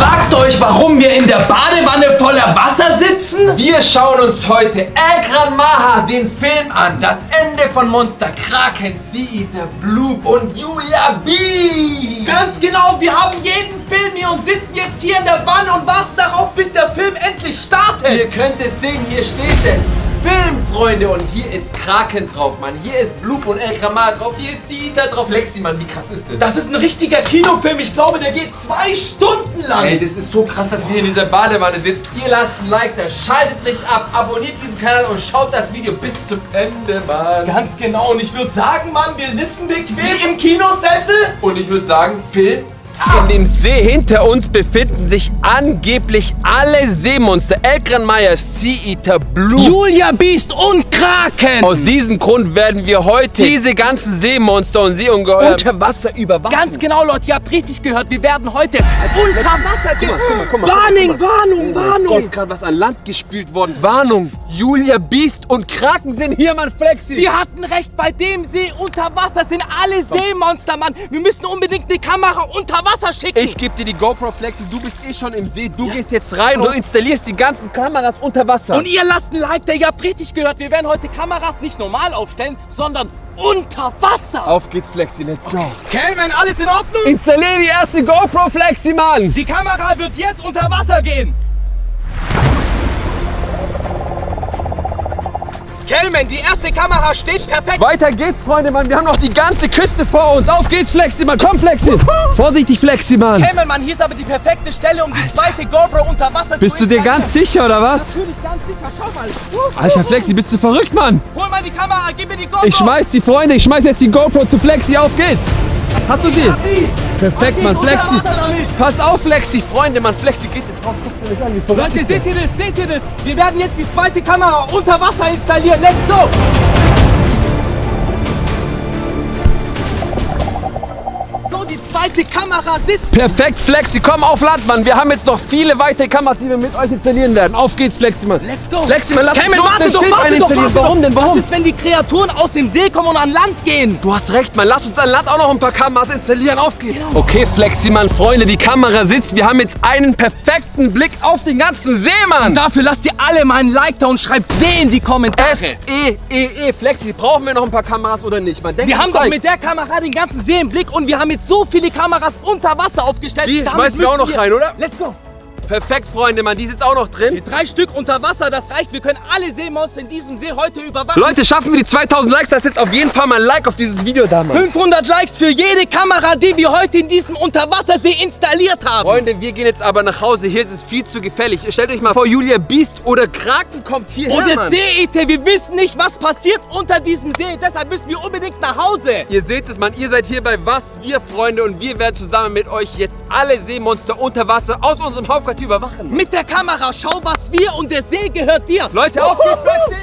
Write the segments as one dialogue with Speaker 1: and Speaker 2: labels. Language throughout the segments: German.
Speaker 1: fragt euch, warum wir in der Badewanne voller Wasser sitzen?
Speaker 2: Wir schauen uns heute Ekran Maha den Film an. Das Ende von Monster Kraken, Sea Eater, Bloop und Julia B.
Speaker 1: Ganz genau, wir haben jeden Film hier und sitzen jetzt hier in der Wanne und warten darauf, bis der Film endlich startet.
Speaker 2: Ihr könnt es sehen, hier steht es. Film, Freunde, und hier ist Kraken drauf, Mann. Hier ist Bloop und Ekran Maha drauf, hier ist Sea Eater drauf. Flexi, Mann, wie krass ist das?
Speaker 1: Das ist ein richtiger Kinofilm. Ich glaube, der geht 2 Stunden lang.
Speaker 2: Ey, das ist so krass, dass wir in dieser Badewanne sitzen. Ihr lasst ein Like da, schaltet nicht ab, abonniert diesen Kanal und schaut das Video bis zum Ende, Mann.
Speaker 1: Ganz genau. Und ich würde sagen, Mann, wir sitzen bequem im Kinosessel.
Speaker 2: Und ich würde sagen, Film. In dem See hinter uns befinden sich angeblich alle Seemonster. Ekran Maha, Sea Eater, Bloop,
Speaker 1: Julia Beast und Kraken.
Speaker 2: Aus diesem Grund werden wir heute diese ganzen Seemonster und Seeungeheuer unter Wasser überwachen.
Speaker 1: Ganz genau, Leute, ihr habt richtig gehört. Wir werden heute unter Wasser gehen.
Speaker 2: Guck mal,
Speaker 1: Warnung, Warnung,
Speaker 2: Da
Speaker 1: Warnung.
Speaker 2: ist gerade was an Land gespült worden. Warnung, Julia Beast und Kraken sind hier, Mann, Flexi.
Speaker 1: Wir hatten recht, bei dem See unter Wasser sind alle Seemonster, Mann. Wir müssen unbedingt eine Kamera unter Wasser schicken.
Speaker 2: Ich gebe dir die GoPro, Flexi, du bist eh schon im See. Du gehst jetzt rein und du installierst die ganzen Kameras unter Wasser.
Speaker 1: Und ihr lasst ein Like da, ihr habt richtig gehört. Wir werden heute Kameras nicht normal aufstellen, sondern unter Wasser.
Speaker 2: Auf geht's, Flexi, let's go.
Speaker 1: Kelvin, alles in Ordnung?
Speaker 2: Installiere die erste GoPro, Flexi, Mann.
Speaker 1: Die Kamera wird jetzt unter Wasser gehen. Kelvin, die erste Kamera steht perfekt.
Speaker 2: Weiter geht's, Freunde, Mann. Wir haben noch die ganze Küste vor uns. Auf geht's, Flexi, Mann. Komm, Flexi. Vorsichtig, Flexi, Mann.
Speaker 1: Kelvin, Mann, hier ist aber die perfekte Stelle, um die zweite GoPro unter Wasser zu
Speaker 2: Bist du dir
Speaker 1: installieren.
Speaker 2: ganz sicher, oder was?
Speaker 1: Natürlich ganz sicher, schau mal.
Speaker 2: Alter, Flexi, bist du verrückt, Mann?
Speaker 1: Hol mal die Kamera, gib mir die GoPro.
Speaker 2: Ich schmeiß die, Freunde. Ich schmeiß jetzt die GoPro zu Flexi. Auf geht's. Hast du die? Perfekt, Mann, Flexi. Pass auf, Flexi. Freunde, Mann, Flexi geht jetzt raus. Guckt mir das an, wie verrückt
Speaker 1: Leute,
Speaker 2: ist der?
Speaker 1: seht ihr das? Seht ihr das? Wir werden jetzt die zweite Kamera unter Wasser installieren. Let's go! So, die zweite Kamera sitzt.
Speaker 2: Perfekt, Flexi. Komm auf Land, Mann. Wir haben jetzt noch viele weitere Kameras, die wir mit euch installieren werden. Auf geht's, Flexi, Mann.
Speaker 1: Let's go!
Speaker 2: Flexi, Mann, lass uns
Speaker 1: Kelvin,
Speaker 2: noch
Speaker 1: warte
Speaker 2: ein
Speaker 1: doch,
Speaker 2: Schild
Speaker 1: warte doch,
Speaker 2: einstallieren.
Speaker 1: warte doch.
Speaker 2: Warum denn? Warum?
Speaker 1: Was ist, wenn die Kreaturen aus dem See kommen und an Land gehen?
Speaker 2: Du hast recht, Mann. Lass uns an Land auch noch ein paar Kameras installieren. Auf geht's. Okay, Flexi, Mann, Freunde, die Kamera sitzt. Wir haben jetzt einen perfekten Blick auf den ganzen See, Mann.
Speaker 1: Dafür lasst ihr alle mal ein Like da und schreibt See in die Kommentare.
Speaker 2: S-E-E-E. Flexi, brauchen wir noch ein paar Kameras oder nicht? Man denkt,
Speaker 1: Wir
Speaker 2: das
Speaker 1: haben doch
Speaker 2: reicht.
Speaker 1: mit der Kamera den ganzen See im Blick und wir haben jetzt so viele Kameras unter Wasser aufgestellt.
Speaker 2: Die
Speaker 1: Damit
Speaker 2: schmeißen wir auch
Speaker 1: müssen
Speaker 2: noch rein, oder?
Speaker 1: Let's go!
Speaker 2: Perfekt, Freunde, Mann. Die ist jetzt auch noch drin.
Speaker 1: 3 Stück unter Wasser, das reicht. Wir können alle Seemonster in diesem See heute überwachen.
Speaker 2: Leute, schaffen wir die 2000 Likes? Da ist jetzt auf jeden Fall mal ein Like auf dieses Video da, Mann.
Speaker 1: 500 Likes für jede Kamera, die wir heute in diesem Unterwassersee installiert haben.
Speaker 2: Freunde, wir gehen jetzt aber nach Hause. Hier ist es viel zu gefährlich. Stellt euch mal vor, Julia Beast oder Kraken kommt hierher,
Speaker 1: Und der
Speaker 2: Mann.
Speaker 1: See-Eater, wir wissen nicht, was passiert unter diesem See. Deshalb müssen wir unbedingt nach Hause.
Speaker 2: Ihr seht es, Mann. Ihr seid hier bei Was Wir, Freunde. Und wir werden zusammen mit euch jetzt alle Seemonster unter Wasser aus unserem Hauptquartier überwachen.
Speaker 1: Mit der Kamera, schau, was wir und der See gehört dir.
Speaker 2: Leute, auf geht's, Flexi!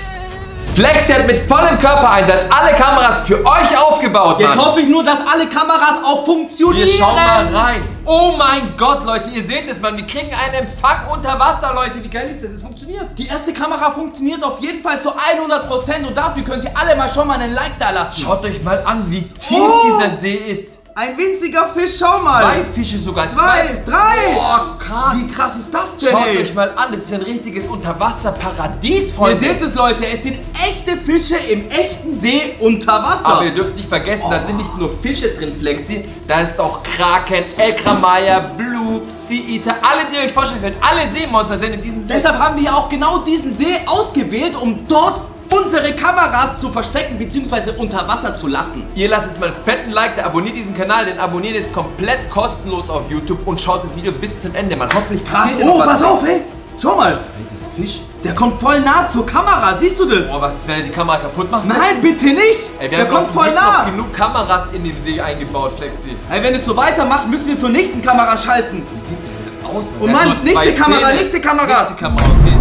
Speaker 2: Flexi hat mit vollem Körpereinsatz alle Kameras für euch aufgebaut,
Speaker 1: Jetzt
Speaker 2: Mann.
Speaker 1: hoffe ich nur, dass alle Kameras auch funktionieren.
Speaker 2: Wir schauen mal rein. Oh mein Gott, Leute, ihr seht es, Mann. Wir kriegen einen Empfang unter Wasser, Leute. Wie geil ist das? Es funktioniert.
Speaker 1: Die erste Kamera funktioniert auf jeden Fall zu 100% und dafür könnt ihr alle mal schon mal einen Like da lassen.
Speaker 2: Schaut euch mal an, wie tief dieser See ist.
Speaker 1: Ein winziger Fisch, schau mal.
Speaker 2: 2 Fische sogar.
Speaker 1: 2, 3.
Speaker 2: Oh, krass.
Speaker 1: Wie krass ist das denn,
Speaker 2: Schaut
Speaker 1: ey?
Speaker 2: euch mal an, das ist ein richtiges Unterwasserparadies, Freunde.
Speaker 1: Ihr seht es, Leute, es sind echte Fische im echten See unter Wasser.
Speaker 2: Aber ihr dürft nicht vergessen, da sind nicht nur Fische drin, Flexi. Da ist auch Kraken, Ekran Maha, Bloop, Sea Eater. Alle, die ihr euch vorstellen könnt. Alle Seemonster sind in diesem See.
Speaker 1: Deshalb haben wir ja auch genau diesen See ausgewählt, um dort unsere Kameras zu verstecken bzw. unter Wasser zu lassen.
Speaker 2: Ihr lasst jetzt mal einen fetten Like da, abonniert diesen Kanal, denn abonnieren ist komplett kostenlos auf YouTube und schaut das Video bis zum Ende, man. Hoffentlich
Speaker 1: Krass,
Speaker 2: passiert noch
Speaker 1: oh,
Speaker 2: was.
Speaker 1: pass auf, hey, schau mal.
Speaker 2: Hey, das ist Fisch.
Speaker 1: Der kommt voll nah zur Kamera, siehst du das?
Speaker 2: Oh, was ist, wenn er die Kamera kaputt macht?
Speaker 1: Nein, bitte nicht.
Speaker 2: Ey,
Speaker 1: Der kommt
Speaker 2: zum
Speaker 1: voll
Speaker 2: Glück
Speaker 1: nah.
Speaker 2: noch genug Kameras in den See eingebaut, Flexi.
Speaker 1: Ey, wenn es so weitermacht, müssen wir zur nächsten Kamera schalten.
Speaker 2: Wie sieht der denn aus?
Speaker 1: Oh
Speaker 2: Der hat
Speaker 1: Mann,
Speaker 2: so
Speaker 1: nächste
Speaker 2: 2
Speaker 1: Kamera,
Speaker 2: Zähne.
Speaker 1: nächste Kamera.
Speaker 2: Nächste Kamera, okay.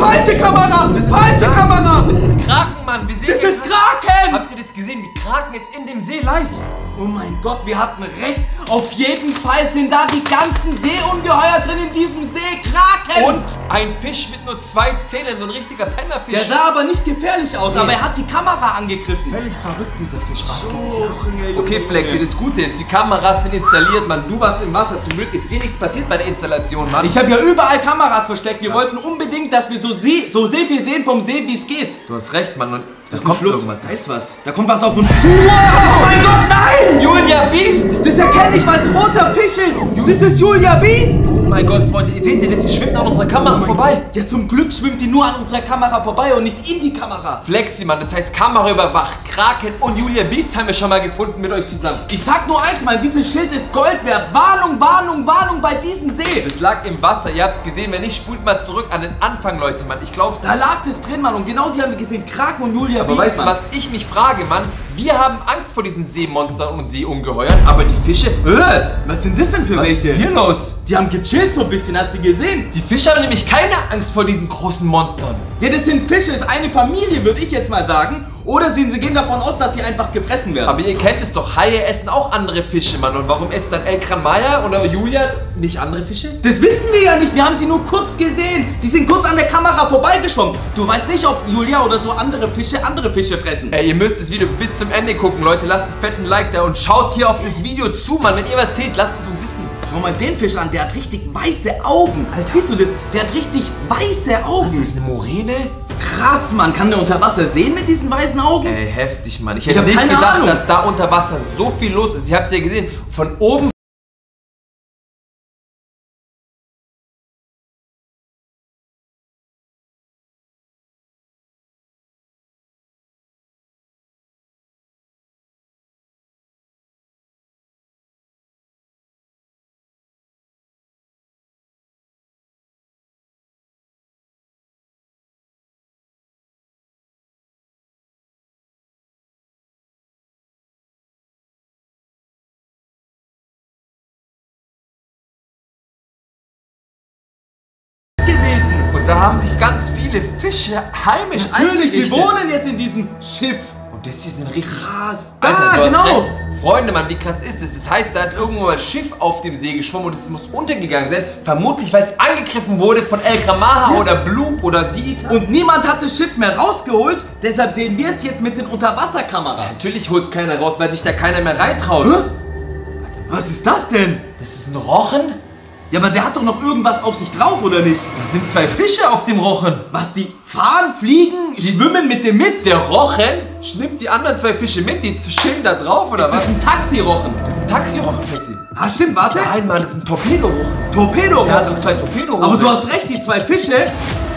Speaker 1: Falsche Kamera, falsche Kamera.
Speaker 2: Das ist Kraken, Mann. Wir sehen
Speaker 1: Das ist Kraken.
Speaker 2: Habt ihr das gesehen, wie Kraken ist in dem See live?
Speaker 1: Oh mein Gott, wir hatten recht. Auf jeden Fall sind da die ganzen Seeungeheuer drin in diesem See. Kraken!
Speaker 2: Und ein Fisch mit nur 2 Zähnen, so ein richtiger Pennerfisch.
Speaker 1: Der sah aber nicht gefährlich aus, aber er hat die Kamera angegriffen.
Speaker 2: Völlig verrückt, dieser Fisch.
Speaker 1: Junge.
Speaker 2: Okay, Flexi, das Gute ist, die Kameras sind installiert, Mann. Du warst im Wasser. Zum Glück ist dir nichts passiert bei der Installation, Mann.
Speaker 1: Ich habe ja überall Kameras versteckt. Wir wollten unbedingt, dass wir so viel sehen vom See, wie es geht.
Speaker 2: Du hast recht, Mann. Und da kommt irgendwas.
Speaker 1: Da ist was. Da kommt was auf uns zu. Oh mein Gott, nein!
Speaker 2: Julia Beast!
Speaker 1: Das erkenne ich, weil es roter Fisch ist. Das ist Julia Beast.
Speaker 2: Oh mein Gott, Freunde, ihr seht ihr das? Sie schwimmt an unserer Kamera vorbei.
Speaker 1: Ja, zum Glück schwimmt die nur an unserer Kamera vorbei und nicht in die Kamera.
Speaker 2: Flexi, Mann, das heißt Kamera überwacht. Kraken und Julia Beast haben wir schon mal gefunden mit euch zusammen.
Speaker 1: Ich sag nur eins, Mann, dieses Schild ist Gold wert. Warnung, Warnung, Warnung bei diesem See.
Speaker 2: Das lag im Wasser, ihr habt es gesehen. Wenn nicht, spult mal zurück an den Anfang, Leute, Mann. Ich glaube,
Speaker 1: da lag das drin, Mann, und genau die haben wir gesehen. Kraken und Julia Beast.
Speaker 2: Aber weißt du, was ich mich frage, Mann? Wir haben Angst vor diesen Seemonstern und Seeungeheuern, aber die Fische...
Speaker 1: Was sind das denn für
Speaker 2: Was
Speaker 1: welche?
Speaker 2: ist hier los?
Speaker 1: Die haben gechillt so ein bisschen, hast du gesehen?
Speaker 2: Die Fische haben nämlich keine Angst vor diesen großen Monstern.
Speaker 1: Ja, das sind Fische, das ist eine Familie, würde ich jetzt mal sagen. Oder sie gehen davon aus, dass sie einfach gefressen werden.
Speaker 2: Aber ihr kennt es doch, Haie essen auch andere Fische, Mann. Und warum essen dann Elkran Maya oder Julia nicht andere Fische?
Speaker 1: Das wissen wir ja nicht, wir haben sie nur kurz gesehen. Die sind kurz an der Kamera vorbeigeschwommen. Du weißt nicht, ob Julia oder so andere Fische fressen.
Speaker 2: Ey, ihr müsst das Video bis zum Ende gucken, Leute. Lasst einen fetten Like da und schaut hier auf das Video zu, Mann. Wenn ihr was seht, lasst es uns wissen.
Speaker 1: Schau mal den Fisch an, der hat richtig weiße Augen. Alter. Siehst du das? Der hat richtig weiße Augen.
Speaker 2: Das ist eine Moräne?
Speaker 1: Krass, Mann. Kann der unter Wasser sehen mit diesen weißen Augen?
Speaker 2: Ey, heftig, Mann. Ich hätte nicht gedacht, dass da unter Wasser so viel los ist. Ihr habt es ja gesehen, von oben... gewesen. Und da haben sich ganz viele Fische heimisch
Speaker 1: Natürlich, die
Speaker 2: eingerichtet.
Speaker 1: wohnen jetzt in diesem Schiff.
Speaker 2: Und das hier sind richtig
Speaker 1: krass.
Speaker 2: Alter,
Speaker 1: Ah,
Speaker 2: du hast
Speaker 1: genau.
Speaker 2: recht. Freunde, Mann, wie krass ist das? Das heißt, da ist irgendwo ein Schiff auf dem See geschwommen und es muss untergegangen sein. Vermutlich, weil es angegriffen wurde von Elkran Maya oder Bloop oder Sita.
Speaker 1: Und niemand hat das Schiff mehr rausgeholt. Deshalb sehen wir es jetzt mit den Unterwasserkameras.
Speaker 2: Natürlich holt es keiner raus, weil sich da keiner mehr reintraut.
Speaker 1: Hä? Was ist das denn?
Speaker 2: Das ist ein Rochen?
Speaker 1: Ja, aber der hat doch noch irgendwas auf sich drauf, oder nicht?
Speaker 2: Da sind 2 Fische auf dem Rochen.
Speaker 1: Was, die fahren, fliegen, schwimmen mit dem mit?
Speaker 2: Der Rochen nimmt die anderen 2 Fische mit, die chillen da drauf, oder
Speaker 1: Ist
Speaker 2: was?
Speaker 1: das ein Taxirochen?
Speaker 2: Das ist ein Taxirochen, Flexi.
Speaker 1: Ah, stimmt, warte.
Speaker 2: Nein, Mann, das ist ein Torpedorochen.
Speaker 1: Torpedorochen.
Speaker 2: Der hat so 2 Torpedorochen.
Speaker 1: Aber du hast recht, die 2 Fische,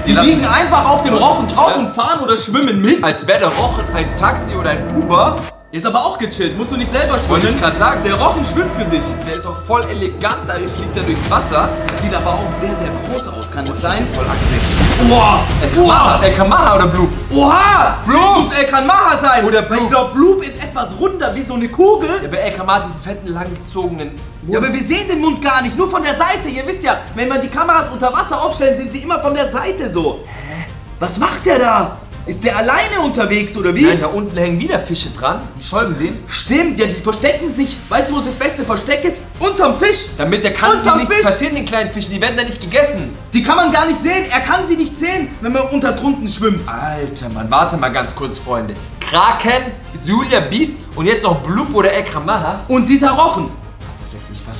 Speaker 1: die
Speaker 2: lassen
Speaker 1: liegen
Speaker 2: sich-
Speaker 1: einfach auf dem Rochen drauf
Speaker 2: Ja.
Speaker 1: und fahren oder schwimmen mit.
Speaker 2: Als wäre der Rochen ein Taxi oder ein Uber.
Speaker 1: Ist aber auch gechillt, musst du nicht selber
Speaker 2: Wollte
Speaker 1: schwimmen.
Speaker 2: ich gerade sagen.
Speaker 1: Der Rochen schwimmt für dich.
Speaker 2: Der ist auch voll elegant, da fliegt er durchs Wasser.
Speaker 1: Sieht aber auch sehr, sehr groß aus, kann es sein?
Speaker 2: Voll Achse.
Speaker 1: Boah!
Speaker 2: Elkran Maya oder Bloop?
Speaker 1: Oha!
Speaker 2: Bloop!
Speaker 1: Das muss Elkran Maya sein!
Speaker 2: Oder
Speaker 1: Weil
Speaker 2: Bloop.
Speaker 1: ich glaube, Bloop ist etwas runder, wie so eine Kugel.
Speaker 2: Ja, bei Elkran Maya diesen fetten, langgezogenen Mund.
Speaker 1: Ja, aber wir sehen den Mund gar nicht, nur von der Seite. Ihr wisst ja, wenn man die Kameras unter Wasser aufstellen, sind sie immer von der Seite so. Hä? Was macht der da? Ist der alleine unterwegs oder wie?
Speaker 2: Nein, da unten hängen wieder Fische dran. Die folgen dem.
Speaker 1: Stimmt, ja, die verstecken sich. Weißt du, wo das beste Versteck ist? Unterm Fisch.
Speaker 2: Damit der kann
Speaker 1: Unterm
Speaker 2: nichts
Speaker 1: Fisch.
Speaker 2: passieren, den kleinen Fischen. Die werden da nicht gegessen.
Speaker 1: Die kann man gar nicht sehen. Er kann sie nicht sehen, wenn man unter drunten schwimmt.
Speaker 2: Alter, Mann, warte mal ganz kurz, Freunde. Kraken, Julia Beast und jetzt noch Bloop oder Elkran Maya.
Speaker 1: Und dieser Rochen.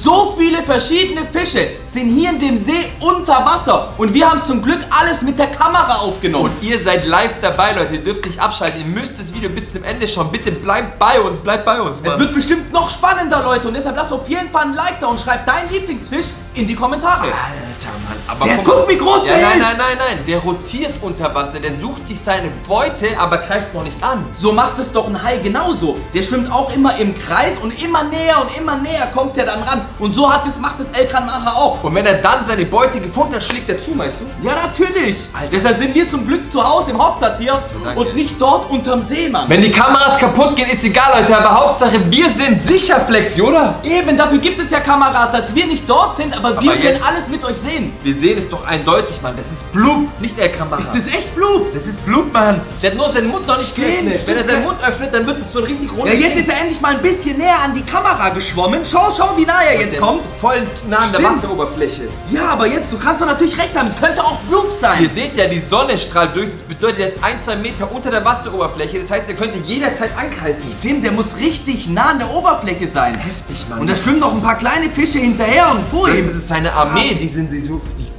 Speaker 1: So viele verschiedene Fische sind hier in dem See unter Wasser. Und wir haben zum Glück alles mit der Kamera aufgenommen.
Speaker 2: Und ihr seid live dabei, Leute. Ihr dürft nicht abschalten. Ihr müsst das Video bis zum Ende schauen. Bitte bleibt bei uns, Mann.
Speaker 1: Es wird bestimmt noch spannender, Leute. Und deshalb lasst auf jeden Fall ein Like da und schreibt deinen Lieblingsfisch in die Kommentare.
Speaker 2: Alter, Mann. Aber
Speaker 1: Der guckt, wie groß der ist.
Speaker 2: Nein. Der rotiert unter Wasser. Der sucht sich seine Beute, aber greift noch nicht an.
Speaker 1: So macht es doch ein Hai genauso. Der schwimmt auch immer im Kreis und immer näher kommt er dann ran. Und so macht es Elkran Maya auch.
Speaker 2: Und wenn er dann seine Beute gefunden hat, schlägt er zu, meinst du?
Speaker 1: Ja, natürlich.
Speaker 2: Alter.
Speaker 1: Deshalb sind wir zum Glück zu Hause im Hauptquartier
Speaker 2: danke.
Speaker 1: und nicht dort unterm See, Mann.
Speaker 2: Wenn die Kameras kaputt gehen, ist egal, Leute. Aber Hauptsache, wir sind sicher, Flexi, oder?
Speaker 1: Eben, dafür gibt es ja Kameras, dass wir nicht dort sind, aber aber wir können alles mit euch sehen.
Speaker 2: Wir sehen es doch eindeutig, Mann. Das ist Blub, nicht El-Kamaha.
Speaker 1: Ist das echt Blub?
Speaker 2: Das ist Blub, Mann. Der hat nur seinen Mund noch nicht geöffnet. Wenn er seinen Mund öffnet, dann wird es so ein richtig rundes.
Speaker 1: Ja, jetzt ist er endlich mal ein bisschen näher an die Kamera geschwommen. Schau, wie nah er jetzt kommt.
Speaker 2: Voll nah an der Wasseroberfläche.
Speaker 1: Ja, aber jetzt, du kannst doch natürlich recht haben. Es könnte auch Blub sein.
Speaker 2: Ihr seht ja, die Sonne strahlt durch. Das bedeutet, er ist 1-2 Meter unter der Wasseroberfläche. Das heißt, er könnte jederzeit angreifen.
Speaker 1: Stimmt, der muss richtig nah an der Oberfläche sein.
Speaker 2: Heftig, Mann.
Speaker 1: Und da schwimmen noch ein paar kleine Fische hinterher und vor ihm.
Speaker 2: Das ist seine Armee.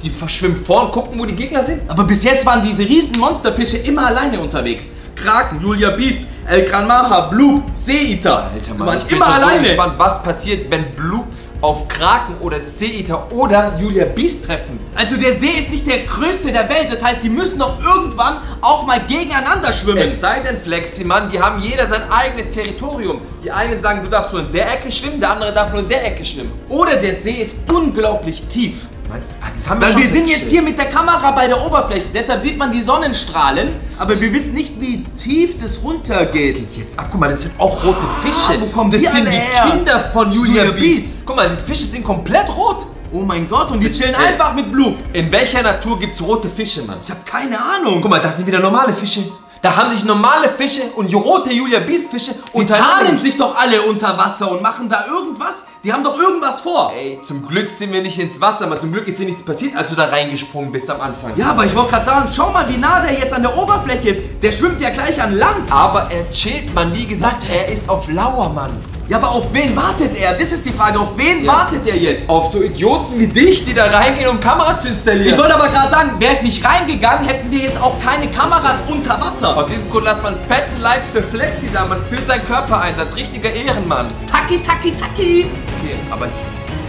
Speaker 2: Die verschwimmen vor und gucken, wo die Gegner sind.
Speaker 1: Aber bis jetzt waren diese riesen Monsterfische immer alleine unterwegs. Kraken, Julia Beast, El-Kamaha, Blub, Seeeater.
Speaker 2: Alter,
Speaker 1: die
Speaker 2: Mann,
Speaker 1: waren
Speaker 2: ich bin
Speaker 1: immer alleine.
Speaker 2: So gespannt, was passiert, wenn Blub auf Kraken oder Seeeater oder Julia Beast treffen.
Speaker 1: Also der See ist nicht der größte der Welt, das heißt, die müssen doch irgendwann auch mal gegeneinander schwimmen.
Speaker 2: Es sei denn, Flexi, Mann, die haben jeder sein eigenes Territorium. Die einen sagen, du darfst nur in der Ecke schwimmen, der andere darf nur in der Ecke schwimmen.
Speaker 1: Oder der See ist unglaublich tief.
Speaker 2: Meinst du? Das haben wir
Speaker 1: Weil
Speaker 2: schon
Speaker 1: wir sind jetzt hier mit der Kamera bei der Oberfläche, deshalb sieht man die Sonnenstrahlen, aber wir wissen nicht, wie tief das runtergeht.
Speaker 2: Das geht jetzt ab, guck mal, das sind auch rote Fische.
Speaker 1: Wo kommen
Speaker 2: das
Speaker 1: die
Speaker 2: sind
Speaker 1: alle
Speaker 2: die
Speaker 1: her?
Speaker 2: Kinder von Julia
Speaker 1: Julia
Speaker 2: Beast.
Speaker 1: Beast.
Speaker 2: Guck mal, die Fische sind komplett rot.
Speaker 1: Oh mein Gott, und die chillen einfach mit Blub.
Speaker 2: In welcher Natur gibt es rote Fische, Mann?
Speaker 1: Ich habe keine Ahnung.
Speaker 2: Guck mal, das sind wieder normale Fische. Da haben sich normale Fische und rote Julia Beast Fische
Speaker 1: Die tarnen sich doch alle unter Wasser und machen da irgendwas. Die haben doch irgendwas vor.
Speaker 2: Ey, zum Glück sind wir nicht ins Wasser, aber zum Glück ist dir nichts passiert, als du da reingesprungen bist am Anfang.
Speaker 1: Ja, aber ich wollte gerade sagen, schau mal, wie nah der jetzt an der Oberfläche ist. Der schwimmt ja gleich an Land.
Speaker 2: Aber er chillt, Mann. Wie gesagt, er ist auf Lauer, Mann.
Speaker 1: Ja, aber auf wen wartet er? Das ist die Frage. Auf wen wartet er jetzt?
Speaker 2: Auf so Idioten wie dich, die da reingehen, um Kameras zu installieren.
Speaker 1: Ich wollte aber gerade sagen, wäre ich nicht reingegangen, hätten wir jetzt auch keine Kameras unter Wasser.
Speaker 2: Aus diesem Grund lässt man einen fetten Like für Flexi da, Mann, für seinen Körpereinsatz. Richtiger Ehrenmann.
Speaker 1: Taki, taki, taki.
Speaker 2: Okay, aber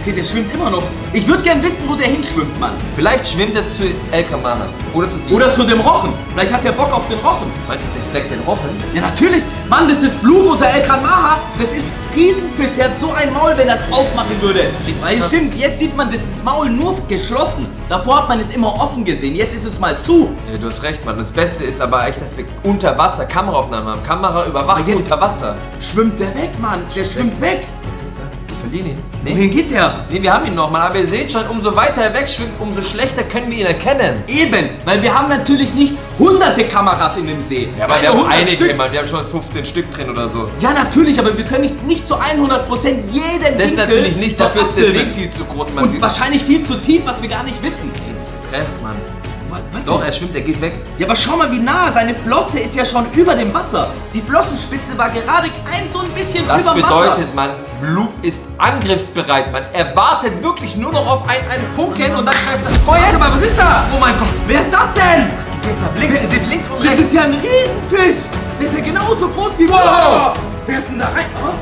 Speaker 1: Okay, der schwimmt immer noch. Ich würde gern wissen, wo der hinschwimmt, Mann.
Speaker 2: vielleicht schwimmt er zu El-Kamaha. Oder zu sie.
Speaker 1: Oder zu dem Rochen. Vielleicht hat der Bock auf den Rochen.
Speaker 2: Meinst du, der snackt den Rochen?
Speaker 1: Ja, natürlich. Mann, das ist Blub oder El-Kamaha. Das ist Riesenfisch. Der hat so ein Maul, wenn er es aufmachen würde. Weil es stimmt, jetzt sieht man das Maul nur geschlossen. Davor hat man es immer offen gesehen. Jetzt ist es mal zu.
Speaker 2: Ja, du hast recht, Mann. Das Beste ist aber echt, dass wir unter Wasser Kameraaufnahmen haben. Kamera überwacht
Speaker 1: jetzt
Speaker 2: unter Wasser.
Speaker 1: Schwimmt der weg, Mann. Der schwimmt weg.
Speaker 2: Wir verlieren ihn.
Speaker 1: Wohin geht der?
Speaker 2: Nee, wir haben ihn noch, Mann. Aber ihr seht schon, umso weiter er wegschwimmt, umso schlechter können wir ihn erkennen.
Speaker 1: Eben, weil wir haben natürlich nicht hunderte Kameras in dem See.
Speaker 2: Ja, aber wir haben
Speaker 1: 100
Speaker 2: einige,
Speaker 1: Stück.
Speaker 2: Mann. Wir haben schon 15 Stück drin oder so.
Speaker 1: Ja, natürlich, aber wir können nicht zu 100% jeden
Speaker 2: Das ist
Speaker 1: Winkel
Speaker 2: natürlich nicht, dafür ist der See
Speaker 1: abfilmen.
Speaker 2: viel zu groß, Mann.
Speaker 1: Und wahrscheinlich viel zu tief, was wir gar nicht wissen.
Speaker 2: Das ist recht, Mann.
Speaker 1: Warte.
Speaker 2: Doch, er schwimmt, er geht weg.
Speaker 1: Ja, aber schau mal, wie nah. Seine Flosse ist ja schon über dem Wasser. Die Flossenspitze war gerade so ein bisschen
Speaker 2: Das
Speaker 1: über dem Wasser.
Speaker 2: bedeutet, Mann, Blub ist angriffsbereit, Mann. Er wartet wirklich nur noch auf einen Funken und dann greift er.
Speaker 1: Oh, jetzt mal, was ist da?
Speaker 2: Oh mein Gott.
Speaker 1: Wer ist das denn?
Speaker 2: Links, ihr seht links und
Speaker 1: Das
Speaker 2: rechts.
Speaker 1: ist ja ein Riesenfisch. Der ist ja genauso groß wie wir.
Speaker 2: Wow.
Speaker 1: Wer ist denn da rein? Oh,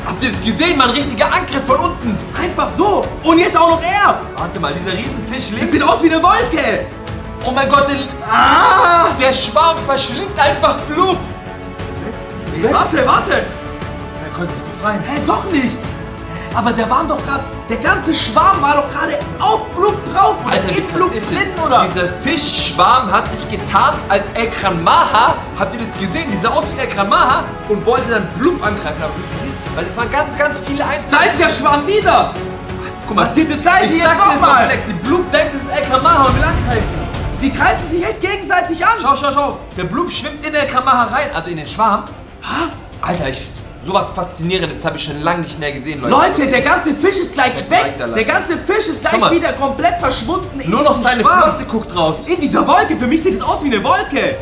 Speaker 2: Habt ihr das gesehen, Mann? Richtiger Angriff von unten.
Speaker 1: einfach so. Und jetzt auch noch er.
Speaker 2: Warte mal, dieser Riesenfisch
Speaker 1: Das
Speaker 2: links.
Speaker 1: sieht aus wie eine Wolke.
Speaker 2: Oh mein Gott, der Schwarm verschlingt einfach Blub.
Speaker 1: Warte.
Speaker 2: Er konnte sich befreien.
Speaker 1: Hä, doch nicht. Aber der ganze Schwarm war doch gerade auf Blub drauf. Oder
Speaker 2: Alter, wie
Speaker 1: in
Speaker 2: krass
Speaker 1: Blub
Speaker 2: ist
Speaker 1: drin,
Speaker 2: das?
Speaker 1: oder?
Speaker 2: Dieser Fischschwarm hat sich getarnt als El-Kamaha. Habt ihr das gesehen? Dieser aus wie El-Kamaha und wollte dann Blub angreifen. Habt ihr das gesehen? Weil es waren ganz viele einzelne.
Speaker 1: Da ist der Schwarm wieder.
Speaker 2: Guck mal,
Speaker 1: Passiert das gleiche
Speaker 2: ich
Speaker 1: jetzt
Speaker 2: sag dir
Speaker 1: nochmal.
Speaker 2: Flexi, Blub denkt, es ist El-Kamaha und will angreifen.
Speaker 1: Die greifen sich echt gegenseitig an.
Speaker 2: Schau. Der Blub schwimmt in El-Kamaha rein, also in den Schwarm. Alter, sowas Faszinierendes habe ich schon lange nicht mehr gesehen, Leute.
Speaker 1: Leute, der ganze Fisch ist gleich weg.
Speaker 2: weiterlassen.
Speaker 1: Der ganze Fisch ist
Speaker 2: Schau
Speaker 1: gleich
Speaker 2: mal.
Speaker 1: wieder komplett verschwunden. in
Speaker 2: Nur noch
Speaker 1: diesem
Speaker 2: seine
Speaker 1: Schwarm.
Speaker 2: Flosse guckt raus.
Speaker 1: In dieser Wolke. Für mich sieht es aus wie eine Wolke.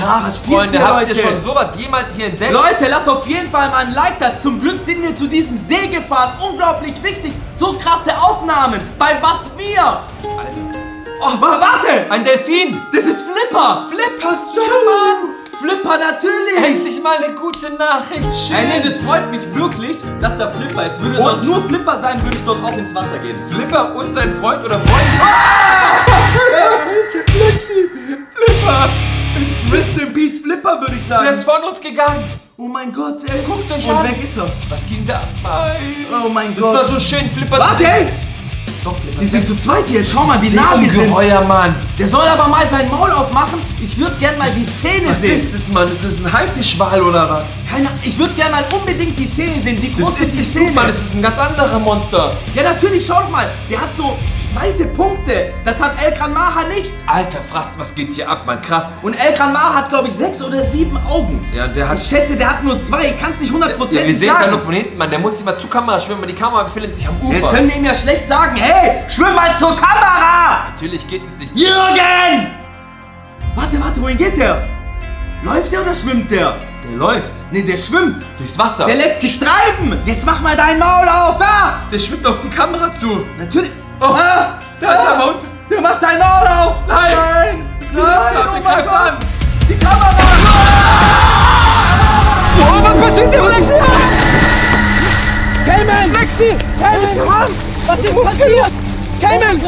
Speaker 2: Krass,
Speaker 1: passiert
Speaker 2: Freunde,
Speaker 1: hier,
Speaker 2: habt ihr
Speaker 1: Leute?
Speaker 2: schon sowas jemals hier entdeckt?
Speaker 1: Leute, lasst auf jeden Fall mal ein Like da. Zum Glück sind wir zu diesem See gefahren. Unglaublich wichtig. So krasse Aufnahmen. Bei was wir.
Speaker 2: Alter.
Speaker 1: Oh, warte.
Speaker 2: Ein Delfin!
Speaker 1: Das ist Flipper.
Speaker 2: Flipper, Mann!
Speaker 1: Flipper, natürlich.
Speaker 2: Endlich mal eine gute Nachricht, schön!
Speaker 1: Ey, nee, das freut mich wirklich, dass da Flipper ist. Würde dort nur Flipper sein, würde ich dort auch ins Wasser gehen.
Speaker 2: Flipper und sein Freund oder Freund?
Speaker 1: Flipper! Rest in Peace Flipper, würde ich sagen.
Speaker 2: Der ist von uns gegangen!
Speaker 1: Oh mein Gott, ey.
Speaker 2: Guckt euch
Speaker 1: Und
Speaker 2: an.
Speaker 1: weg ist er.
Speaker 2: Was ging da?
Speaker 1: Oh mein
Speaker 2: Das
Speaker 1: Gott.
Speaker 2: war so schön, Flipper.
Speaker 1: Warte, ey.
Speaker 2: Doch, Flipper.
Speaker 1: Die sind zu zweit hier. Schau mal, wie nah wir sind.
Speaker 2: Ungeheuer, Mann!
Speaker 1: Der soll aber mal sein Maul aufmachen. Ich würde gern mal die Zähne
Speaker 2: Was
Speaker 1: sehen.
Speaker 2: ist das, Mann? Ist das ein Haifischwal oder was?
Speaker 1: Keine Ahnung, ich würde gerne mal unbedingt die Zähne sehen. Wie groß
Speaker 2: Das ist nicht Blue, Mann, das ist ein ganz anderer Monster.
Speaker 1: Ja, natürlich, schau doch mal. Der hat so weiße Punkte. Das hat El Gran Maja nicht.
Speaker 2: Alter, Fraß, was geht hier ab, Mann? Krass.
Speaker 1: Und El Gran Maja hat, glaube ich, 6 oder 7 Augen.
Speaker 2: Ja, der hat...
Speaker 1: Ich schätze, der hat nur 2. Ich kann es nicht 100%
Speaker 2: Ja, wir sehen es
Speaker 1: sagen.
Speaker 2: ja nur von hinten, Mann. Der muss sich mal zur Kamera schwimmen, weil die Kamera befindet sich am Ufer.
Speaker 1: Jetzt können wir ihm ja schlecht sagen, hey, schwimm mal zur Kamera!
Speaker 2: Natürlich geht es nicht.
Speaker 1: Jürgen! Warte, wohin geht der? Läuft der oder schwimmt der?
Speaker 2: Der läuft.
Speaker 1: Nee, der schwimmt.
Speaker 2: Durchs Wasser.
Speaker 1: Der lässt sich treiben. Jetzt mach mal dein Maul auf. Da!
Speaker 2: Der schwimmt auf die Kamera zu.
Speaker 1: Natürlich.
Speaker 2: Oh,
Speaker 1: Ah,
Speaker 2: da ist er am unten.
Speaker 1: Der macht sein Maul auf.
Speaker 2: Nein! Das geht
Speaker 1: Nein,
Speaker 2: ab,
Speaker 1: oh
Speaker 2: der
Speaker 1: mein
Speaker 2: greift
Speaker 1: Gott.
Speaker 2: an.
Speaker 1: Die Kamera.
Speaker 2: Oh, was passiert hier, Flexi?
Speaker 3: Cayman! Flexi! Cayman, Mann! Was ist passiert? Cayman!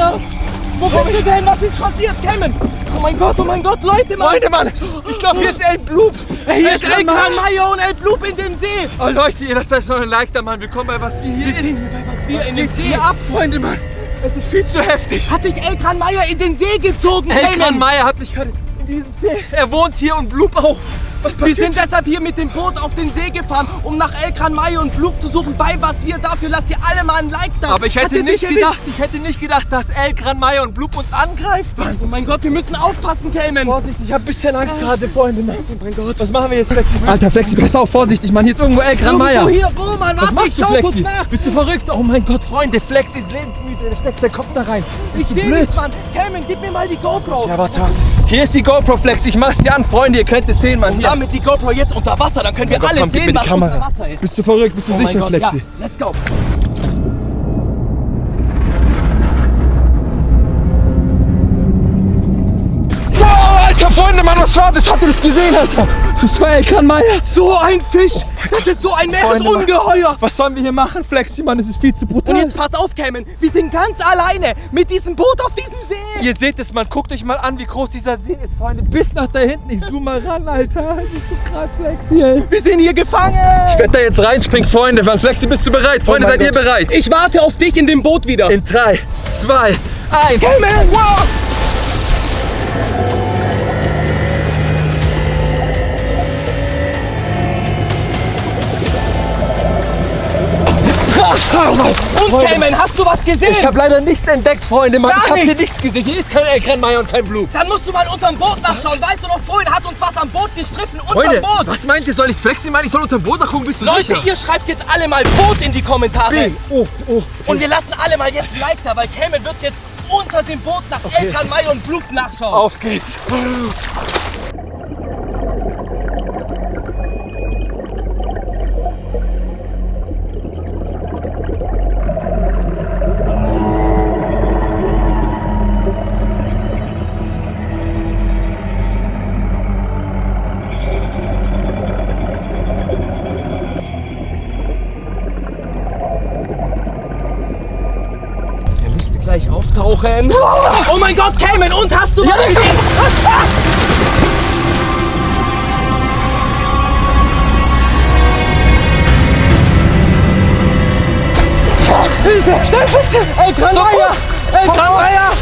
Speaker 3: Wo bist du denn? Was ist passiert? Cayman! Oh mein Gott, Leute, Mann!
Speaker 2: Freunde, Mann! Ich glaube, hier ist El Bloop.
Speaker 3: Hier ist El Gran Maja und El Bloop in dem See!
Speaker 2: Oh, Leute, ihr lasst euch noch ein Like da, Mann. Willkommen bei was wir hier
Speaker 3: Wir
Speaker 2: ist.
Speaker 3: sehen hier bei was wir in dem
Speaker 2: Geht's
Speaker 3: See
Speaker 2: hier ab, Freunde, Mann? Es ist viel zu heftig.
Speaker 3: Hat dich El Gran Maja in den See gezogen,
Speaker 2: El Gran
Speaker 3: Cayman!
Speaker 2: Maja hat mich gerade in diesem See. Er wohnt hier und Bloop auch. Was
Speaker 3: Wir sind deshalb hier mit dem Boot auf den See gefahren, um nach El Gran Maja und Bloop zu suchen. Bei was wir dafür lasst ihr alle mal ein Like da.
Speaker 2: Aber ich
Speaker 3: Hat
Speaker 2: hätte
Speaker 3: er dich
Speaker 2: nicht gedacht, dass El Gran Maja und Bloop uns angreift, Mann.
Speaker 3: Oh mein Gott, wir müssen aufpassen, Cayman!
Speaker 2: Vorsicht, ich habe ein bisschen Angst gerade, Freunde, Mann. Oh mein Gott, was machen wir jetzt, Flexi?
Speaker 4: Alter, Flexi, pass auf, vorsichtig, Mann. Hier ist irgendwo El Gran Maja.
Speaker 3: Hier, wo, Mann?
Speaker 4: Was
Speaker 3: Warte,
Speaker 4: machst
Speaker 3: ich
Speaker 4: du,
Speaker 3: schau kurz
Speaker 4: Flexi?
Speaker 3: nach!
Speaker 4: Bist du verrückt? Oh mein Gott.
Speaker 2: Freunde, Flexi ist lebensmüde, der steckt seinen Kopf da rein.
Speaker 3: Ich
Speaker 4: du
Speaker 3: seh
Speaker 4: blöd?
Speaker 3: nicht, Mann! Cayman, gib mir mal die GoPro!
Speaker 2: Ja, warte. Hier ist die GoPro, Flexi. Ich mach's dir an, Freunde. Ihr könnt es sehen, Mann.
Speaker 3: Und
Speaker 2: Hier.
Speaker 3: damit die GoPro jetzt unter Wasser, dann können wir
Speaker 2: Gott,
Speaker 3: alles
Speaker 2: komm, gib mir
Speaker 3: sehen,
Speaker 2: die
Speaker 3: was
Speaker 2: Kamera.
Speaker 3: unter Wasser ist.
Speaker 4: Bist du verrückt? Bist du
Speaker 3: Oh mein
Speaker 4: sicher,
Speaker 3: Gott,
Speaker 4: Flexi?
Speaker 3: ja, let's go!
Speaker 2: Wow, Alter, Freunde, Mann, was war das? Habt ihr das gesehen, Alter?
Speaker 4: Das war El Gran Maja.
Speaker 3: So ein Fisch! Das ist so ein Meeresungeheuer!
Speaker 4: Was sollen wir hier machen, Flexi, Mann? Das ist viel zu brutal.
Speaker 3: Und jetzt pass auf, Cayman, wir sind ganz alleine mit diesem Boot auf diesem See!
Speaker 2: Ihr seht es, Mann. Guckt euch mal an, wie groß dieser See ist, Freunde.
Speaker 4: bis nach da hinten. Ich zoom mal ran, Alter. Das ist so krass, Flexi, ey.
Speaker 3: Wir sind hier gefangen!
Speaker 2: Ich werde da jetzt reinspringen, Freunde. Wann, Flexi, bist du bereit? Freunde,
Speaker 4: mein
Speaker 2: seid ihr
Speaker 4: Gott.
Speaker 2: bereit?
Speaker 3: Ich warte auf dich in dem Boot wieder!
Speaker 2: In 3, 2, 1.
Speaker 3: Cayman! Wow! Und Cayman, hast du was gesehen?
Speaker 2: Ich habe leider nichts entdeckt, Freunde, Mann.
Speaker 3: Gar
Speaker 2: Ich habe hier
Speaker 3: nichts.
Speaker 2: nichts gesehen. Hier ist kein El Gran Maja und kein Bloop.
Speaker 3: Dann musst du mal unterm Boot nachschauen. Weißt du noch, vorhin hat uns was am Boot gestriffen.
Speaker 2: Freunde,
Speaker 3: Unterm Boot.
Speaker 2: was meint ihr? Soll ich Flexi meinen? Ich soll unter dem Boot nachgucken, bist du
Speaker 3: Leute,
Speaker 2: sicher?
Speaker 3: ihr schreibt jetzt alle mal Boot in die Kommentare.
Speaker 2: Oh.
Speaker 3: Und wir lassen alle mal jetzt ein Like da, weil Cayman wird jetzt unter dem Boot nach El Gran Maja und Bloop nachschauen.
Speaker 2: Auf geht's.
Speaker 3: Er müsste gleich auftauchen. Oh mein Gott, Cayman, und hast du was gesehen?
Speaker 2: Hilfe! Schnell, Flexi!
Speaker 3: El Gran Maja! El Gran Maja!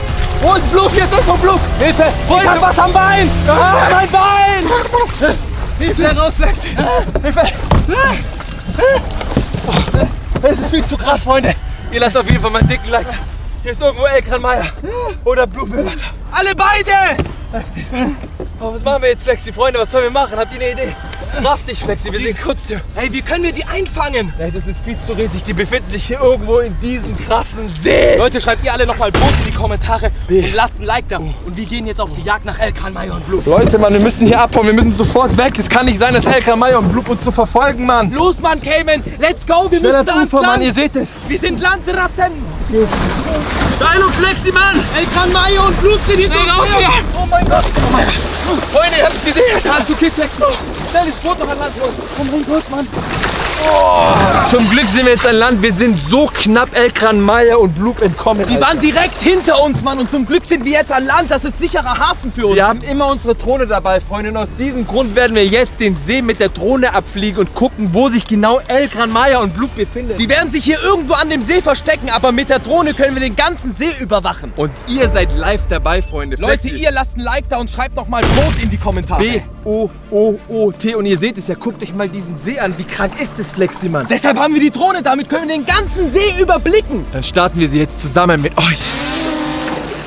Speaker 2: Wo ist Bloop? Hier ist irgendwo Bloop!
Speaker 3: Hilfe! Ich hab was am Bein! Mein Bein!
Speaker 2: Hilfe raus, Flexi! Hilfe! Es ist viel zu krass, Freunde! Ihr lasst auf jeden Fall mal einen dicken Like. Hier ist irgendwo El Gran Maja oder Bloop im Wasser.
Speaker 3: Alle beide!
Speaker 2: Aber was machen wir jetzt, Flexi? Freunde, was sollen wir machen? Habt ihr eine Idee? Raff dich, Flexi, wir sind kurz hier.
Speaker 3: Hey, wie können wir die einfangen?
Speaker 2: Nein, das ist viel zu riesig. Die befinden sich hier irgendwo in diesem krassen See.
Speaker 3: Leute, schreibt ihr alle nochmal Boot in die Kommentare und lasst ein Like da. Und wir gehen jetzt auf die Jagd nach El Gran Maja und Bloop.
Speaker 2: Leute, Mann, wir müssen hier abhauen. Wir müssen sofort weg. Es kann nicht sein, dass El Gran Maja und Bloop uns zu verfolgen, Mann.
Speaker 3: Los, Mann, Cayman, let's go, wir müssen da ans
Speaker 2: Mann,
Speaker 3: Land.
Speaker 2: ihr seht es.
Speaker 3: Wir sind Landratten.
Speaker 2: Geil und Flexi, Mann.
Speaker 3: El Gran Maja und Bloop sind hier
Speaker 2: Schnell raus hier.
Speaker 3: Oh mein Gott.
Speaker 2: Freunde, ihr habt es gesehen. Alles okay, Flexi. Schnell das Boot noch an Land holen.
Speaker 3: Oh mein Gott, Mann.
Speaker 2: Zum Glück sind wir jetzt an Land. Wir sind so knapp Elkran Maya und Bloop entkommen.
Speaker 3: Die waren direkt hinter uns, Mann. Und zum Glück sind wir jetzt an Land. Das ist sicherer Hafen für uns.
Speaker 2: Wir haben immer unsere Drohne dabei, Freunde. Und aus diesem Grund werden wir jetzt den See mit der Drohne abfliegen und gucken, wo sich genau Elkran Maya und Bloop befinden.
Speaker 3: Die werden sich hier irgendwo an dem See verstecken, aber mit der Drohne können wir den ganzen See überwachen.
Speaker 2: Und ihr seid live dabei, Freunde.
Speaker 3: Leute, ihr lasst ein Like da und schreibt noch mal Boot in die Kommentare.
Speaker 2: B-O-O-O-T. Und ihr seht es ja, guckt euch mal diesen See an. Wie krank ist das, Flexi, Mann?
Speaker 3: Deshalb haben wir die Drohne, damit können wir den ganzen See überblicken.
Speaker 2: Dann starten wir sie jetzt zusammen mit euch.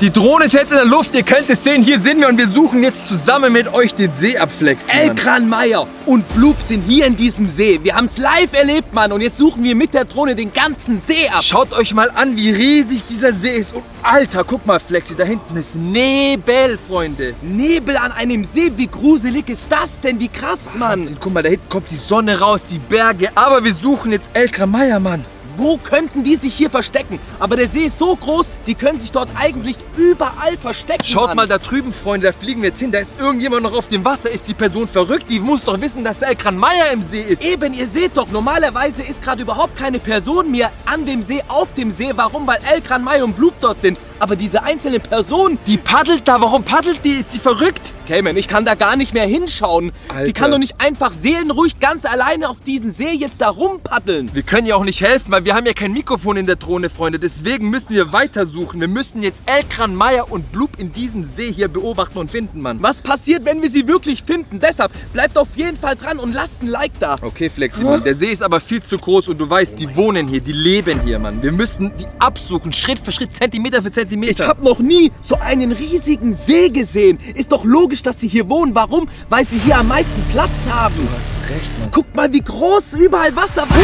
Speaker 2: Die Drohne ist jetzt in der Luft, ihr könnt es sehen, hier sind wir und wir suchen jetzt zusammen mit euch den See ab, Flexi, Mann.
Speaker 3: Elkran Maya und Bloop sind hier in diesem See. Wir haben es live erlebt, Mann, und jetzt suchen wir mit der Drohne den ganzen See ab.
Speaker 2: Schaut euch mal an, wie riesig dieser See ist. Und Alter, guck mal, Flexi, da hinten ist Nebel, Freunde.
Speaker 3: Nebel an einem See, wie gruselig ist das denn? Wie krass, Mann.
Speaker 2: Wahnsinn, guck mal, da hinten kommt die Sonne raus, die Berge. Aber wir suchen jetzt Elkran Maya, Mann.
Speaker 3: Wo könnten die sich hier verstecken? Aber der See ist so groß, die können sich dort eigentlich überall verstecken.
Speaker 2: Schaut
Speaker 3: Mann.
Speaker 2: mal da drüben, Freunde, da fliegen wir jetzt hin. Da ist irgendjemand noch auf dem Wasser. Ist die Person verrückt? Die muss doch wissen, dass Elkran Maya im See ist.
Speaker 3: Eben, ihr seht doch, normalerweise ist gerade überhaupt keine Person mehr an dem See, auf dem See. Warum? Weil Elkran Maya und Bloop dort sind. Aber diese einzelne Person,
Speaker 2: Die paddelt da. Warum paddelt die? Ist die verrückt?
Speaker 3: Cayman, ich kann da gar nicht mehr hinschauen.
Speaker 2: Alter.
Speaker 3: Die kann doch nicht einfach seelenruhig ganz alleine auf diesem See jetzt da rumpaddeln.
Speaker 2: Wir können ja auch nicht helfen, weil wir haben ja kein Mikrofon in der Drohne, Freunde. Deswegen müssen wir weitersuchen. Wir müssen jetzt Elkran Maya und Bloop in diesem See hier beobachten und finden, Mann.
Speaker 3: Was passiert, wenn wir sie wirklich finden? Deshalb bleibt auf jeden Fall dran und lasst ein Like da.
Speaker 2: Okay, Flexi, Mann. Der See ist aber viel zu groß und du weißt, die wohnen hier, die leben hier, Mann. Wir müssen die absuchen, Schritt für Schritt, Zentimeter für Zentimeter.
Speaker 3: Ich habe noch nie so einen riesigen See gesehen. Ist doch logisch, dass sie hier wohnen. Warum? Weil sie hier am meisten Platz haben.
Speaker 2: Du hast recht, Mann.
Speaker 3: Guckt mal, wie groß überall Wasser war.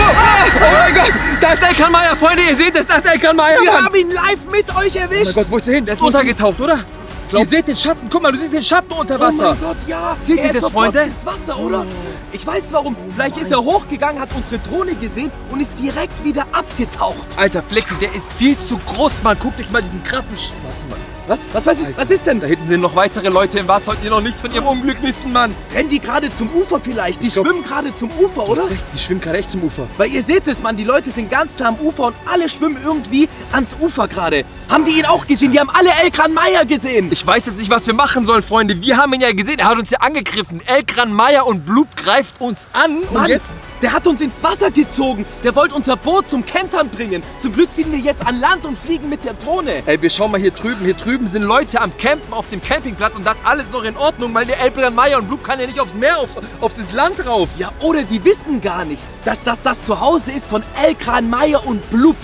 Speaker 2: Oh mein Gott, da ist Elkran Maya, Freunde, ihr seht es, da ist Elkran Maya,
Speaker 3: Wir
Speaker 2: Mann.
Speaker 3: haben ihn live mit euch
Speaker 2: Oh
Speaker 3: erwischt.
Speaker 2: mein Gott, wo ist er hin? Der ist untergetaucht, oder? Ihr seht den Schatten, guck mal, du siehst den Schatten unter
Speaker 3: Oh
Speaker 2: Wasser.
Speaker 3: mein Gott, ja.
Speaker 2: Seht ihr
Speaker 3: Er ist
Speaker 2: das,
Speaker 3: sofort
Speaker 2: Freunde?
Speaker 3: ins Wasser, oder? Ich weiß warum. Vielleicht ist er hochgegangen, hat unsere Drohne gesehen und ist direkt wieder abgetaucht.
Speaker 2: Alter, Flexi, der ist viel zu groß, Mann. Guckt euch mal diesen krassen Warte mal.
Speaker 3: Was ist denn?
Speaker 2: Da hinten sind noch weitere Leute im Wasser und die noch nichts von ihrem Unglück wissen, Mann.
Speaker 3: Rennen die gerade zum Ufer vielleicht? Die schwimmen gerade zum Ufer, oder?
Speaker 2: Du hast recht, die schwimmen gerade echt zum Ufer.
Speaker 3: Weil ihr seht es, Mann, die Leute sind ganz klar am Ufer und alle schwimmen irgendwie ans Ufer gerade. Haben die ihn auch gesehen? Die haben alle Elkran Maya gesehen.
Speaker 2: Ich weiß jetzt nicht, was wir machen sollen, Freunde. Wir haben ihn ja gesehen, er hat uns ja angegriffen. Elkran Maya und Bloop greift uns an.
Speaker 3: Mann,
Speaker 2: Und jetzt...
Speaker 3: der hat uns ins Wasser gezogen. Der wollte unser Boot zum Kentern bringen. Zum Glück sind wir jetzt an Land und fliegen mit der Drohne.
Speaker 2: Ey, wir schauen mal hier drüben. Hier drüben sind Leute am Campen auf dem Campingplatz und das alles noch in Ordnung, weil der Elkran Maya und Bloop kann ja nicht aufs Meer, auf das Land rauf.
Speaker 3: Ja, oder die wissen gar nicht, dass das Zuhause ist von Elkran Maya und Bloop.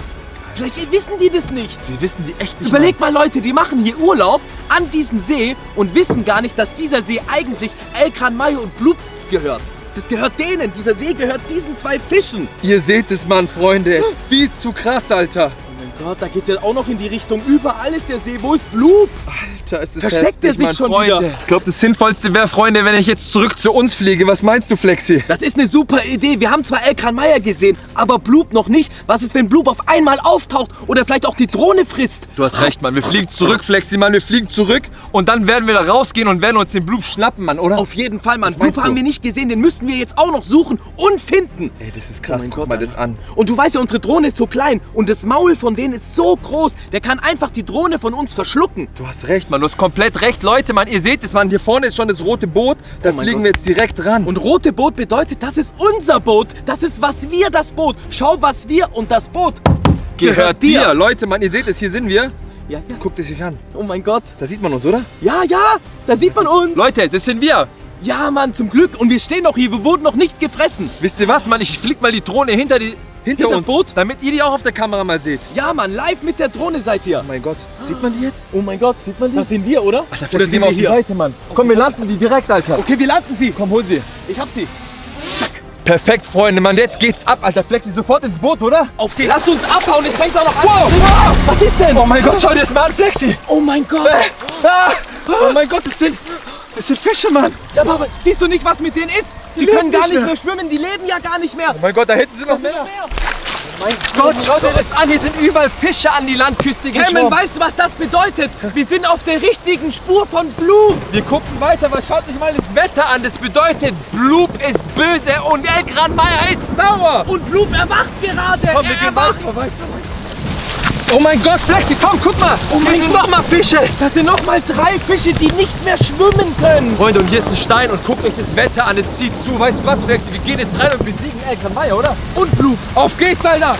Speaker 3: Vielleicht wissen die das nicht.
Speaker 2: Wir wissen sie echt nicht.
Speaker 3: Überlegt mal, Leute, die machen hier Urlaub an diesem See und wissen gar nicht, dass dieser See eigentlich Elkran Maya und Bloop gehört. Das gehört denen. Dieser See gehört diesen zwei Fischen.
Speaker 2: Ihr seht es, Mann, Freunde. Viel zu krass, Alter.
Speaker 3: Oh mein Gott, da geht's ja auch noch in die Richtung. Überall ist der See. Wo ist Bloop?
Speaker 2: Alter, es ist
Speaker 3: Versteckt er sich schon wieder?
Speaker 2: Ich glaube, das Sinnvollste wäre, Freunde, wenn ich jetzt zurück zu uns fliege. Was meinst du, Flexi?
Speaker 3: Das ist eine super Idee. Wir haben zwar Elkran Maya gesehen, aber Bloop noch nicht. Was ist, wenn Bloop auf einmal auftaucht oder vielleicht auch die Drohne frisst?
Speaker 2: Du hast recht, Mann. Wir fliegen zurück, Flexi, Mann. Wir fliegen zurück und dann werden wir da rausgehen und werden uns den Bloop schnappen, Mann, oder?
Speaker 3: Auf jeden Fall, Mann.
Speaker 2: Was meinst
Speaker 3: Bloop haben
Speaker 2: du?
Speaker 3: wir nicht gesehen. Den müssen wir jetzt auch noch suchen und finden.
Speaker 2: Ey, das ist krass.
Speaker 3: Oh mein
Speaker 2: Guck
Speaker 3: Gott,
Speaker 2: mal das an.
Speaker 3: Und du weißt ja, unsere Drohne ist so klein und das Maul von denen ist so groß. Der kann einfach die Drohne von uns verschlucken.
Speaker 2: Du hast recht, Mann. Du hast komplett recht. Leute, Mann, ihr seht es, Mann. Hier vorne ist schon das rote Boot. Da
Speaker 3: Oh mein
Speaker 2: fliegen
Speaker 3: Gott.
Speaker 2: wir jetzt direkt ran.
Speaker 3: Und rote Boot bedeutet, das ist unser Boot. Das ist was wir, das Boot. Schau, was wir und das Boot
Speaker 2: gehört dir. Leute, Mann, ihr seht es. Hier sind wir.
Speaker 3: Ja, ja.
Speaker 2: Guckt es euch an.
Speaker 3: Oh mein Gott.
Speaker 2: Da sieht man uns, oder?
Speaker 3: Ja, ja, da sieht man uns.
Speaker 2: Leute, das sind wir.
Speaker 3: Ja, Mann, zum Glück. Und wir stehen noch hier. Wir wurden noch nicht gefressen.
Speaker 2: Wisst ihr was, Mann? Ich flieg mal die Drohne hinter
Speaker 3: Hinter das
Speaker 2: uns,
Speaker 3: Boot?
Speaker 2: damit ihr die auch auf der Kamera mal seht.
Speaker 3: Ja, Mann, live mit der Drohne seid ihr.
Speaker 2: Oh mein Gott, sieht man die jetzt?
Speaker 3: Oh mein Gott, sieht man die? Das sind wir, oder?
Speaker 2: Alter,
Speaker 3: Oder sind wir hier?
Speaker 2: Seite, Mann. Komm, wir landen die direkt, Alter.
Speaker 3: Okay, wir landen sie.
Speaker 2: Komm, hol sie.
Speaker 3: Ich hab sie.
Speaker 2: Perfekt, Freunde, Mann. Jetzt geht's ab, Alter. Flexi, sofort ins Boot, oder?
Speaker 3: Auf geht's. Lasst uns abhauen. Es fängt auch noch an.
Speaker 2: Wow.
Speaker 3: Was ist denn?
Speaker 2: Oh mein Gott, schau dir das mal an, Flexi.
Speaker 3: Oh mein Gott.
Speaker 2: Oh mein Gott, das sind Fische, Mann.
Speaker 3: Ja, aber siehst du nicht, was mit denen ist? Die
Speaker 2: leben
Speaker 3: können gar
Speaker 2: nicht
Speaker 3: nicht
Speaker 2: mehr.
Speaker 3: mehr schwimmen. Die leben ja gar nicht mehr.
Speaker 2: Oh mein Gott, da hinten sind noch mehr. Mein Gott, schau dir das an. Hier sind überall Fische an die Landküste
Speaker 3: Cayman,
Speaker 2: geschwommen.
Speaker 3: weißt du, was das bedeutet? Wir sind auf der richtigen Spur von Bloop.
Speaker 2: Wir gucken weiter, aber schaut euch mal das Wetter an. Das bedeutet, Bloop ist böse und El Gran Maya ist sauer.
Speaker 3: Und Bloop erwacht gerade.
Speaker 2: Komm, wir
Speaker 3: Er
Speaker 2: gehen
Speaker 3: erwacht.
Speaker 2: weiter. Oh mein Gott, Flexi, Tom, guck mal. Hier sind nochmal Fische.
Speaker 3: Das sind nochmal 3 Fische, die nicht mehr schwimmen können.
Speaker 2: Freunde, und hier ist ein Stein und guckt euch das Wetter an. Es zieht zu. Weißt du was, Flexi? Wir gehen jetzt rein und besiegen El Gran Maya, oder?
Speaker 3: Und Bloop.
Speaker 2: Auf geht's, Alter.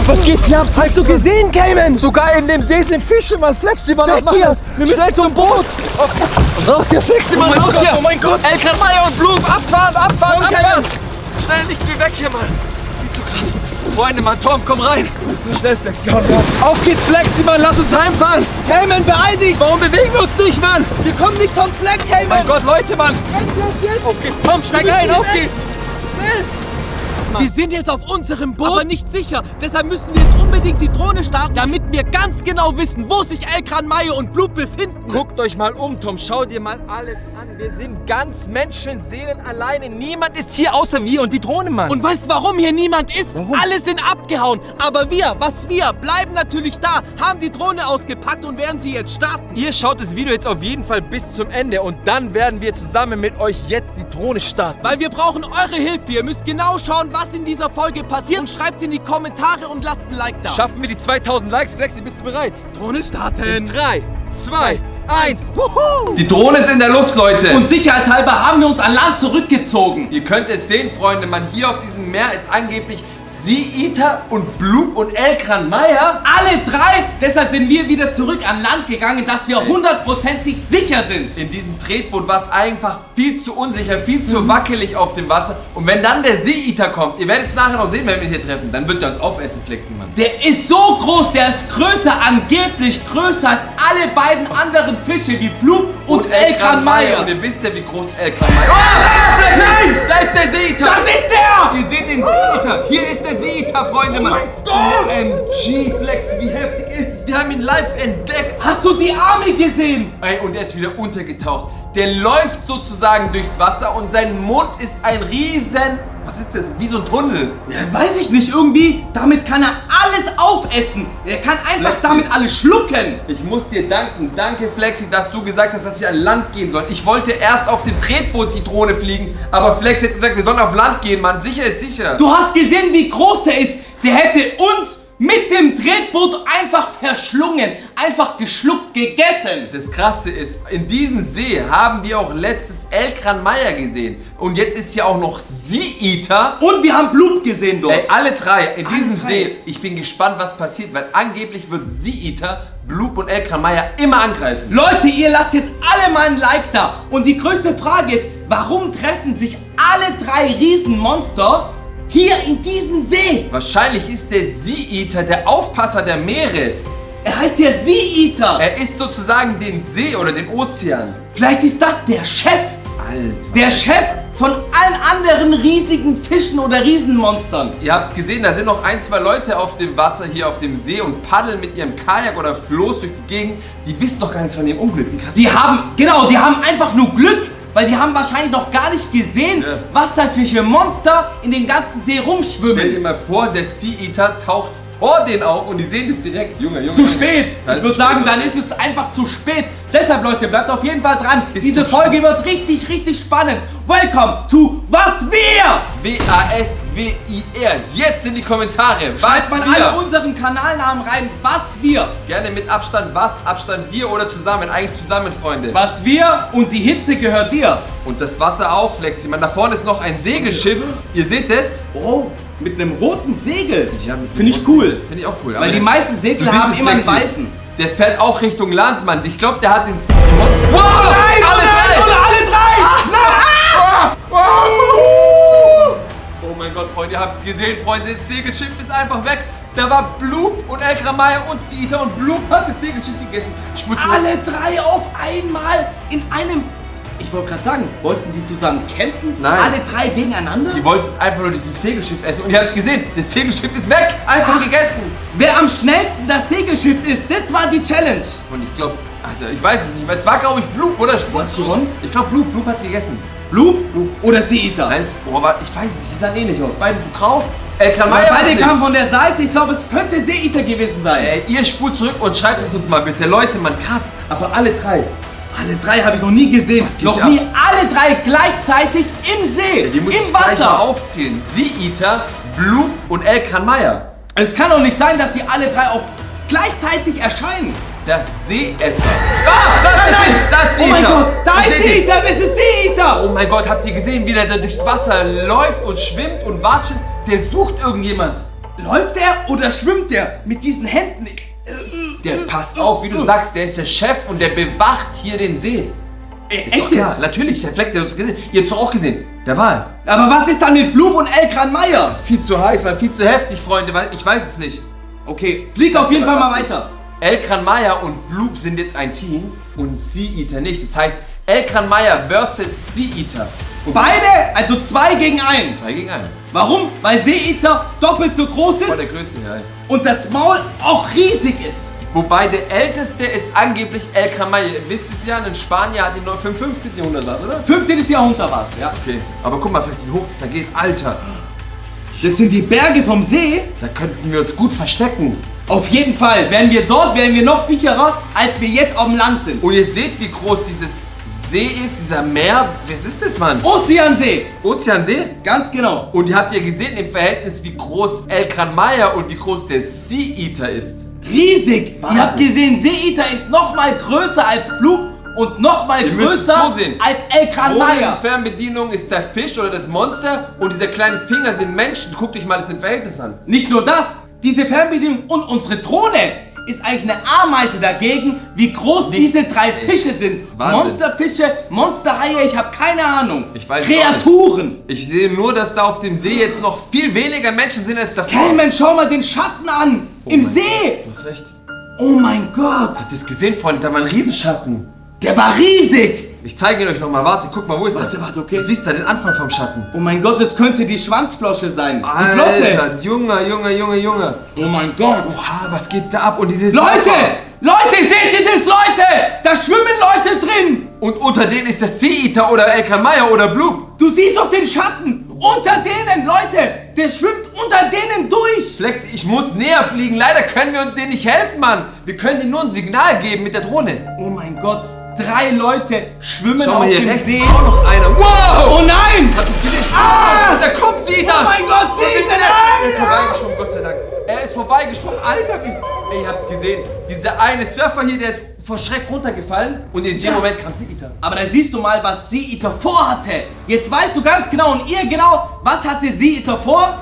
Speaker 2: Was geht hier ab?
Speaker 3: Hast du gesehen, Cayman?
Speaker 2: Sogar in dem See sind Fische, Mann. Flexi, Mann.
Speaker 3: Weg hier. Wir müssen zum Boot.
Speaker 2: Raus hier, Flexi, Mann. Raus hier.
Speaker 3: Oh mein Gott.
Speaker 2: El Gran Maya und Bloop. Abfahren, abfahren, abfahren. Schnell, nicht zu weg hier, Mann. Viel zu krass. Freunde, Mann. Tom, komm rein. Schnell, Flexi. Auf geht's, Flexi, Mann. Lass uns heimfahren.
Speaker 3: Cayman, beeil dich.
Speaker 2: Warum bewegen wir uns nicht, Mann?
Speaker 3: Wir kommen nicht vom Fleck, Cayman.
Speaker 2: Mein Gott, Leute, Mann. Auf geht's. Tom, steig ein. Auf geht's.
Speaker 3: Schnell. Wir sind jetzt auf unserem Boot, aber nicht sicher. Deshalb müssen wir jetzt unbedingt die Drohne starten, damit wir ganz genau wissen, wo sich El Gran Maya und Bloop befinden.
Speaker 2: Guckt euch mal um, Tom. Schau dir mal alles an. Wir sind ganz Menschenseelen alleine. Niemand ist hier außer wir und die Drohne, Mann.
Speaker 3: Und weißt du, warum hier niemand ist?
Speaker 2: Warum?
Speaker 3: Alle sind abgehauen. Aber wir, bleiben natürlich da, haben die Drohne ausgepackt und werden sie jetzt starten.
Speaker 2: Ihr schaut das Video jetzt auf jeden Fall bis zum Ende und dann werden wir zusammen mit euch jetzt die Drohne starten.
Speaker 3: Weil wir brauchen eure Hilfe. Ihr müsst genau schauen, was in dieser Folge passiert und schreibt in die Kommentare und lasst ein Like da.
Speaker 2: Schaffen wir die 2000 Likes? Flexi, bist du bereit?
Speaker 3: Drohne starten.
Speaker 2: In 3, 2, 1.
Speaker 1: Die Drohne ist in der Luft, Leute.
Speaker 3: Und sicherheitshalber haben wir uns an Land zurückgezogen.
Speaker 1: Ihr könnt es sehen, Freunde, man, hier auf diesem Meer ist angeblich Sea Eater und Bloop und El Gran Maya.
Speaker 3: Alle drei. Deshalb sind wir wieder zurück an Land gegangen, dass wir 100%ig sicher sind.
Speaker 1: In diesem Tretboot war es einfach viel zu unsicher, viel zu wackelig auf dem Wasser. Und wenn dann der Sea Eater kommt, ihr werdet es nachher noch sehen, wenn wir ihn hier treffen, dann wird er uns aufessen, Flexi, Mann.
Speaker 3: Der ist so groß, der ist größer, angeblich größer als alle beiden anderen Fische wie Bloop und El Gran Maya.
Speaker 1: Und ihr wisst ja, wie groß El Gran Maya ist. Oh, Flexi! Nein! Da ist der Sea Eater!
Speaker 3: Das ist der!
Speaker 1: Ihr seht den Sea Eater! Hier ist der Sea Eater, Freunde, Mann! OMG, Flex, wie heftig ist es? Wir
Speaker 2: wir haben ihn live entdeckt.
Speaker 1: Hast du die Arme gesehen?
Speaker 2: Ey, und er ist wieder untergetaucht. Der läuft sozusagen durchs Wasser und sein Mund ist ein riesen... Was ist das? Wie so ein Tunnel.
Speaker 1: Ja, weiß ich nicht, irgendwie. Damit kann er alles aufessen. Er kann einfach
Speaker 2: Flexi,
Speaker 1: damit alles schlucken.
Speaker 2: Ich muss dir danken. Danke, Flexi, dass du gesagt hast, dass wir an Land gehen sollen. Ich wollte erst auf dem Tretboot die Drohne fliegen, aber Flexi hat gesagt, wir sollen auf Land gehen, Mann. Sicher ist sicher.
Speaker 1: Du hast gesehen, wie groß der ist. Der hätte uns mit dem Tretboot einfach verschlungen. Einfach geschluckt, gegessen.
Speaker 2: Das Krasse ist, in diesem See haben wir auch letztes Elkran Maya gesehen. Und jetzt ist hier auch noch Sea Eater.
Speaker 1: Und wir haben Blut gesehen dort.
Speaker 2: Ey, alle drei in diesem
Speaker 1: drei.
Speaker 2: See. Ich bin gespannt, was passiert, weil angeblich wird Sea Eater, Bloop und Elkran Maya immer angreifen.
Speaker 1: Leute, ihr lasst jetzt alle mal ein Like da. Und die größte Frage ist, warum treffen sich alle drei Riesenmonster hier in diesem See?
Speaker 2: Wahrscheinlich ist der Sea Eater der Aufpasser der Meere.
Speaker 1: Er heißt ja Sea Eater.
Speaker 2: Er isst sozusagen den See oder den Ozean.
Speaker 1: Vielleicht ist das der Chef.
Speaker 2: Alter.
Speaker 1: Der Chef von allen anderen riesigen Fischen oder Riesenmonstern.
Speaker 2: Ihr habt es gesehen, da sind noch ein, zwei Leute auf dem Wasser hier auf dem See und paddeln mit ihrem Kajak oder Floß durch die Gegend. Die wissen doch gar nichts von dem Unglück.
Speaker 1: Die haben einfach nur Glück, weil die haben wahrscheinlich noch gar nicht gesehen,
Speaker 2: Ja.
Speaker 1: was da für Monster in dem ganzen See
Speaker 2: Stell dir
Speaker 1: rumschwimmen.
Speaker 2: mal vor, der Sea Eater taucht vor denen auf und die sehen das direkt. Junge.
Speaker 1: Zu spät.
Speaker 2: Das
Speaker 1: Ich
Speaker 2: ist
Speaker 1: würde
Speaker 2: zu
Speaker 1: sagen,
Speaker 2: spät.
Speaker 1: dann ist es einfach zu spät. Deshalb, Leute, bleibt auf jeden Fall dran. Diese
Speaker 2: zum
Speaker 1: Folge
Speaker 2: Schluss.
Speaker 1: wird richtig, richtig spannend. Welcome to Was Wir!
Speaker 2: WASWIR. Jetzt in die Kommentare.
Speaker 1: Schreibt mal
Speaker 2: wir?
Speaker 1: alle unseren Kanalnamen rein. Was wir!
Speaker 2: Gerne mit Abstand was, Abstand wir oder zusammen. Eigentlich zusammen, Freunde.
Speaker 1: Was wir und die Hitze gehört dir.
Speaker 2: Und das Wasser auch, Flexi. Man, da vorne ist noch ein Segelschiff. Ihr seht es?
Speaker 1: Oh, mit einem roten Segel.
Speaker 2: Ja, mit
Speaker 1: Finde ich cool.
Speaker 2: Finde ich auch cool.
Speaker 1: Weil die meisten Segel
Speaker 2: Du siehst
Speaker 1: haben
Speaker 2: es,
Speaker 1: immer einen
Speaker 2: Flexi.
Speaker 1: weißen.
Speaker 2: Der fährt auch Richtung Land, Mann. Ich glaube, der hat den...
Speaker 1: Nein,
Speaker 2: Wow! alle drei!
Speaker 1: alle drei! Nein!
Speaker 2: Oh mein Gott, Freunde, ihr habt es gesehen, Freunde. Das Segelschiff ist einfach weg. Da war Bloop und Elkran Maya und Sea Eater und Bloop hat das Segelschiff gegessen. Spur zurück.
Speaker 1: Alle drei auf einmal in einem... Ich wollte gerade sagen, wollten die zusammen kämpfen?
Speaker 2: Nein.
Speaker 1: Alle drei gegeneinander?
Speaker 2: Die wollten einfach nur dieses Segelschiff essen und ihr habt es gesehen, das Segelschiff ist weg, einfach gegessen.
Speaker 1: Wer am schnellsten das Segelschiff ist, das war die Challenge.
Speaker 2: Und ich glaube, Alter, ich weiß es nicht, es war glaube ich Bloop, oder?
Speaker 1: Hat's gewonnen?
Speaker 2: Ich glaube Bloop hat es gegessen.
Speaker 1: Bloop oder Sea Eater?
Speaker 2: Eins, boah, aber ich weiß es nicht, die sahen ähnlich aus. Beide so grau. Elkran
Speaker 1: Weil
Speaker 2: Maya war's
Speaker 1: beide
Speaker 2: nicht.
Speaker 1: kamen von der Seite, ich glaube, es könnte Sea Eater gewesen sein.
Speaker 2: Ihr spurt zurück und schreibt es uns mal bitte. Leute, Mann, krass. Aber alle drei.
Speaker 1: Alle drei habe ich noch nie gesehen.
Speaker 2: geht
Speaker 1: Noch
Speaker 2: hier
Speaker 1: nie alle drei gleichzeitig im See,
Speaker 2: Die muss ich
Speaker 1: im
Speaker 2: gleich mal
Speaker 1: Wasser.
Speaker 2: aufzählen. Sea Eater, Bloop und Elkran Maya.
Speaker 1: Es kann doch nicht sein, dass die alle drei auch gleichzeitig erscheinen.
Speaker 2: Das Seeesser. Das ist Sea
Speaker 1: Oh mein
Speaker 2: Eater.
Speaker 1: Gott, da ist Sea Eater, das ist Sea Eater.
Speaker 2: Oh mein Gott, habt ihr gesehen, wie der da durchs Wasser läuft und schwimmt und watschelt? Der sucht irgendjemand.
Speaker 1: Läuft der oder schwimmt der mit diesen Händen?
Speaker 2: Der passt auf, wie du sagst, der ist der Chef und der bewacht hier den See.
Speaker 1: Echt
Speaker 2: Ja,
Speaker 1: jetzt?
Speaker 2: natürlich, der Flex, ihr habt es gesehen. Ihr habt es doch auch gesehen. Der war.
Speaker 1: Aber was ist dann mit Bloop und Elkran Maya?
Speaker 2: Viel zu heiß, war viel zu heftig, Freunde, weil ich weiß es nicht.
Speaker 1: Okay, flieg auf jeden Fall mal weiter.
Speaker 2: Elkran Maya und Bloop sind jetzt ein Team und Sea Eater nicht. Das heißt, Elkran Maya versus Sea Eater. Und
Speaker 1: Beide, also 2 gegen 1.
Speaker 2: 2 gegen 1.
Speaker 1: Warum? Weil Sea Eater doppelt so groß
Speaker 2: Vor
Speaker 1: ist
Speaker 2: der Größe, ja.
Speaker 1: und das Maul auch riesig ist.
Speaker 2: Wobei der älteste ist angeblich Elkran Maya. Ihr wisst es ja, in Spanien hat die noch 15. Jahrhundert was, oder?
Speaker 1: 15. Jahrhundert war's, ja.
Speaker 2: Okay. Aber guck mal, wie hoch es da geht. Alter,
Speaker 1: Das sind die Berge vom See.
Speaker 2: da könnten wir uns gut verstecken.
Speaker 1: Auf jeden Fall. Wären wir dort, wären wir noch sicherer, als wir jetzt auf dem Land sind.
Speaker 2: Und ihr seht, wie groß dieses See ist, dieser Meer. Was ist das, Mann?
Speaker 1: Ozeansee.
Speaker 2: Ozeansee?
Speaker 1: Ganz genau.
Speaker 2: Und ihr habt ja gesehen im Verhältnis, wie groß Elkran Maya und wie groß der Sea Eater ist.
Speaker 1: Riesig.
Speaker 2: Wahnsinn.
Speaker 1: Ihr habt gesehen, Sea Eater ist noch mal größer als Bloop und noch mal
Speaker 2: Ihr müsst es
Speaker 1: größer
Speaker 2: so sehen.
Speaker 1: als Elkran Maya.
Speaker 2: Ohne Fernbedienung ist der Fisch oder das Monster und diese kleinen Finger sind Menschen. Guckt euch mal das im Verhältnis an.
Speaker 1: Nicht nur das, diese Fernbedienung und unsere Drohne ist eigentlich eine Ameise dagegen, wie groß diese 3 Fische sind.
Speaker 2: Wahnsinn.
Speaker 1: Monsterfische, Monsterhaie, ich habe keine Ahnung.
Speaker 2: Ich weiß es
Speaker 1: Kreaturen.
Speaker 2: Ich sehe nur, dass da auf dem See jetzt noch viel weniger Menschen sind als davor.
Speaker 1: Cayman, schau mal den Schatten an.
Speaker 2: Oh
Speaker 1: Im
Speaker 2: mein
Speaker 1: See.
Speaker 2: Gott, du hast recht.
Speaker 1: Oh mein Gott.
Speaker 2: Habt ihr es gesehen, Freunde? Da war ein Riesenschatten.
Speaker 1: Der war riesig.
Speaker 2: Ich zeige ihn euch nochmal. Warte, guck mal, wo ist er?
Speaker 1: Warte, okay.
Speaker 2: Du siehst da den Anfang vom Schatten.
Speaker 1: Oh mein Gott, das könnte die Schwanzflosche sein. Die Flosse.
Speaker 2: Alter, Junge.
Speaker 1: Oh mein Gott.
Speaker 2: Oha, was geht da ab? Und diese
Speaker 1: Leute, seht ihr das, Leute? Da schwimmen Leute drin.
Speaker 2: Und unter denen ist das Sea-Eater oder Elkan Maja oder Blue.
Speaker 1: Du siehst doch den Schatten. Unter denen, Leute. Der schwimmt unter denen durch.
Speaker 2: Flex, ich muss näher fliegen. Leider können wir denen nicht helfen, Mann. Wir können ihnen nur ein Signal geben mit der Drohne.
Speaker 1: Oh mein Gott. 3 Leute schwimmen
Speaker 2: Schau
Speaker 1: auf
Speaker 2: mal hier
Speaker 1: dem
Speaker 2: rechts.
Speaker 1: See.
Speaker 2: Auch noch einer. Wow!
Speaker 1: Oh nein.
Speaker 2: Habt ihr gesehen? Ah! Da kommt Sea-Eater.
Speaker 1: Oh mein Gott, Sea-Eater,
Speaker 2: Er ist vorbeigeschwommen, Gott sei Dank. Er ist vorbeigeschwommen. Alter, wie... Ey, ihr habt's gesehen. Dieser eine Surfer hier, der ist vor Schreck runtergefallen. Und in dem Moment kam Sea-Eater.
Speaker 1: Aber da siehst du mal, was Sea-Eater vorhatte. Jetzt weißt du ganz genau und ihr genau, was hatte Sea-Eater vor?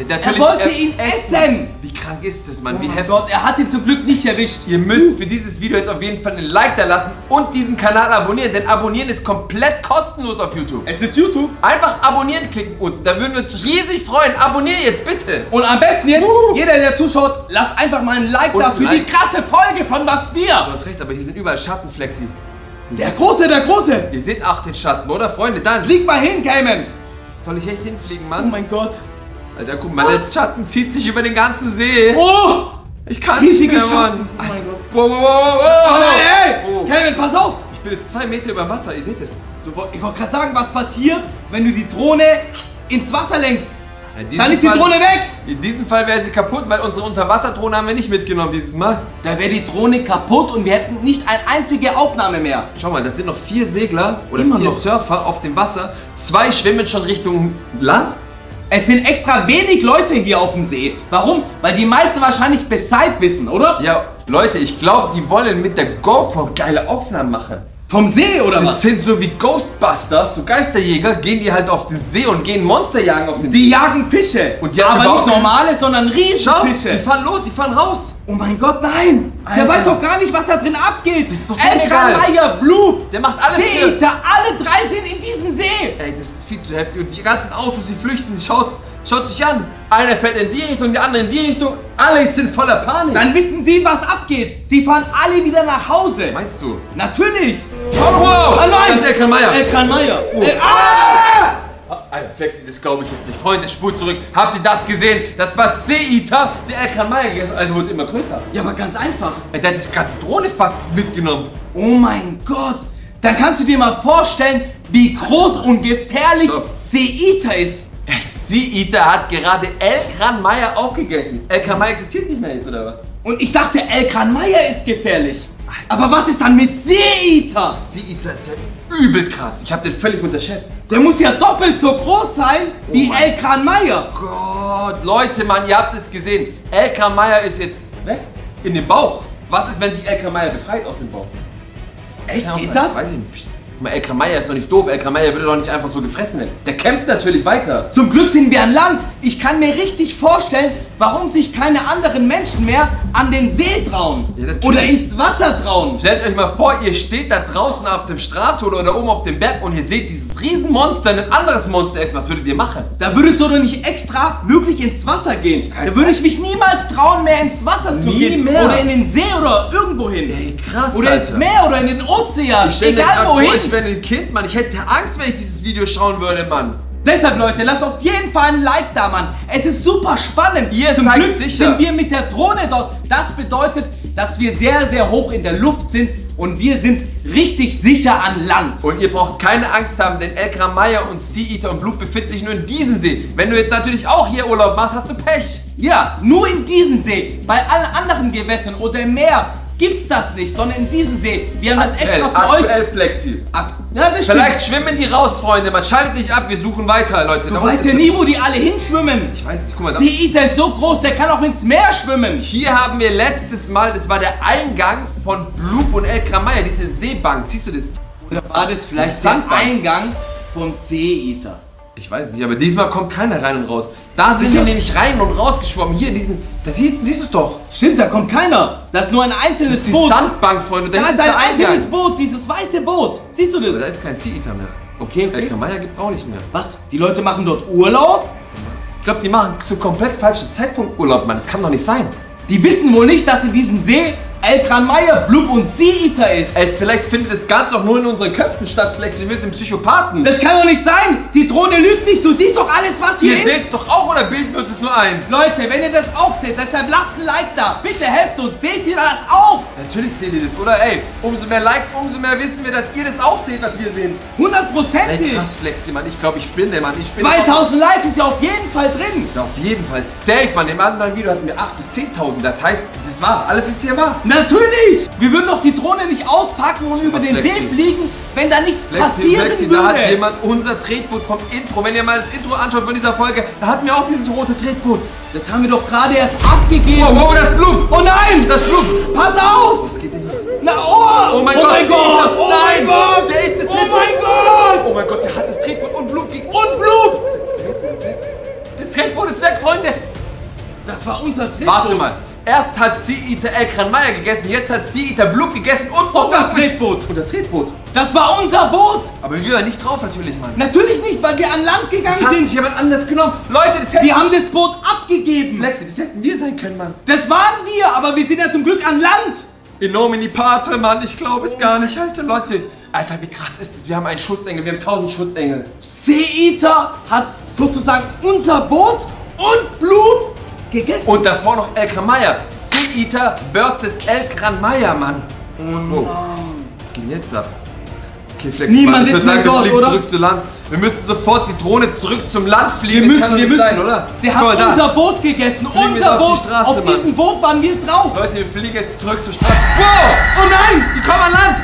Speaker 1: Er wollte ihn essen.
Speaker 2: Wie krank ist das, Mann?
Speaker 1: Oh
Speaker 2: Wie
Speaker 1: mein
Speaker 2: heftig.
Speaker 1: Gott, er hat ihn zum Glück nicht erwischt.
Speaker 2: Ihr müsst für dieses Video jetzt auf jeden Fall ein Like da lassen und diesen Kanal abonnieren, denn abonnieren ist komplett kostenlos auf YouTube.
Speaker 1: Es ist YouTube.
Speaker 2: Einfach abonnieren klicken und da würden wir uns riesig freuen. Abonnier jetzt bitte.
Speaker 1: Und am besten jetzt, jeder der zuschaut, lasst einfach mal ein Like
Speaker 2: Und
Speaker 1: da
Speaker 2: ein
Speaker 1: für
Speaker 2: Like.
Speaker 1: die krasse Folge von Was wir.
Speaker 2: Du hast recht, aber hier sind überall Schatten, Flexi.
Speaker 1: Der Große.
Speaker 2: Ihr seht auch den Schatten, oder Freunde? Dann
Speaker 1: Flieg mal hin, Cayman.
Speaker 2: soll ich echt hinfliegen,
Speaker 1: Oh
Speaker 2: Mann?
Speaker 1: mein Gott.
Speaker 2: Alter, guck mal, der Schatten zieht sich über den ganzen See.
Speaker 1: Oh,
Speaker 2: Ich kann nicht
Speaker 1: riesige
Speaker 2: mehr,
Speaker 1: Schatten.
Speaker 2: Mann.
Speaker 1: Oh mein Gott.
Speaker 2: Wow.
Speaker 1: Oh nein, hey.
Speaker 2: Oh.
Speaker 1: Cayman, pass auf.
Speaker 2: Ich bin jetzt 2 Meter über dem Wasser, ihr seht es.
Speaker 1: Ich wollte gerade sagen, was passiert, wenn du die Drohne ins Wasser lenkst.
Speaker 2: In diesem
Speaker 1: Dann ist die
Speaker 2: Fall-
Speaker 1: Drohne weg.
Speaker 2: In diesem Fall wäre sie kaputt, weil unsere Unterwasserdrohne haben wir nicht mitgenommen dieses Mal.
Speaker 1: Da wäre die Drohne kaputt und wir hätten nicht eine einzige Aufnahme mehr.
Speaker 2: Schau mal, das sind noch 4 Segler oder
Speaker 1: Immer
Speaker 2: 4
Speaker 1: noch.
Speaker 2: Surfer auf dem Wasser. 2 schwimmen schon Richtung Land.
Speaker 1: Es sind extra wenig Leute hier auf dem See. Warum? Weil die meisten wahrscheinlich Bescheid wissen, oder?
Speaker 2: Ja, Leute, ich glaube, die wollen mit der GoPro geile Aufnahmen machen.
Speaker 1: Vom See oder
Speaker 2: Das
Speaker 1: was?
Speaker 2: sind so wie Ghostbusters, so Geisterjäger, gehen die halt auf den See und gehen Monster jagen auf den See.
Speaker 1: Die jagen Fische.
Speaker 2: Und die haben
Speaker 1: aber
Speaker 2: aber
Speaker 1: nicht
Speaker 2: auch-
Speaker 1: normale, sondern
Speaker 2: Schau, die
Speaker 1: Riesenfische.
Speaker 2: fahren los, die fahren raus.
Speaker 1: Oh mein Gott, nein!
Speaker 2: Alter.
Speaker 1: Der weiß doch gar nicht, was da drin abgeht.
Speaker 2: Das ist doch
Speaker 1: Elkan
Speaker 2: egal.
Speaker 1: Maja, Blue,
Speaker 2: Der macht alles für...
Speaker 1: Sea-Eater, alle 3 sind in diesem See.
Speaker 2: Ey, das ist viel zu heftig. Und die ganzen Autos, die flüchten, schaut sich an. Einer fährt in die Richtung, der andere in die Richtung. Alle sind voller Panik.
Speaker 1: Dann wissen sie, was abgeht. Sie fahren alle wieder nach Hause.
Speaker 2: Meinst du?
Speaker 1: Natürlich.
Speaker 2: Wow,
Speaker 1: Ah, nein.
Speaker 2: das ist Elkan Maja.
Speaker 1: Elkan Maja.
Speaker 2: Alter, Flexi, das glaube ich jetzt nicht. Freunde, spult zurück. Habt ihr das gesehen? Das war Sea-Eater, der Elkan Maja gegessen. Also wird immer größer.
Speaker 1: Ja, aber ganz einfach.
Speaker 2: Ey, der hat die ganze Drohne fast mitgenommen.
Speaker 1: Oh mein Gott. Dann kannst du dir mal vorstellen, wie groß und gefährlich
Speaker 2: Stopp.
Speaker 1: Sea-Eater ist.
Speaker 2: Der Sea-Eater hat gerade Elkan Maja aufgegessen. Elkan Maja existiert nicht mehr jetzt, oder was?
Speaker 1: Und ich dachte, Elkan Maja ist gefährlich. Aber was ist dann mit Sea-Eater?
Speaker 2: Sea-Eater ist ja übel krass. Ich habe den völlig unterschätzt.
Speaker 1: Der muss ja doppelt so groß sein wie
Speaker 2: mein
Speaker 1: Elkan Maja.
Speaker 2: Gott, Leute, Mann, ihr habt es gesehen. Elkan Maja ist jetzt weg. In dem Bauch. Was ist, wenn sich Elkan Maja befreit aus dem Bauch?
Speaker 1: Echt,
Speaker 2: Kann auch
Speaker 1: geht
Speaker 2: sein.
Speaker 1: das?
Speaker 2: Weiß ich nicht. Guck mal, Elkan Maja ist doch nicht doof. Elkan Maja würde doch nicht einfach so gefressen werden. Der kämpft natürlich weiter.
Speaker 1: Zum Glück sind wir an Land. Ich kann mir richtig vorstellen, warum sich keine anderen Menschen mehr an den See trauen.
Speaker 2: Ja, natürlich.
Speaker 1: Oder ins Wasser trauen.
Speaker 2: Stellt euch mal vor, ihr steht da draußen auf dem Straße oder oben auf dem Berg und ihr seht dieses Riesenmonster, ein anderes Monster essen. Was würdet ihr machen?
Speaker 1: Da würdest du doch nicht extra wirklich ins Wasser gehen. Da würde ich mich niemals trauen, mehr ins Wasser zu
Speaker 2: Nie
Speaker 1: gehen.
Speaker 2: mehr.
Speaker 1: Oder in den See oder irgendwo hin.
Speaker 2: Ey, krass,
Speaker 1: Oder ins
Speaker 2: Alter.
Speaker 1: Meer oder in den Ozean.
Speaker 2: Ich stell mir
Speaker 1: Egal
Speaker 2: grad vor,
Speaker 1: wohin.
Speaker 2: ich wäre ein Kind, Mann. Ich hätte Angst, wenn ich dieses Video schauen würde, Mann.
Speaker 1: Deshalb, Leute, lasst auf jeden Fall ein Like da, Mann. Es ist super spannend.
Speaker 2: Ihr
Speaker 1: Zum
Speaker 2: seid
Speaker 1: Glück
Speaker 2: sicher.
Speaker 1: sind wir mit der Drohne dort. Das bedeutet, dass wir sehr, sehr hoch in der Luft sind und wir sind richtig sicher an Land.
Speaker 2: Und ihr braucht keine Angst haben, denn Elkan Maja und Sea-Eater und Blue befinden sich nur in diesem See. Wenn du jetzt natürlich auch hier Urlaub machst, hast du Pech.
Speaker 1: Ja, nur in diesem See. Bei allen anderen Gewässern oder im Meer gibt's das nicht, sondern in diesem See. Wir haben das extra für euch.
Speaker 2: Aktuell Flexi.
Speaker 1: Ja, das stimmt.
Speaker 2: Vielleicht schwimmen die raus, Freunde. Man schaltet nicht ab, wir suchen weiter, Leute.
Speaker 1: Du weißt ja nie, wo die alle hinschwimmen.
Speaker 2: Ich weiß nicht, guck mal. Da.
Speaker 1: Sea-Eater ist so groß, der kann auch ins Meer schwimmen.
Speaker 2: Hier haben wir letztes Mal, das war der Eingang von Blue und Elkan Maja, diese Seebank. Siehst du das?
Speaker 1: Oder war das vielleicht der
Speaker 2: Sandbank.
Speaker 1: Eingang von Sea-Eater?
Speaker 2: Ich weiß nicht, aber diesmal kommt keiner rein und raus. Da sind wir nämlich rein und raus geschwommen. Hier in diesen, da siehst du es doch.
Speaker 1: Stimmt, da kommt keiner. Das ist nur ein einzelnes
Speaker 2: Das ist die
Speaker 1: Boot.
Speaker 2: Sandbank, Freunde.
Speaker 1: Da
Speaker 2: hinten
Speaker 1: ist ein
Speaker 2: der Eingang.
Speaker 1: einzelnes Boot, dieses weiße Boot. Siehst du
Speaker 2: Aber
Speaker 1: das?
Speaker 2: da ist kein Sea-Eater mehr.
Speaker 1: Okay, okay.
Speaker 2: Elkan Maja gibt's auch nicht mehr.
Speaker 1: Was? Die Leute machen dort Urlaub?
Speaker 2: Ich glaube, die machen zu komplett falschen Zeitpunkt Urlaub, Mann. Das kann doch nicht sein.
Speaker 1: Die wissen wohl nicht, dass in diesem See Elkran Mayer, Blub und Sea Eater ist.
Speaker 2: Ey, vielleicht findet das Ganze auch nur in unseren Köpfen statt, Flexi. Wir sind Psychopathen.
Speaker 1: Das kann doch nicht sein. Die Drohne lügt nicht. Du siehst doch alles, was hier
Speaker 2: Ihr
Speaker 1: ist.
Speaker 2: seht es doch auch, oder bilden wir uns das nur ein?
Speaker 1: Leute, wenn ihr das auch seht, deshalb lasst ein Like da. Bitte helft uns. Seht ihr das auch?
Speaker 2: Natürlich seht ihr das, oder? Ey, umso mehr Likes, umso mehr wissen wir, dass ihr das auch seht, was wir sehen.
Speaker 1: 100%.
Speaker 2: Ey, krass, Flexi, Mann. Ich glaube, ich spinne, Mann.
Speaker 1: 2000 Likes ist ja auf jeden Fall drin.
Speaker 2: Ja, auf jeden Fall. Safe, Mann. Im anderen Video hatten wir 8.000 bis 10.000. Das heißt, es ist wahr. Alles ist hier wahr.
Speaker 1: Natürlich. Wir würden doch die Drohne nicht auspacken und über den See fliegen, wenn da nichts passieren
Speaker 2: Flexi,
Speaker 1: würde.
Speaker 2: da hat jemand unser Tretboot vom Intro. Wenn ihr mal das Intro anschaut von dieser Folge, da hatten wir auch dieses rote Tretboot.
Speaker 1: Das haben wir doch gerade erst abgegeben.
Speaker 2: Oh, oh, das Blut.
Speaker 1: Oh nein!
Speaker 2: Das Blut.
Speaker 1: Pass auf!
Speaker 2: Was geht denn hier?
Speaker 1: Na, oh!
Speaker 2: Oh mein
Speaker 1: oh
Speaker 2: Gott!
Speaker 1: Mein Gott!
Speaker 2: Oh
Speaker 1: Nein!
Speaker 2: mein Gott! Der ist das Tretboot!
Speaker 1: Oh mein Gott!
Speaker 2: Oh mein Gott, der hat das Tretboot und Blut gegen...
Speaker 1: Und Blut!
Speaker 2: Das Tretboot ist weg, Freunde!
Speaker 1: Das war unser Tretboot.
Speaker 2: Warte mal. Erst hat Sea Eater Elkran Mayer gegessen, jetzt hat Sea Eater Blut gegessen und
Speaker 1: das Tretboot.
Speaker 2: Und das Tretboot.
Speaker 1: Das war unser Boot.
Speaker 2: Aber wir waren nicht drauf natürlich, Mann.
Speaker 1: Natürlich nicht, weil wir an Land gegangen
Speaker 2: Das hat
Speaker 1: sind.
Speaker 2: sich jemand anders genommen. Leute, das hätten
Speaker 1: Wir haben das Boot abgegeben.
Speaker 2: Flexi, das hätten wir sein können, Mann.
Speaker 1: Das waren wir, aber wir sind ja zum Glück an Land.
Speaker 2: In nomine Patre, Mann, ich glaube es gar nicht, Alter, Leute. Alter, wie krass ist das? Wir haben einen Schutzengel, wir haben 1000 Schutzengel.
Speaker 1: Sea Eater hat sozusagen unser Boot und Blut gegessen.
Speaker 2: Und davor noch Elkran Mayer. Sea Eater versus Elkran Mayer, Mann. Oh. Was geht denn jetzt ab? Okay, Flexi,
Speaker 1: Niemand
Speaker 2: Mann, ich
Speaker 1: ist
Speaker 2: würde sagen,
Speaker 1: mehr
Speaker 2: wir
Speaker 1: dort,
Speaker 2: fliegen
Speaker 1: oder?
Speaker 2: zurück zu Land. Wir müssen sofort die Drohne zurück zum Land fliegen.
Speaker 1: Wir
Speaker 2: Das kann doch nicht sein, oder?
Speaker 1: Der
Speaker 2: Guck mal
Speaker 1: hat
Speaker 2: da.
Speaker 1: unser Boot gegessen.
Speaker 2: Fliegen wir
Speaker 1: Unser
Speaker 2: auf die
Speaker 1: Boot.
Speaker 2: Straße,
Speaker 1: Auf
Speaker 2: Mann.
Speaker 1: diesem Boot waren wir drauf.
Speaker 2: Leute, wir fliegen jetzt zurück zur Straße. Wow!
Speaker 1: Oh nein!
Speaker 2: Die kommen an Land!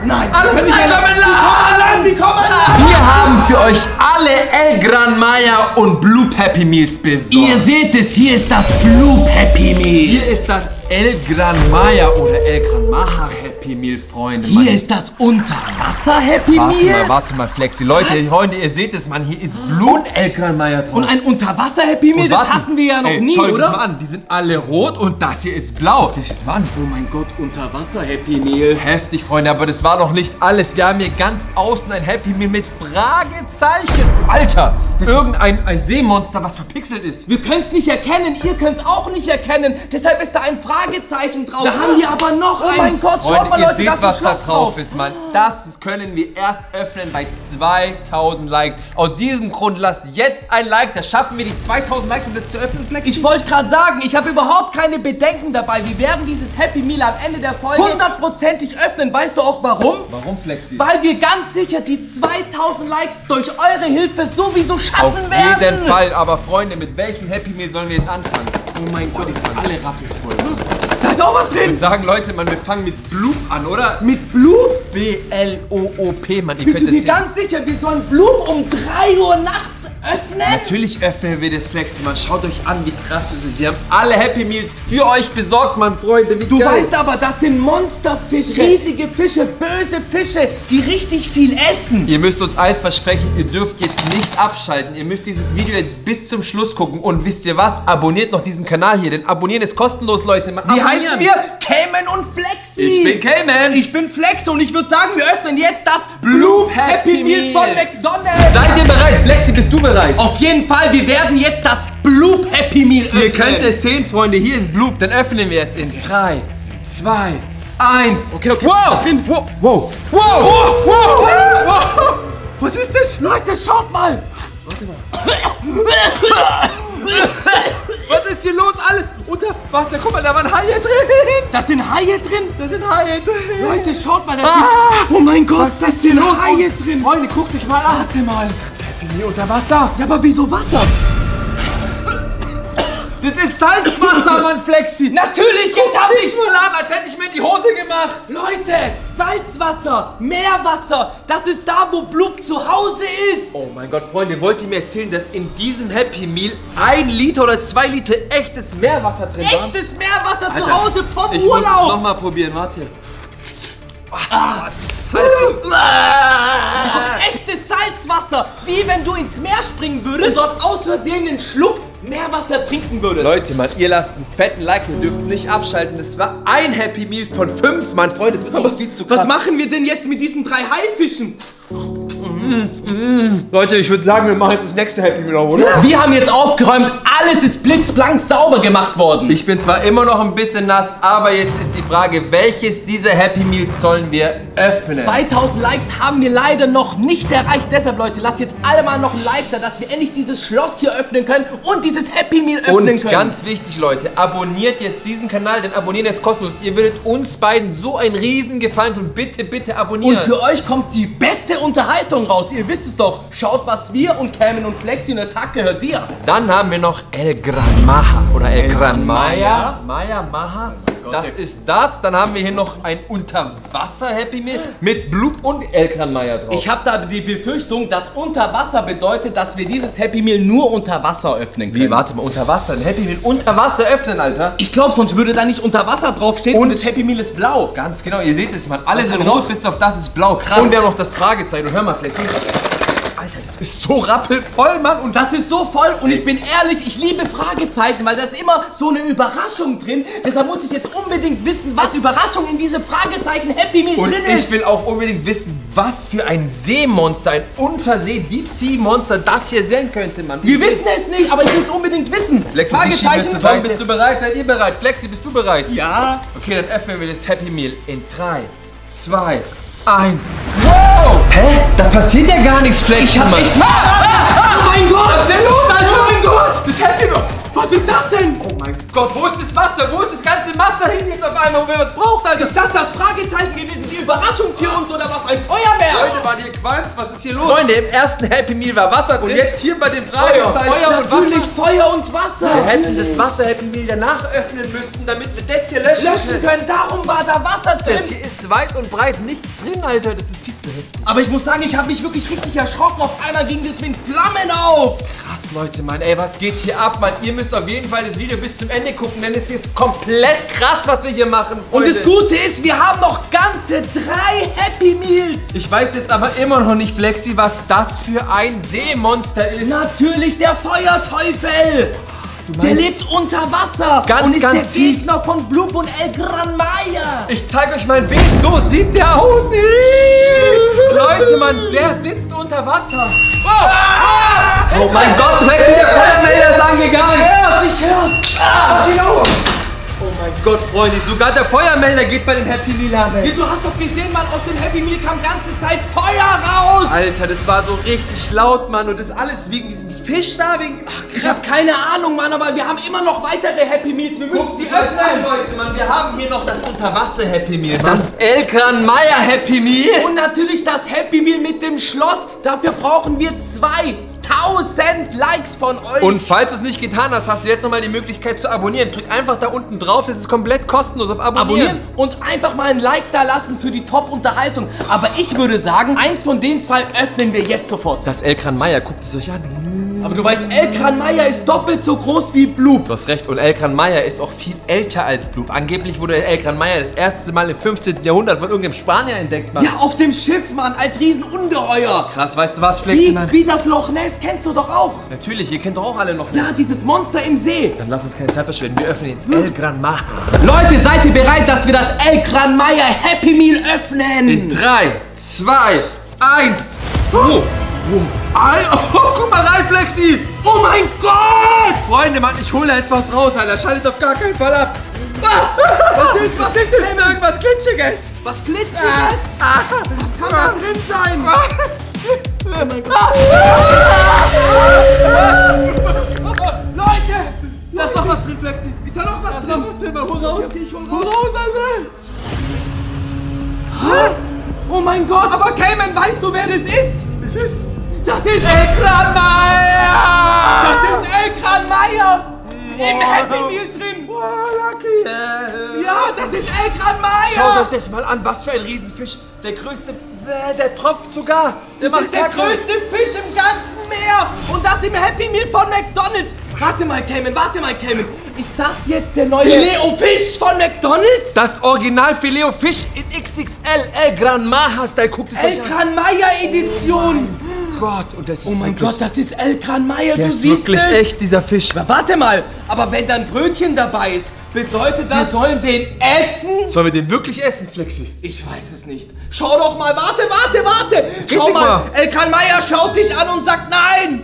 Speaker 1: Nein!
Speaker 2: Alle
Speaker 1: die
Speaker 2: kommen an Land!
Speaker 1: Die kommen an Land!
Speaker 2: Wir haben für euch alle Elkran Mayer und Bloop Happy Meals besorgt.
Speaker 1: Ihr seht es, hier ist das Bloop Happy Meal.
Speaker 2: Hier ist das Elkran Mayer oder Elkran Mayer Happy Meal, Freunde. Mann.
Speaker 1: Hier ist das Unterwasser Happy Meal.
Speaker 2: Warte mal, Flexi. Leute,
Speaker 1: Was?
Speaker 2: Freunde, ihr seht es, Mann. Hier ist Blut Elkran Mayer drauf.
Speaker 1: Und ein Unterwasser Happy Meal,
Speaker 2: Und
Speaker 1: das
Speaker 2: warte,
Speaker 1: hatten wir ja noch nie,
Speaker 2: schau euch
Speaker 1: oder?
Speaker 2: das mal an. Die sind alle rot und das hier ist blau. Das ist Mann.
Speaker 1: Oh mein Gott, Unterwasser Happy Meal.
Speaker 2: Heftig, Freunde, aber das war noch nicht alles. Wir haben hier ganz außen ein Happy Meal mit Fragezeichen. Alter, ein Seemonster, was verpixelt ist.
Speaker 1: Wir können es nicht erkennen, ihr könnt es auch nicht erkennen. Deshalb ist da ein Fragezeichen drauf. Da haben wir aber noch eins. Oh mein Gott,
Speaker 2: Freunde,
Speaker 1: schaut mal,
Speaker 2: ihr
Speaker 1: Leute,
Speaker 2: seht,
Speaker 1: das ist
Speaker 2: was
Speaker 1: ein
Speaker 2: da
Speaker 1: Schloss
Speaker 2: drauf
Speaker 1: drauf.
Speaker 2: ist, Mann. Das können wir erst öffnen bei 2000 Likes. Aus diesem Grund lasst jetzt ein Like. Da schaffen wir die 2000 Likes, um das zu öffnen, Flex.
Speaker 1: Ich wollte gerade sagen, ich habe überhaupt keine Bedenken dabei. Wir werden dieses Happy Meal am Ende der Folge 100%ig öffnen. Weißt du auch warum?
Speaker 2: Warum, Flexi?
Speaker 1: Weil wir ganz sicher die 2000 Likes durch eure Hilfe sowieso
Speaker 2: Auf
Speaker 1: schaffen werden.
Speaker 2: jeden Fall. Aber Freunde, mit welchem Happy Meal sollen wir jetzt anfangen?
Speaker 1: Oh mein Gott,
Speaker 2: die sind alle rappelvoll.
Speaker 1: da ist auch was
Speaker 2: Ich würde
Speaker 1: drin.
Speaker 2: sagen, Leute, man, wir fangen mit Bloop an, oder?
Speaker 1: Mit Blut?
Speaker 2: B-L-O-O-P, Mann. Ihr
Speaker 1: Bist du
Speaker 2: könnt
Speaker 1: dir
Speaker 2: das
Speaker 1: ganz sicher, wir sollen Blut um 3 Uhr nachts öffnen?
Speaker 2: Natürlich öffnen wir das, Flexi, Mann. Schaut euch an, wie krass das ist. Wir haben alle Happy Meals für euch besorgt, Mann, Freunde. Wie
Speaker 1: Du
Speaker 2: geil.
Speaker 1: weißt aber, das sind Monsterfische, riesige Fische, böse Fische, die richtig viel essen.
Speaker 2: Ihr müsst uns eins versprechen, ihr dürft jetzt nicht abschalten. Ihr müsst dieses Video jetzt bis zum Schluss gucken. Und wisst ihr was? Abonniert noch diesen Kanal hier, denn abonnieren ist kostenlos, Leute. Man,
Speaker 1: Wie
Speaker 2: abonnieren.
Speaker 1: heißen wir? Cayman und Flexi.
Speaker 2: Ich bin Cayman.
Speaker 1: Ich bin Flex und ich würde sagen, wir öffnen jetzt das Bloop Happy Meal von McDonald's.
Speaker 2: Seid ihr bereit? Flexi, bist du bereit?
Speaker 1: Auf jeden Fall, wir werden jetzt das Bloop Happy Meal öffnen.
Speaker 2: Ihr könnt es sehen, Freunde. Hier ist Bloop. Dann öffnen wir es in 3, 2, 1.
Speaker 1: Okay.
Speaker 2: Wow.
Speaker 1: Drin.
Speaker 2: Wow. Wow. Wow. Wow. Wow. Was ist das?
Speaker 1: Leute, schaut mal.
Speaker 2: Was ist hier los? Alles unter Wasser. Guck mal, da waren Haie drin.
Speaker 1: Da sind Haie drin.
Speaker 2: Da sind Haie drin.
Speaker 1: Leute, schaut mal, da sind... Oh mein Gott,
Speaker 2: Was ist hier los?
Speaker 1: Haie drin.
Speaker 2: Freunde, guckt euch mal an. Warte mal. Hier unter Wasser.
Speaker 1: Ja, aber wieso Wasser?
Speaker 2: Das ist Salzwasser, Mann, Flexi.
Speaker 1: Natürlich, jetzt hab
Speaker 2: Ich
Speaker 1: ich...
Speaker 2: mal an, als hätte ich mir in die Hose gemacht.
Speaker 1: Leute, Salzwasser, Meerwasser, das ist da, wo Bloop zu Hause ist.
Speaker 2: Oh mein Gott, Freunde, wollt ihr mir erzählen, dass in diesem Happy Meal 1 Liter oder 2 Liter echtes Meerwasser drin war?
Speaker 1: Echtes Meerwasser zu
Speaker 2: Alter,
Speaker 1: Hause vom
Speaker 2: ich muss es
Speaker 1: Urlaub.
Speaker 2: nochmal probieren, warte. Das ist salzig.
Speaker 1: Das ist echtes Salzwasser, wie wenn du ins Meer springen würdest und aus Versehen einen Schluck Meerwasser trinken würdest.
Speaker 2: Leute, Mann, ihr lasst einen fetten Like, ihr dürft nicht abschalten. Das war ein Happy Meal von 5, Mann. Freunde, das wird noch viel zu krass.
Speaker 1: Was machen wir denn jetzt mit diesen 3 Haifischen?
Speaker 2: Leute, ich würde sagen, wir machen jetzt das nächste Happy Meal, oder?
Speaker 1: Wir haben jetzt aufgeräumt, alles ist blitzblank sauber gemacht worden.
Speaker 3: Ich bin zwar immer noch ein bisschen nass, aber jetzt ist die Frage, welches dieser Happy Meals sollen wir öffnen?
Speaker 1: 2000 Likes haben wir leider noch nicht erreicht. Deshalb, Leute, lasst jetzt alle mal noch ein Like da, dass wir endlich dieses Schloss hier öffnen können und dieses Happy Meal öffnen können.
Speaker 3: Und ganz wichtig, Leute, abonniert jetzt diesen Kanal, denn abonnieren ist kostenlos. Ihr würdet uns beiden so einen riesen Gefallen tun. Bitte, bitte abonnieren.
Speaker 1: Und für euch kommt die beste Unterhaltung raus. Ihr wisst es doch. Schaut, was wir und Cameron und Flexi und der Tag gehört dir.
Speaker 3: Dann haben wir noch El Gran Maja oder El Gran Maja. Maja. Das ist das. Dann haben wir hier noch ein Unterwasser-Happy Meal mit Blub und El Gran Maja drauf.
Speaker 1: Ich habe da die Befürchtung, dass Unterwasser bedeutet, dass wir dieses Happy Meal nur unter Wasser öffnen können.
Speaker 3: Wie, warte mal, unter Wasser? Ein Happy Meal unter Wasser öffnen, Alter?
Speaker 1: Ich glaube, sonst würde da nicht unter Wasser draufstehen und das Happy Meal ist blau.
Speaker 3: Ganz genau, ihr seht es mal. Alle sind
Speaker 1: noch?
Speaker 3: rot, bis auf das ist blau. Krass. Und wir haben noch das Fragezeichen. Und hör mal, Flexi. Alter, das ist so rappelvoll, Mann. Und
Speaker 1: das ist so voll und ich bin ehrlich, ich liebe Fragezeichen, weil da ist immer so eine Überraschung drin. Deshalb muss ich jetzt unbedingt wissen, was Überraschung in diese Fragezeichen Happy Meal drin ist.
Speaker 3: Und ich will auch unbedingt wissen, was für ein Seemonster, ein Untersee-Deep-Sea-Monster das hier sein könnte, Mann.
Speaker 1: Wir wissen es nicht, aber ich will es unbedingt wissen.
Speaker 3: Flexi,
Speaker 1: Fragezeichen,
Speaker 3: bist du bereit? Seid ihr bereit? Flexi, bist du bereit?
Speaker 1: Ja.
Speaker 3: Okay, dann öffnen wir das Happy Meal in 3, 2, 1. Wow! Hä? Da passiert ja gar nichts, Flexi, Mann.
Speaker 1: Oh mein Gott!
Speaker 3: Was ist denn los, Alter? Oh mein Gott!
Speaker 1: Das Happy Meal! Was ist das denn?
Speaker 3: Oh mein Gott, wo ist das Wasser? Wo ist das ganze Wasser hin jetzt auf einmal, wo wir was braucht, Alter?
Speaker 1: Ist das Fragezeichen gewesen? Die Überraschung für uns oder was? Ein Feuerwehr?
Speaker 3: Leute, waren hier qualmt? Was ist hier los? Freunde, im ersten Happy Meal war Wasser drin. Und jetzt hier bei dem Fragezeichen
Speaker 1: Feuer und Wasser. Feuer und Wasser.
Speaker 3: Wir hätten das Wasser-Happy Meal danach öffnen müssen, damit wir das hier löschen
Speaker 1: können. Darum war da Wasser drin.
Speaker 3: Das hier ist weit und breit nichts drin, Alter. Das ist viel zu heftig.
Speaker 1: Aber ich muss sagen, ich habe mich wirklich richtig erschrocken. Auf einmal ging das mit Flammen auf.
Speaker 3: Krass, Leute, Mann. Ey, was geht hier ab, Mann? Ihr müsst auf jeden Fall das Video bis zum Ende gucken, denn es ist komplett krass, was wir hier machen, Freunde.
Speaker 1: Und das Gute ist, wir haben noch ganze 3 Happy Meals.
Speaker 3: Ich weiß jetzt aber immer noch nicht, Flexi, was das für ein Seemonster ist.
Speaker 1: Natürlich der Feuerteufel. Der lebt unter Wasser und ist der Gegner von Blub und El Gran Maja.
Speaker 3: Ich zeige euch mal ein Bild. So sieht der aus. Leute, Mann, der sitzt unter Wasser. Oh mein Gott, Flexi, der Feuermelder ist angegangen.
Speaker 1: Ich hör's.
Speaker 3: Oh mein Gott, Freunde, sogar der Feuermelder geht bei dem Happy Meal an.
Speaker 1: Du hast doch gesehen, Mann, aus dem Happy Meal kam ganze Zeit Feuer raus.
Speaker 3: Alter, das war so richtig laut, Mann. Und das alles wegen diesem Fisch da, wegen... Ach,
Speaker 1: ich habe keine Ahnung, Mann, aber wir haben immer noch weitere Happy Meals. Wir müssen sie öffnen.
Speaker 3: Leute, Mann, wir haben hier noch das Unterwasser-Happy Meal. Das El Gran Maja Happy Meal.
Speaker 1: Und natürlich das Happy Meal mit dem Schloss. Dafür brauchen wir 2000 Likes von euch.
Speaker 3: Und falls du es nicht getan hast, hast du jetzt nochmal die Möglichkeit zu abonnieren. Drück einfach da unten drauf, das ist komplett kostenlos auf Abonnieren.
Speaker 1: Und einfach mal ein Like da lassen für die Top-Unterhaltung. Aber ich würde sagen, eins von den 2 öffnen wir jetzt sofort.
Speaker 3: Das El Gran Maja, guckt es euch an.
Speaker 1: Aber du weißt, El Gran Maja ist doppelt so groß wie Blub.
Speaker 3: Du hast recht, und El Gran Maja ist auch viel älter als Blub. Angeblich wurde El Gran Maja das erste Mal im 15. Jahrhundert von irgendeinem Spanier entdeckt, Mann.
Speaker 1: Ja, auf dem Schiff, Mann, als Riesenungeheuer.
Speaker 3: Krass, weißt du was, Flexi, Mann?
Speaker 1: Wie das Loch Ness, kennst du doch auch.
Speaker 3: Natürlich, ihr kennt doch auch alle noch.
Speaker 1: Ja, dieses Monster im See.
Speaker 3: Dann lass uns keine Zeit verschwenden, wir öffnen jetzt El Gran Maja.
Speaker 1: Leute, seid ihr bereit, dass wir das El Gran Maja Happy Meal öffnen?
Speaker 3: In 3, 2, 1. Guck mal rein, Flexi!
Speaker 1: Oh mein Gott!
Speaker 3: Freunde, Mann, ich hole jetzt was raus, Alter. Schaltet auf gar keinen Fall ab.
Speaker 1: Was ist das?
Speaker 3: Irgendwas Glitschiges.
Speaker 1: Was Glitschiges? Was kann da drin sein? Oh mein Gott! Leute!
Speaker 3: Da ist noch was drin, Flexi.
Speaker 1: Ist da noch was drin?
Speaker 3: Erzähl mal, hol raus.
Speaker 1: Hol raus, Alter! Oh mein Gott, aber Cayman, weißt du, wer das ist? Das ist El Gran Maja! Das ist El Gran Maja! Im Happy Meal drin! Ja, das ist El Gran Maja!
Speaker 3: Schaut euch das mal an, was für ein Riesenfisch. Der größte, der tropft sogar.
Speaker 1: Das ist der größte Fisch im ganzen Meer! Und das im Happy Meal von McDonald's! Warte mal, Cayman. Ist das jetzt der neue Filet-O-Fisch von McDonald's?
Speaker 3: Das Original Filet-O-Fisch in XXL El Gran Maja Style. Guckt es euch an.
Speaker 1: El Gran Maja Edition!
Speaker 3: Gott, und das ist
Speaker 1: oh mein Gott, das ist El Gran Maja,
Speaker 3: der
Speaker 1: du
Speaker 3: ist
Speaker 1: siehst
Speaker 3: wirklich
Speaker 1: es.
Speaker 3: echt, dieser Fisch.
Speaker 1: Aber warte mal, aber wenn dann Brötchen dabei ist, Bedeutet das, wir sollen den essen?
Speaker 3: Sollen wir den wirklich essen, Flexi?
Speaker 1: Ich weiß es nicht. Schau doch mal, warte! Schau mal, Elkan Maya schaut dich an und sagt nein!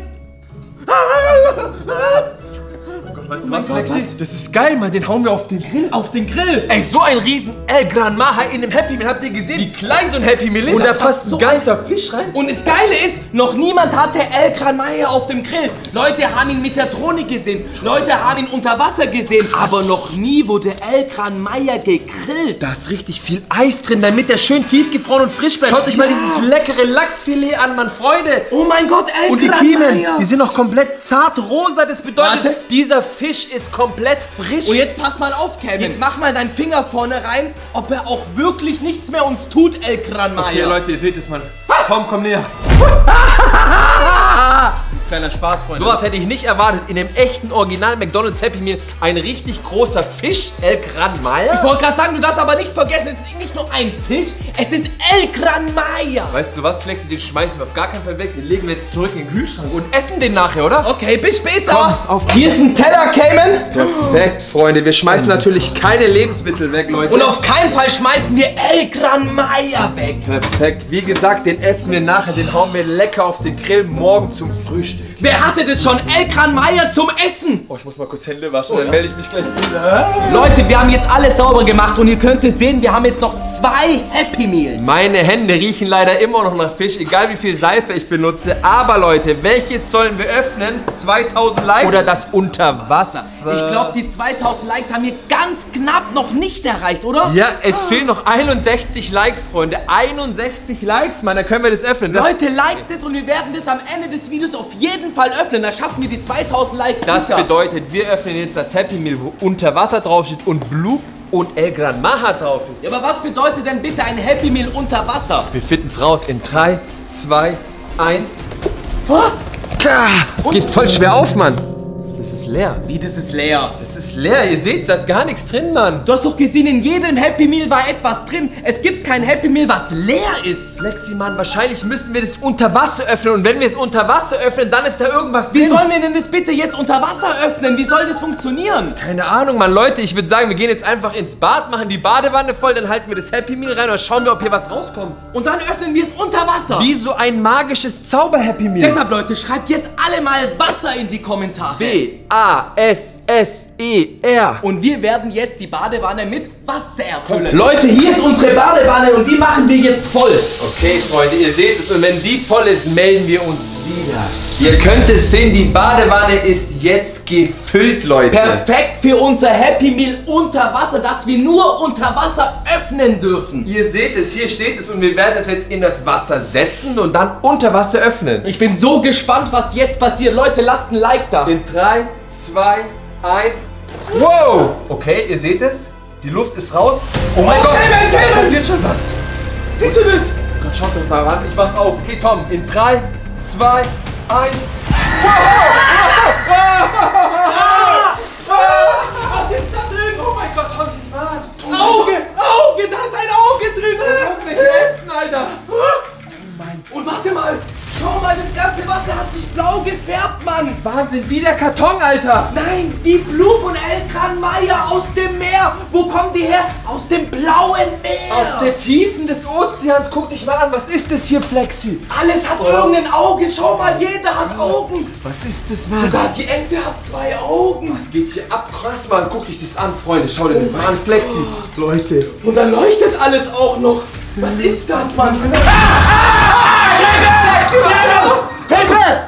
Speaker 3: Weißt du was, Flexi? Das ist geil, Mann. Den hauen wir auf den Grill.
Speaker 1: Auf den Grill!
Speaker 3: Ey, so ein riesen El Gran Maha in einem Happy Meal. Habt ihr gesehen, wie klein so ein Happy Meal ist? Und da passt ein ganzer Fisch rein.
Speaker 1: Und das Geile ist, noch niemand hatte Elkan Maya auf dem Grill. Leute haben ihn mit der Drohne gesehen. Leute haben ihn unter Wasser gesehen. Aber noch nie wurde Elkan Maya gegrillt.
Speaker 3: Da ist richtig viel Eis drin, damit der schön tiefgefroren und frisch bleibt. Schaut euch mal dieses leckere Lachsfilet an, Mann, Freude.
Speaker 1: Oh mein Gott, Elkan Maya.
Speaker 3: Und die Kiemen, die sind noch komplett zart rosa. Das bedeutet, dieser Fisch ist komplett frisch.
Speaker 1: Und jetzt pass mal auf, Kevin. Jetzt mach mal deinen Finger vorne rein, ob er auch wirklich nichts mehr uns tut, Elkan Maya.
Speaker 3: Okay, Leute, ihr seht es, Mann. Komm näher. Kleiner Spaß, Freunde. Sowas hätte ich nicht erwartet. In dem echten Original McDonald's Happy Meal ein richtig großer Fisch, El Gran Maya.
Speaker 1: Ich wollte gerade sagen, du darfst aber nicht vergessen, es ist nicht nur ein Fisch, es ist El Gran Maya.
Speaker 3: Weißt du was, Flexi, den schmeißen wir auf gar keinen Fall weg. Den legen wir jetzt zurück in den Kühlschrank und essen den nachher, oder?
Speaker 1: Okay, bis später.
Speaker 3: Komm, auf.
Speaker 1: Hier ist ein Teller, Cayman.
Speaker 3: Perfekt, Freunde. Wir schmeißen natürlich keine Lebensmittel weg, Leute.
Speaker 1: Und auf keinen Fall schmeißen wir El Gran Maya weg.
Speaker 3: Perfekt. Wie gesagt, den essen wir nachher. Den hauen wir lecker auf den Grill morgen zum Frühstück.
Speaker 1: Wer hatte das schon? El Gran Maya zum Essen.
Speaker 3: Oh, ich muss mal kurz Hände waschen, dann melde ich mich gleich wieder.
Speaker 1: Leute, wir haben jetzt alles sauber gemacht und ihr könnt es sehen, wir haben jetzt noch 2 Happy Meals.
Speaker 3: Meine Hände riechen leider immer noch nach Fisch, egal wie viel Seife ich benutze. Aber Leute, welches sollen wir öffnen? 2000 Likes oder das Unterwasser?
Speaker 1: Ich glaube, die 2000 Likes haben wir ganz knapp noch nicht erreicht, oder?
Speaker 3: Ja, es fehlen noch 61 Likes, Freunde. 61 Likes, Mann, dann können wir das öffnen.
Speaker 1: Leute, liked es und wir werden das am Ende des Videos auf jeden Fall öffnen. Da schaffen wir die 2000 Likes.
Speaker 3: Das
Speaker 1: sicher.
Speaker 3: bedeutet, wir öffnen jetzt das Happy Meal, wo Unterwasser draufsteht und Blue und El Gran Maha drauf ist.
Speaker 1: Ja, aber was bedeutet denn bitte ein Happy Meal unter Wasser?
Speaker 3: Wir finden es raus in 3, 2, 1. Es geht voll schwer auf, Mann. Das ist leer.
Speaker 1: Wie, das ist leer?
Speaker 3: Das ist leer, ihr seht, da ist gar nichts drin, Mann.
Speaker 1: Du hast doch gesehen, in jedem Happy Meal war etwas drin. Es gibt kein Happy Meal, was leer ist.
Speaker 3: Flexi, Mann, wahrscheinlich müssen wir das unter Wasser öffnen. Und wenn wir es unter Wasser öffnen, dann ist da irgendwas drin.
Speaker 1: Wie sollen wir denn das bitte jetzt unter Wasser öffnen? Wie soll das funktionieren?
Speaker 3: Keine Ahnung, Mann. Leute, ich würde sagen, wir gehen jetzt einfach ins Bad, machen die Badewanne voll, dann halten wir das Happy Meal rein und dann schauen wir, ob hier was rauskommt.
Speaker 1: Und dann öffnen wir es unter Wasser.
Speaker 3: Wie so ein magisches Zauber-Happy Meal.
Speaker 1: Deshalb, Leute, schreibt jetzt alle mal Wasser in die Kommentare.
Speaker 3: W-A-S-S-E-R.
Speaker 1: Und wir werden jetzt die Badewanne mit Wasser erfüllen. Leute, hier ist unsere Badewanne und die machen wir jetzt voll.
Speaker 3: Okay, Freunde, ihr seht es und wenn die voll ist, melden wir uns wieder. Ihr könnt es sehen, die Badewanne ist jetzt gefüllt, Leute.
Speaker 1: Perfekt für unser Happy Meal unter Wasser, das wir nur unter Wasser öffnen dürfen.
Speaker 3: Ihr seht es, hier steht es und wir werden es jetzt in das Wasser setzen und dann unter Wasser öffnen.
Speaker 1: Ich bin so gespannt, was jetzt passiert. Leute, lasst ein Like da.
Speaker 3: In 3, 2, 1. Wow! Okay, ihr seht es. Die Luft ist raus. Oh mein Gott, da passiert schon was.
Speaker 1: Siehst du das?
Speaker 3: Gott, schaut doch mal ran. Ich mach's auf. Okay, Tom. In 3, 2, 1. Was ist da drin? Oh mein Gott, schaut sich mal an.
Speaker 1: Auge, da ist ein Auge drin.
Speaker 3: Irgendwelche Enten, Alter.
Speaker 1: Und warte mal, schau mal, das ganze Wasser hat sich blau gefärbt, Mann.
Speaker 3: Wahnsinn, wie der Karton, Alter.
Speaker 1: Nein, die Blue und El Gran Maya aus dem Meer. Wo kommen die her? Aus dem blauen Meer.
Speaker 3: Aus der Tiefen des Ozeans. Guck dich mal an, was ist das hier, Flexi?
Speaker 1: Alles hat irgendein Auge. Schau mal, jeder hat Augen.
Speaker 3: Was ist das, Mann?
Speaker 1: Sogar die Ente hat 2 Augen.
Speaker 3: Was geht hier ab? Krass, Mann. Guck dich das an, Freunde. Schau dir das mal an, Flexi. Leute.
Speaker 1: Und dann leuchtet alles auch noch. Was ist das, Mann?
Speaker 3: Hilfe!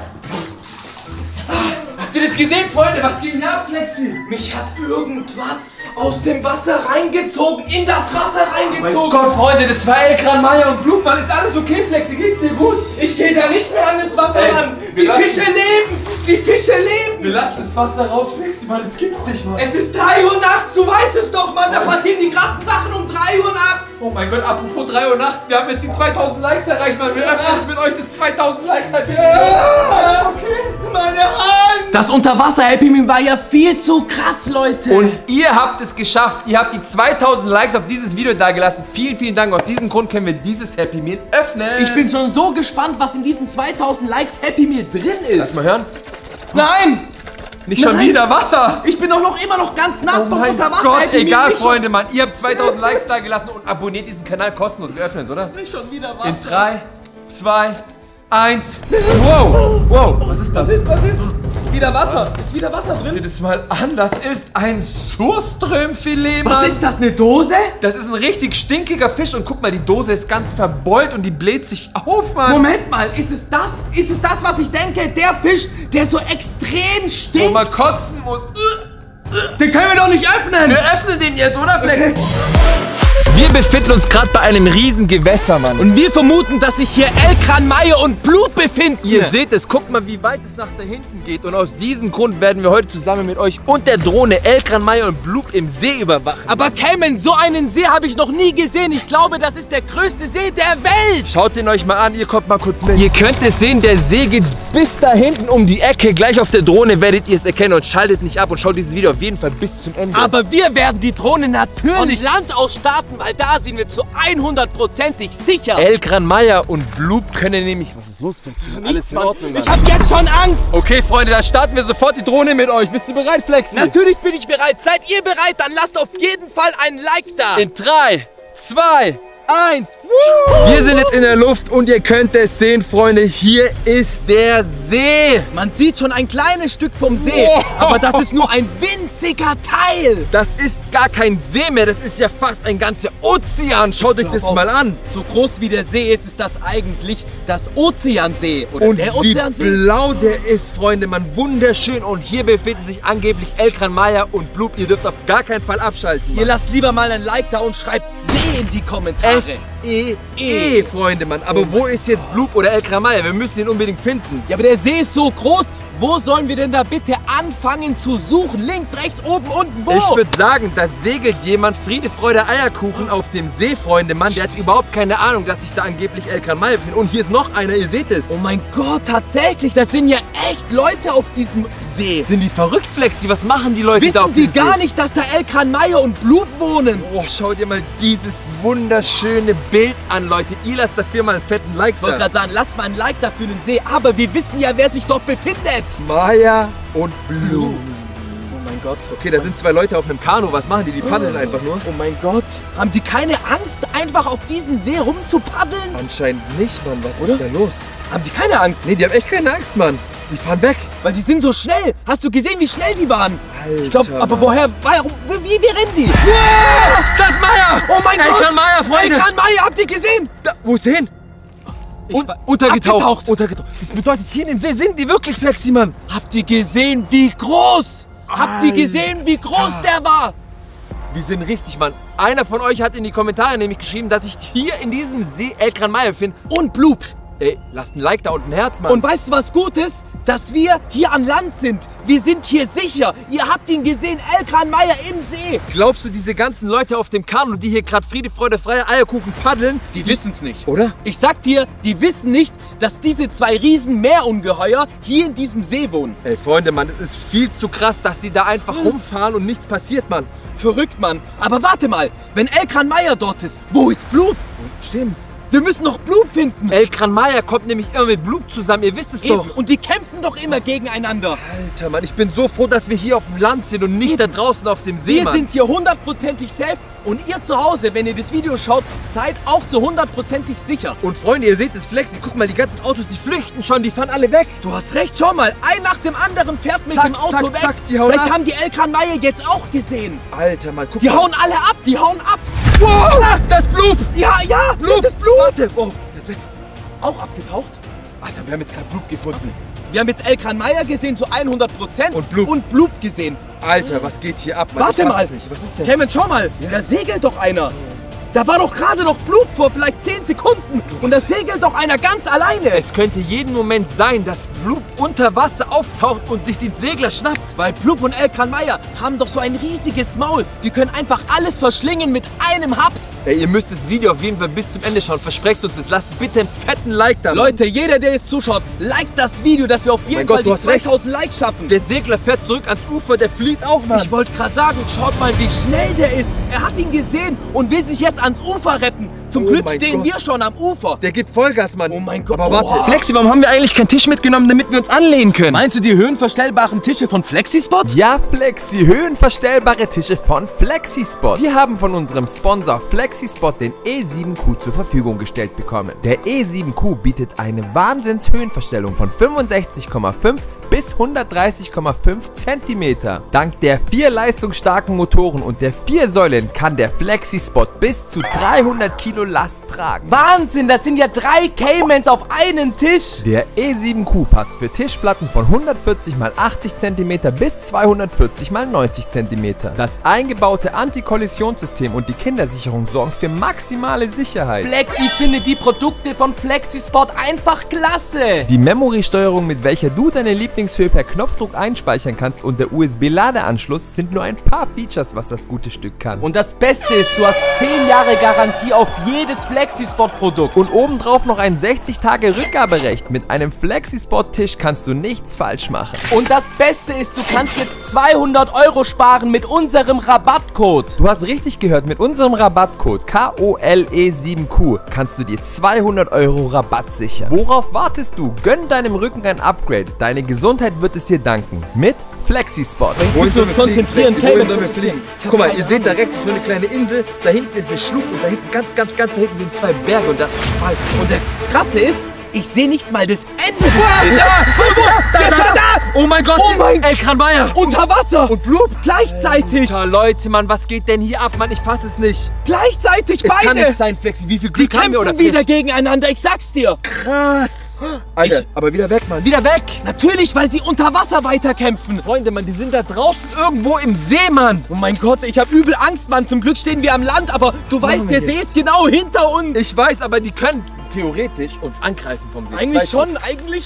Speaker 3: Habt ihr das gesehen, Freunde? Was ging hier ab, Flexi?
Speaker 1: Mich hat irgendwas aus dem Wasser reingezogen, in das Wasser reingezogen.
Speaker 3: Oh Gott, Freunde, das war El Gran Maya und Blue, Mann. Ist alles okay, Flexi? Geht's dir gut?
Speaker 1: Ich gehe da nicht mehr an das Wasser
Speaker 3: Ey,
Speaker 1: ran. Die Fische leben! Die Fische leben!
Speaker 3: Wir lassen das Wasser raus, Flexi, Mann. Das gibt's nicht, Mann.
Speaker 1: Es ist 3 Uhr nachts, du weißt es doch, Mann. Da passieren die krassen Sachen um 3 Uhr nachts.
Speaker 3: Oh mein Gott, apropos 3 Uhr nachts. Wir haben jetzt die 2000 Likes erreicht, Mann. Wir öffnen jetzt mit euch das 2000 Likes Happy Meal.
Speaker 1: Okay, meine Hand! Das Unterwasser-Happy Meal war ja viel zu krass, Leute.
Speaker 3: Und ihr habt es geschafft. Ihr habt die 2000 Likes auf dieses Video dagelassen. Vielen, vielen Dank. Aus diesem Grund können wir dieses Happy Meal öffnen.
Speaker 1: Ich bin schon so gespannt, was in diesen 2000 Likes Happy Meal drin ist.
Speaker 3: Lass mal hören.
Speaker 1: Nein!
Speaker 3: Nicht schon wieder Wasser!
Speaker 1: Ich bin doch noch immer noch ganz nass vom
Speaker 3: Mein
Speaker 1: Unterwasser.
Speaker 3: Gott,
Speaker 1: Hätte ich mich
Speaker 3: egal,
Speaker 1: nicht
Speaker 3: Freunde, Mann. Ihr habt 2000 Likes da gelassen und abonniert diesen Kanal kostenlos. Wir öffnen es, oder?
Speaker 1: Nicht schon wieder Wasser.
Speaker 3: In 3, 2, 1. Wow, wow, was ist das?
Speaker 1: Was ist? Wieder Wasser. Ist wieder Wasser
Speaker 3: Seht
Speaker 1: drin?
Speaker 3: das mal an, das ist ein Surströmfilet, Mann.
Speaker 1: Was ist das, eine Dose?
Speaker 3: Das ist ein richtig stinkiger Fisch und guck mal, die Dose ist ganz verbeult und die bläht sich auf, Mann.
Speaker 1: Moment mal, ist es das? Ist es das, was ich denke? Der Fisch, der so extrem
Speaker 3: Wo
Speaker 1: stinkt?
Speaker 3: man kotzen muss.
Speaker 1: Den können wir doch nicht öffnen!
Speaker 3: Wir öffnen den jetzt, oder, Flex? Wir befinden uns gerade bei einem riesen Gewässer, Mann.
Speaker 1: Und wir vermuten, dass sich hier Elkran, Maie und Blut befinden.
Speaker 3: Ihr seht es, guckt mal, wie weit es nach da hinten geht. Und aus diesem Grund werden wir heute zusammen mit euch und der Drohne Elkran, Maie und Blut im See überwachen.
Speaker 1: Aber Cayman, so einen See habe ich noch nie gesehen. Ich glaube, das ist der größte See der Welt.
Speaker 3: Schaut den euch mal an, ihr kommt mal kurz mit. Ihr könnt es sehen, der See geht bis da hinten um die Ecke. Gleich auf der Drohne werdet ihr es erkennen und schaltet nicht ab und schaut dieses Video auf jeden Fall bis zum Ende.
Speaker 1: Aber wir werden die Drohne natürlich von Land aus starten, weil da sind wir zu 100%ig sicher.
Speaker 3: Elkran, Maie und Blub können nämlich... Was ist los, Flexi? Alles in Ordnung, Mann.
Speaker 1: Ich habe jetzt schon Angst.
Speaker 3: Okay, Freunde, dann starten wir sofort die Drohne mit euch. Bist du bereit, Flexi?
Speaker 1: Natürlich bin ich bereit. Seid ihr bereit? Dann lasst auf jeden Fall ein Like da.
Speaker 3: In 3, 2, 1. Wir sind jetzt in der Luft und ihr könnt es sehen, Freunde. Hier ist der See.
Speaker 1: Man sieht schon ein kleines Stück vom See,
Speaker 3: Wow.
Speaker 1: aber das ist nur ein winziger Teil.
Speaker 3: Das ist gar kein See mehr. Das ist ja fast ein ganzer Ozean. Schaut euch das mal an.
Speaker 1: So groß wie der See ist das eigentlich das Ozeansee. Oder
Speaker 3: Und
Speaker 1: der
Speaker 3: wie
Speaker 1: Ozeansee?
Speaker 3: blau der ist, Freunde. Man, wunderschön. Und hier befinden sich angeblich Elkran, Maie und Blub. Ihr dürft auf gar keinen Fall abschalten.
Speaker 1: Ihr lasst lieber mal ein Like da und schreibt See in die Kommentare.
Speaker 3: S-E-E, Freunde, Mann. Aber wo ist jetzt Blub oder Elkran, Maie? Wir müssen ihn unbedingt finden.
Speaker 1: Ja, aber der See ist so groß. Wo sollen wir denn da bitte anfangen zu suchen? Links, rechts, oben, unten, wo?
Speaker 3: Ich würde sagen, da segelt jemand Friede, Freude, Eierkuchen auf dem See, Freunde. Mann, der hat überhaupt keine Ahnung, dass sich da angeblich Elkran, Maie befindet. Und hier ist noch einer, ihr seht es.
Speaker 1: Oh mein Gott, tatsächlich, das sind ja echt Leute auf diesem See.
Speaker 3: Sind die verrückt, Flexi? Was machen die Leute da auf
Speaker 1: Wissen die
Speaker 3: dem See?
Speaker 1: gar nicht, dass da Elkran, Maie und Blut wohnen?
Speaker 3: Oh, schau dir mal dieses wunderschöne Bild an, Leute. Ihr lasst dafür mal einen fetten Like
Speaker 1: Ich wollte
Speaker 3: da.
Speaker 1: gerade sagen, lasst mal ein Like da für den See, aber wir wissen ja, wer sich dort befindet.
Speaker 3: Maie und Blub.
Speaker 1: Oh mein Gott.
Speaker 3: Okay, da sind zwei Leute auf einem Kanu. Was machen die? Die paddeln einfach nur.
Speaker 1: Oh mein Gott. Haben die keine Angst, einfach auf diesem See rumzupaddeln?
Speaker 3: Anscheinend nicht, Mann. Was
Speaker 1: Oder?
Speaker 3: ist da los?
Speaker 1: Haben die keine Angst?
Speaker 3: Nee, die haben echt keine Angst, Mann. Die fahren weg.
Speaker 1: Weil die sind so schnell. Hast du gesehen, wie schnell die waren?
Speaker 3: Alter,
Speaker 1: Ich glaube, aber
Speaker 3: Mann.
Speaker 1: woher, warum, wie rennen die?
Speaker 3: Das ist Maie!
Speaker 1: Oh mein Gott!
Speaker 3: Elkran, Maie, Freunde!
Speaker 1: Elkran, Maie, habt ihr gesehen?
Speaker 3: Da, wo ist sie hin?
Speaker 1: Abgetaucht.
Speaker 3: Untergetaucht. Das bedeutet, hier in dem See sind die wirklich, Flexi, Mann.
Speaker 1: Habt ihr gesehen, wie groß? Habt ihr gesehen, wie groß der war?
Speaker 3: Wir sind richtig, Mann. Einer von euch hat in die Kommentare nämlich geschrieben, dass sich hier in diesem See Elkran, Maie befindet.
Speaker 1: Und Blub.
Speaker 3: Ey, lasst ein Like da und ein Herz, Mann.
Speaker 1: Und weißt du, was gut ist? Dass wir hier an Land sind. Wir sind hier sicher. Ihr habt ihn gesehen, Elkran, Maie im See.
Speaker 3: glaubst du, diese ganzen Leute auf dem Kanu, die hier gerade Friede, Freude, Freie Eierkuchen paddeln,
Speaker 1: Die wissen es nicht.
Speaker 3: oder?
Speaker 1: Ich sag dir, die wissen nicht, dass diese zwei riesen Meerungeheuer hier in diesem See wohnen.
Speaker 3: Ey, Freunde, Mann, es ist viel zu krass, dass sie da einfach rumfahren und nichts passiert, Mann.
Speaker 1: Verrückt, Mann. Aber warte mal, wenn Elkran, Maie dort ist, wo ist Blut?
Speaker 3: Stimmt.
Speaker 1: Wir müssen noch Blut finden.
Speaker 3: Elkran, Maie kommt nämlich immer mit Blub zusammen, ihr wisst es
Speaker 1: Eben.
Speaker 3: doch.
Speaker 1: Und die kämpfen doch immer gegeneinander.
Speaker 3: Alter, Mann, ich bin so froh, dass wir hier auf dem Land sind und nicht da draußen auf dem See,
Speaker 1: Wir
Speaker 3: Mann.
Speaker 1: sind hier 100%ig safe. Und ihr zu Hause, wenn ihr das Video schaut, seid auch zu 100%ig sicher.
Speaker 3: Und Freunde, ihr seht es, Flexi, guck mal, die ganzen Autos, die flüchten schon, die fahren alle weg.
Speaker 1: Du hast recht, schau mal. Ein nach dem anderen fährt mit
Speaker 3: Zack,
Speaker 1: dem Auto
Speaker 3: zack,
Speaker 1: weg.
Speaker 3: zack, die hauen
Speaker 1: Vielleicht
Speaker 3: ab.
Speaker 1: haben die Elkran, Maie jetzt auch gesehen.
Speaker 3: Alter, Mann, guck
Speaker 1: Die
Speaker 3: mal.
Speaker 1: hauen alle ab, die hauen ab.
Speaker 3: Wow, das Blut.
Speaker 1: Ja, ja,
Speaker 3: Blut.
Speaker 1: das ist Blut.
Speaker 3: Warte, oh, das ist weg.
Speaker 1: Auch abgetaucht.
Speaker 3: Alter, wir haben jetzt gerade Blut gefunden.
Speaker 1: Wir haben jetzt Elkran, Maie gesehen zu 100%.
Speaker 3: Und Blub.
Speaker 1: Und Blub gesehen.
Speaker 3: Alter, was geht hier ab, Mann?
Speaker 1: Warte
Speaker 3: Ich fass
Speaker 1: mal.
Speaker 3: es nicht. Was ist denn?
Speaker 1: Cayman, schau mal. Da segelt doch einer. Da war doch gerade noch Blut vor vielleicht 10 Sekunden. Und da segelt doch einer ganz alleine.
Speaker 3: Es könnte jeden Moment sein, dass Blub unter Wasser auftaucht und sich den Segler schnappt.
Speaker 1: Weil Blub und Elkran, Maie haben doch so ein riesiges Maul. Die können einfach alles verschlingen mit einem Haps.
Speaker 3: Ey, ihr müsst das Video auf jeden Fall bis zum Ende schauen. Versprecht uns das. Lasst bitte einen fetten Like da, Mann.
Speaker 1: Leute, jeder, der jetzt zuschaut, liked das Video, dass wir auf jeden
Speaker 3: Gott,
Speaker 1: Fall
Speaker 3: du
Speaker 1: die
Speaker 3: hast recht.
Speaker 1: 2000 Likes schaffen.
Speaker 3: Der Segler fährt zurück ans Ufer, der flieht auch, Mann.
Speaker 1: Ich wollte gerade sagen, schaut mal, wie schnell der ist. Er hat ihn gesehen und will sich jetzt uns ans Ufer retten. Zum
Speaker 3: Oh
Speaker 1: Glück
Speaker 3: mein
Speaker 1: stehen
Speaker 3: Gott.
Speaker 1: wir schon am Ufer.
Speaker 3: Der gibt Vollgas, Mann.
Speaker 1: Oh mein Gott.
Speaker 3: Aber warte.
Speaker 1: Oha.
Speaker 2: Flexi, warum haben wir eigentlich keinen Tisch mitgenommen, damit wir uns anlehnen können?
Speaker 1: Meinst du die höhenverstellbaren Tische von Flexispot?
Speaker 5: Ja, Flexi, höhenverstellbare Tische von Flexispot. Wir haben von unserem Sponsor Flexispot den E7Q zur Verfügung gestellt bekommen. Der E7Q bietet eine Wahnsinnshöhenverstellung von 65,5 bis 130,5 cm. Dank der 4 leistungsstarken Motoren und der 4 Säulen kann der Flexispot bis zu 300 Kilo Last tragen.
Speaker 1: Wahnsinn, das sind ja 3 Caymans auf einen Tisch.
Speaker 5: Der E7Q passt für Tischplatten von 140 x 80 cm bis 240 x 90 cm. Das eingebaute Anti-Kollisionssystem und die Kindersicherung sorgen für maximale Sicherheit.
Speaker 1: Flexi findet die Produkte von Flexispot einfach klasse.
Speaker 5: Die Memory-Steuerung, mit welcher du deine Lieblingshöhe per Knopfdruck einspeichern kannst, und der USB-Ladeanschluss sind nur ein paar Features, was das gute Stück kann.
Speaker 1: Und das Beste ist, du hast 10 Jahre Garantie auf jedes Flexispot-Produkt.
Speaker 5: Und obendrauf noch ein 60-Tage-Rückgaberecht. Mit einem Flexispot-Tisch kannst du nichts falsch machen.
Speaker 1: Und das Beste ist, du kannst jetzt 200 € sparen mit unserem Rabattcode.
Speaker 5: Du hast richtig gehört, mit unserem Rabattcode KOLE7Q kannst du dir 200 € Rabatt sichern. Worauf wartest du? Gönn deinem Rücken ein Upgrade. Deine Gesundheit wird es dir danken. Mit Flexispot.
Speaker 3: Wohin sollen wir
Speaker 1: konzentrieren,
Speaker 3: fliegen? Wohin
Speaker 1: Cayman.
Speaker 3: sollen wir fliegen? Guck mal, ihr seht da rechts so eine kleine Insel, da hinten ist eine Schlucht und da hinten ganz da hinten sind 2 Berge und das ist Spalt.
Speaker 1: Und das Krasse ist, ich sehe nicht mal das Ende.
Speaker 3: Oh mein Gott!
Speaker 1: Oh mein
Speaker 3: Elkran Mayer!
Speaker 1: Unter Wasser und Blub gleichzeitig.
Speaker 3: Alter, Leute, Mann, was geht denn hier ab, Mann? Ich fasse es nicht.
Speaker 1: Gleichzeitig
Speaker 3: Es kann
Speaker 1: beide.
Speaker 3: nicht sein, Flexi. Wie viel
Speaker 1: Die
Speaker 3: Glück haben wir oder
Speaker 1: kämpfen wieder
Speaker 3: Pech?
Speaker 1: gegeneinander, ich sag's dir.
Speaker 3: Krass. Alter, aber wieder weg, Mann.
Speaker 1: Wieder weg. Natürlich, weil sie unter Wasser weiterkämpfen.
Speaker 3: Freunde, Mann, die sind da draußen irgendwo im See, Mann.
Speaker 1: Oh mein Gott, ich habe übel Angst, Mann. Zum Glück stehen wir am Land, aber du
Speaker 3: Was
Speaker 1: weißt,
Speaker 3: machen wir
Speaker 1: der See
Speaker 3: jetzt?
Speaker 1: ist genau hinter uns.
Speaker 3: Ich weiß, aber die können theoretisch uns angreifen vom See.
Speaker 1: Eigentlich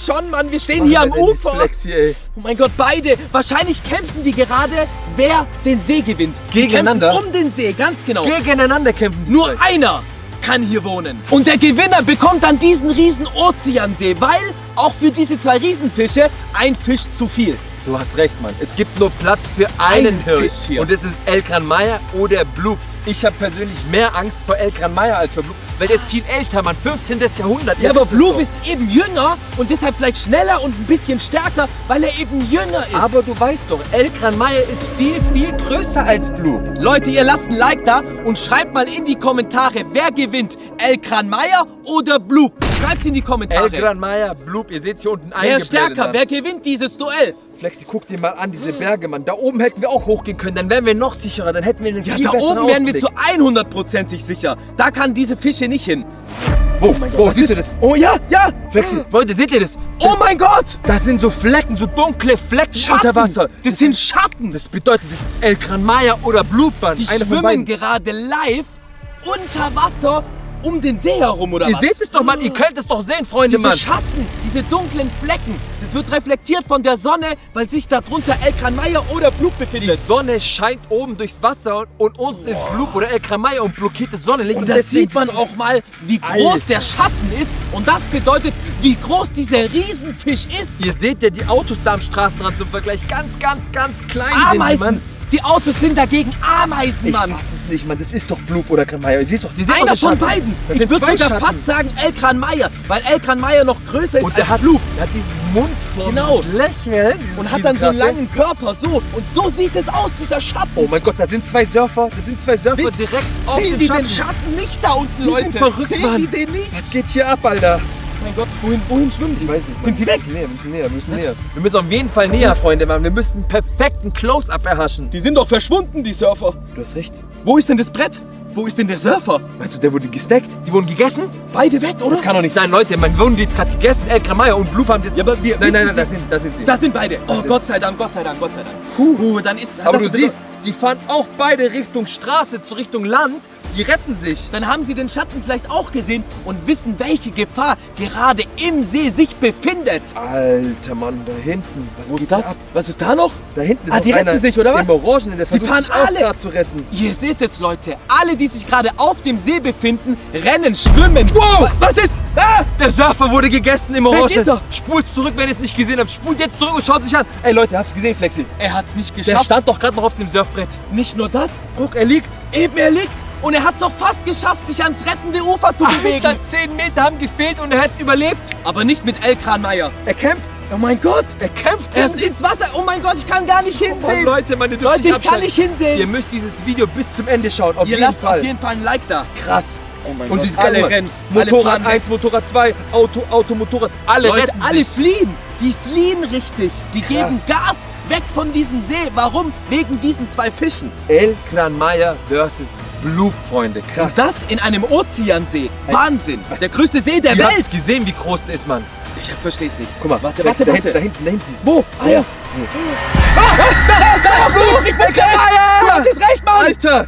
Speaker 1: schon, Mann. Wir stehen hier am Ufer.
Speaker 3: Flexi, ey.
Speaker 1: Oh mein Gott, beide. Wahrscheinlich kämpfen die gerade, wer den See gewinnt. Die
Speaker 3: Gegeneinander?
Speaker 1: kämpfen um den See, ganz genau.
Speaker 3: Gegeneinander kämpfen. die
Speaker 1: Nur
Speaker 3: zwei.
Speaker 1: einer kann hier wohnen. Und der Gewinner bekommt dann diesen riesen Ozeansee, weil auch für diese 2 Riesenfische ein Fisch zu viel.
Speaker 3: Du hast recht, Mann. Es gibt nur Platz für einen
Speaker 1: Fisch
Speaker 3: Hirsch
Speaker 1: hier.
Speaker 3: und das ist Elkran Mayer oder Blub. Ich habe persönlich mehr Angst vor Elkran Mayer als vor Blub, weil der ist viel älter, Mann. 15. Jahrhundert.
Speaker 1: Ja,
Speaker 3: Ihr
Speaker 1: aber
Speaker 3: wisst es
Speaker 1: Blub
Speaker 3: doch.
Speaker 1: ist eben jünger und deshalb vielleicht schneller und ein bisschen stärker, weil er eben jünger ist.
Speaker 3: Aber du weißt doch, Elkran Mayer ist viel größer als Blub.
Speaker 1: Leute, ihr lasst ein Like da und schreibt mal in die Kommentare, wer gewinnt, Elkran Mayer oder Blub? Schreibt's in die Kommentare.
Speaker 3: Elkran Mayer, Blub, ihr seht hier unten
Speaker 1: Wer
Speaker 3: eingeblendet.
Speaker 1: stärker,
Speaker 3: Mann.
Speaker 1: wer gewinnt dieses Duell?
Speaker 3: Flexi, guck dir mal an, diese Berge, Mann. Da oben hätten wir auch hochgehen können, dann wären wir noch sicherer, dann hätten wir einen
Speaker 1: Ja,
Speaker 3: viel
Speaker 1: da
Speaker 3: besseren
Speaker 1: oben wären wir zu
Speaker 3: Ausblick.
Speaker 1: 100%ig sicher. Da kann diese Fische nicht hin.
Speaker 3: Wo, siehst du das?
Speaker 1: Oh ja, ja.
Speaker 3: Flexi, Leute, seht ihr das?
Speaker 1: Oh mein Gott.
Speaker 3: Das sind so Flecken, so dunkle Flecken unter Wasser.
Speaker 1: Das sind Schatten.
Speaker 3: Das bedeutet, das ist Elkran Mayer oder Blub, Mann.
Speaker 1: Die
Speaker 3: Einer von
Speaker 1: schwimmen
Speaker 3: beiden.
Speaker 1: gerade live unter Wasser um den See herum, oder
Speaker 3: Ihr
Speaker 1: was?
Speaker 3: seht es doch, Mann. Ihr könnt es doch sehen, Freunde,
Speaker 1: Diese
Speaker 3: Mann.
Speaker 1: Schatten, diese dunklen Flecken, das wird reflektiert von der Sonne, weil sich darunter Elkran Mayer oder Blub
Speaker 3: Die
Speaker 1: befindet.
Speaker 3: Sonne scheint oben durchs Wasser und unten ist Blub oder Elkran Mayer und blockiert das Sonnenlicht.
Speaker 1: Und da
Speaker 3: deswegen
Speaker 1: sieht man
Speaker 3: sieht's
Speaker 1: auch mal, wie groß
Speaker 3: Alter.
Speaker 1: der Schatten ist. Und das bedeutet, wie groß dieser Riesenfisch ist.
Speaker 3: Ihr seht ja die Autos da am Straßenrand zum Vergleich ganz klein
Speaker 1: Ameisen.
Speaker 3: sind, Mann.
Speaker 1: Die Autos sind dagegen Ameisen,
Speaker 3: Ich
Speaker 1: Mann.
Speaker 3: weiß es nicht, Mann. Das ist doch Blub oder Elkran Mayer. Ihr seht doch, die sind
Speaker 1: Einer
Speaker 3: doch die
Speaker 1: von
Speaker 3: Schatten.
Speaker 1: beiden.
Speaker 3: Das
Speaker 1: Ich
Speaker 3: sind
Speaker 1: würde
Speaker 3: zwei
Speaker 1: sogar
Speaker 3: Schatten.
Speaker 1: fast sagen Elkran Mayer, weil Elkran Mayer noch größer ist
Speaker 3: Und der
Speaker 1: als
Speaker 3: hat
Speaker 1: Blub.
Speaker 3: Der hat diesen Mundform,
Speaker 1: Genau.
Speaker 3: dieses Lächeln. Dieses
Speaker 1: Und hat dann so einen
Speaker 3: Riesenkrasse.
Speaker 1: langen Körper, so. Und so sieht es aus, dieser Schatten.
Speaker 3: Oh mein Gott, da sind 2 Surfer.
Speaker 1: Wisst-
Speaker 3: direkt auf
Speaker 1: Sehen
Speaker 3: den
Speaker 1: die
Speaker 3: Schatten.
Speaker 1: den Schatten nicht da unten,
Speaker 3: Die
Speaker 1: Leute?
Speaker 3: sind verrückt,
Speaker 1: Sehen
Speaker 3: Mann.
Speaker 1: die den nicht?
Speaker 3: Was geht hier ab, Alter?
Speaker 1: Mein Gott, wohin schwimmen die?
Speaker 3: Ich weiß nicht.
Speaker 1: Sind sie weg?
Speaker 3: Wir müssen näher. Wir müssen auf jeden Fall näher, Freunde, Mann. Wir müssen einen perfekten Close-Up erhaschen.
Speaker 1: Die sind doch verschwunden, die Surfer.
Speaker 3: Du hast recht.
Speaker 1: Wo ist denn das Brett? Wo ist denn der Surfer?
Speaker 3: Meinst du, der wurde gesteckt? Die wurden gegessen?
Speaker 1: Beide weg, oder?
Speaker 3: Das kann doch nicht sein, Leute. Man wurden die jetzt gerade gegessen. Elkran Mayer und Blub haben jetzt.
Speaker 1: Ja, aber wir.
Speaker 3: Nein,
Speaker 1: wissen
Speaker 3: da
Speaker 1: Sie-
Speaker 3: sind sie.
Speaker 1: Das sind beide. Oh,
Speaker 3: sind
Speaker 1: Gott sei Dank, Gott sei Dank, Gott sei Dank. Dann ist.
Speaker 3: Aber
Speaker 1: das
Speaker 3: du siehst, die fahren auch beide Richtung Straße, zu Richtung Land. Die retten sich.
Speaker 1: Dann haben sie den Schatten vielleicht auch gesehen und wissen, welche Gefahr gerade im See sich befindet.
Speaker 3: Alter Mann, da hinten. Was
Speaker 1: Wo
Speaker 3: geht
Speaker 1: ist das?
Speaker 3: da ab?
Speaker 1: Was ist da noch?
Speaker 3: Da hinten ist
Speaker 1: Ah,
Speaker 3: auch
Speaker 1: die retten
Speaker 3: einer
Speaker 1: sich, oder was?
Speaker 3: Im Orangenen, der versucht
Speaker 1: fahren
Speaker 3: sich auch
Speaker 1: alle.
Speaker 3: gerade zu retten.
Speaker 1: Ihr seht es, Leute. Alle, die sich gerade auf dem See befinden, rennen, schwimmen.
Speaker 3: Wow!
Speaker 1: Was ist? Ah!
Speaker 3: Der Surfer wurde gegessen im
Speaker 1: Weg
Speaker 3: Orangen.
Speaker 1: ist er.
Speaker 3: Spult zurück, wenn ihr es nicht gesehen habt. Spult jetzt zurück und schaut sich an. Ey Leute, hast du gesehen, Flexi?
Speaker 1: Er hat es nicht
Speaker 3: Der
Speaker 1: geschafft.
Speaker 3: stand doch gerade noch auf dem Surfbrett.
Speaker 1: Nicht nur das.
Speaker 3: Guck, er liegt.
Speaker 1: Eben, er liegt. Und er hat es doch fast geschafft, sich ans rettende Ufer zu bewegen.
Speaker 3: Alter, 10 Meter haben gefehlt und er hat es überlebt.
Speaker 1: Aber nicht mit Elkran Meyer.
Speaker 3: Er kämpft.
Speaker 1: Oh mein Gott.
Speaker 3: Er kämpft.
Speaker 1: Er ist ins Wasser. Oh mein Gott, ich kann gar nicht hinsehen.
Speaker 3: Mann, Leute, meine
Speaker 1: Leute, ich kann nicht hinsehen.
Speaker 3: Ihr müsst dieses Video bis zum Ende schauen.
Speaker 1: Ihr lasst auf jeden Fall ein Like da.
Speaker 3: Krass.
Speaker 1: Oh mein
Speaker 3: Und
Speaker 1: Gott,
Speaker 3: diese
Speaker 1: alle
Speaker 3: ganzen
Speaker 1: rennen.
Speaker 3: Motorrad
Speaker 1: alle
Speaker 3: 1, Motorrad 2, Auto, Motorrad. Alle
Speaker 1: Leute,
Speaker 3: retten
Speaker 1: alle
Speaker 3: sich.
Speaker 1: fliehen. Die fliehen richtig. Die geben Gas weg von diesem See. Warum? Wegen diesen 2 Fischen.
Speaker 3: Elkran Meyer versus Bloop, Freunde. Krass.
Speaker 1: Und das in einem Ozeansee. Wahnsinn. Der größte See der
Speaker 3: Ihr
Speaker 1: Welt.
Speaker 3: habt gesehen, wie groß der ist, Mann.
Speaker 1: Ich versteh's nicht.
Speaker 3: Guck mal,
Speaker 1: Warte.
Speaker 3: da hinten.
Speaker 1: Wo? Ah ja. Da, Bloop, du hattest recht, Mann.
Speaker 3: Alter!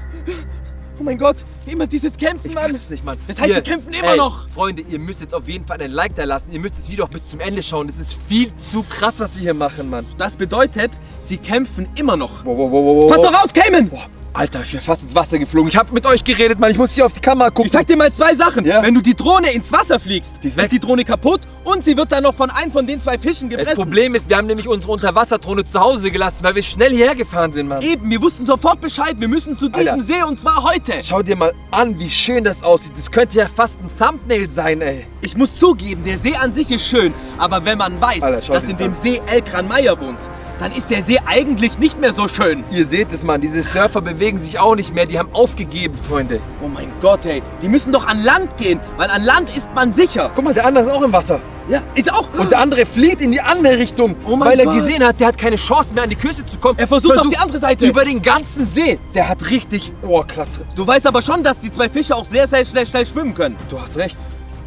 Speaker 1: Oh mein Gott, immer dieses Kämpfen,
Speaker 3: Ich
Speaker 1: Mann.
Speaker 3: weiß es nicht, Mann.
Speaker 1: Das heißt, wir kämpfen immer noch.
Speaker 3: Freunde, ihr müsst jetzt auf jeden Fall einen Like da lassen. Ihr müsst das Video auch bis zum Ende schauen. Das ist viel zu krass, was wir hier machen, Mann.
Speaker 1: Das bedeutet, sie kämpfen immer noch.
Speaker 3: Wow.
Speaker 1: Pass doch auf, Cayman!
Speaker 3: Alter, ich wäre fast ins Wasser geflogen. Ich habe mit euch geredet, Mann. Ich muss hier auf die Kamera gucken.
Speaker 1: Ich sag dir mal 2 Sachen.
Speaker 3: Ja.
Speaker 1: Wenn du die Drohne ins Wasser fliegst,
Speaker 3: ist
Speaker 1: ist die Drohne kaputt und sie wird dann noch von einem von den 2 Fischen gefressen.
Speaker 3: Das Problem ist, wir haben nämlich unsere Unterwasserdrohne zu Hause gelassen, weil wir schnell hierher gefahren sind, Mann.
Speaker 1: Eben, wir wussten sofort Bescheid. Wir müssen zu diesem
Speaker 3: Alter.
Speaker 1: See und zwar heute.
Speaker 3: Schau dir mal an, wie schön das aussieht. Das könnte ja fast ein Thumbnail sein, ey.
Speaker 1: Ich muss zugeben, der See an sich ist schön. Aber wenn man weiß,
Speaker 3: Alter, schau
Speaker 1: dass
Speaker 3: dir
Speaker 1: in
Speaker 3: das
Speaker 1: dem See Elkran Meyer wohnt, dann ist der See eigentlich nicht mehr so schön.
Speaker 3: Ihr seht es, Mann. Diese Surfer bewegen sich auch nicht mehr. Die haben aufgegeben, Freunde.
Speaker 1: Oh mein Gott, ey. Die müssen doch an Land gehen, weil an Land ist man sicher.
Speaker 3: Guck mal, der andere ist auch im Wasser.
Speaker 1: Ja, ist auch.
Speaker 3: Und der andere flieht in die andere Richtung,
Speaker 1: Oh mein
Speaker 3: weil er
Speaker 1: Gott.
Speaker 3: gesehen hat, der hat keine Chance mehr an die Küste zu kommen.
Speaker 1: Er versucht auf die andere Seite.
Speaker 3: Über den ganzen See. Der hat richtig... Oh, krass.
Speaker 1: Du weißt aber schon, dass die 2 Fische auch sehr schnell schwimmen können.
Speaker 3: Du hast recht.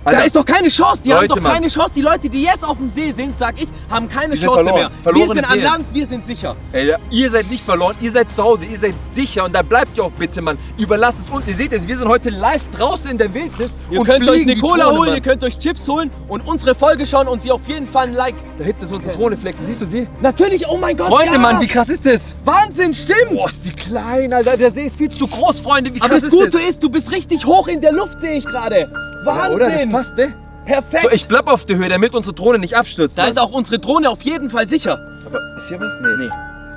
Speaker 1: Da ist doch keine Chance. Die
Speaker 3: Leute,
Speaker 1: haben doch
Speaker 3: Mann.
Speaker 1: keine Chance. Die Leute, die jetzt auf dem See sind, sag ich, haben keine
Speaker 3: Die sind
Speaker 1: Chance
Speaker 3: verloren.
Speaker 1: mehr. Wir
Speaker 3: Verlorene
Speaker 1: sind an
Speaker 3: Seelen.
Speaker 1: Land, wir sind sicher.
Speaker 3: Ey, ihr seid nicht verloren, ihr seid zu Hause, ihr seid sicher und da bleibt ihr auch bitte, Mann. Überlasst es uns. Ihr seht es, wir sind heute live draußen in der Wildnis.
Speaker 1: Ihr
Speaker 3: und
Speaker 1: könnt euch
Speaker 3: fliegen
Speaker 1: eine
Speaker 3: die
Speaker 1: Cola
Speaker 3: Drohne,
Speaker 1: holen,
Speaker 3: Mann.
Speaker 1: ihr könnt euch Chips holen und unsere Folge schauen und sie auf jeden Fall ein Like.
Speaker 3: Da hinten ist unsere Drohne, Flex. Siehst du sie?
Speaker 1: Natürlich, oh mein Gott,
Speaker 3: Freunde,
Speaker 1: ja.
Speaker 3: Mann, wie krass ist das?
Speaker 1: Wahnsinn, stimmt.
Speaker 3: Boah, ist die klein, Alter. Der See ist viel zu groß, Freunde. Wie krass
Speaker 1: Aber das
Speaker 3: ist
Speaker 1: Gute
Speaker 3: das?
Speaker 1: ist, du bist richtig hoch in der Luft, sehe ich gerade. Wahnsinn.
Speaker 3: Ja, oder? Das passt, ne?
Speaker 1: Perfekt.
Speaker 3: So, ich bleib auf der Höhe, damit unsere Drohne nicht abstürzt.
Speaker 1: Da
Speaker 3: Mann.
Speaker 1: ist auch unsere Drohne auf jeden Fall sicher.
Speaker 3: Aber ist hier was? Nee.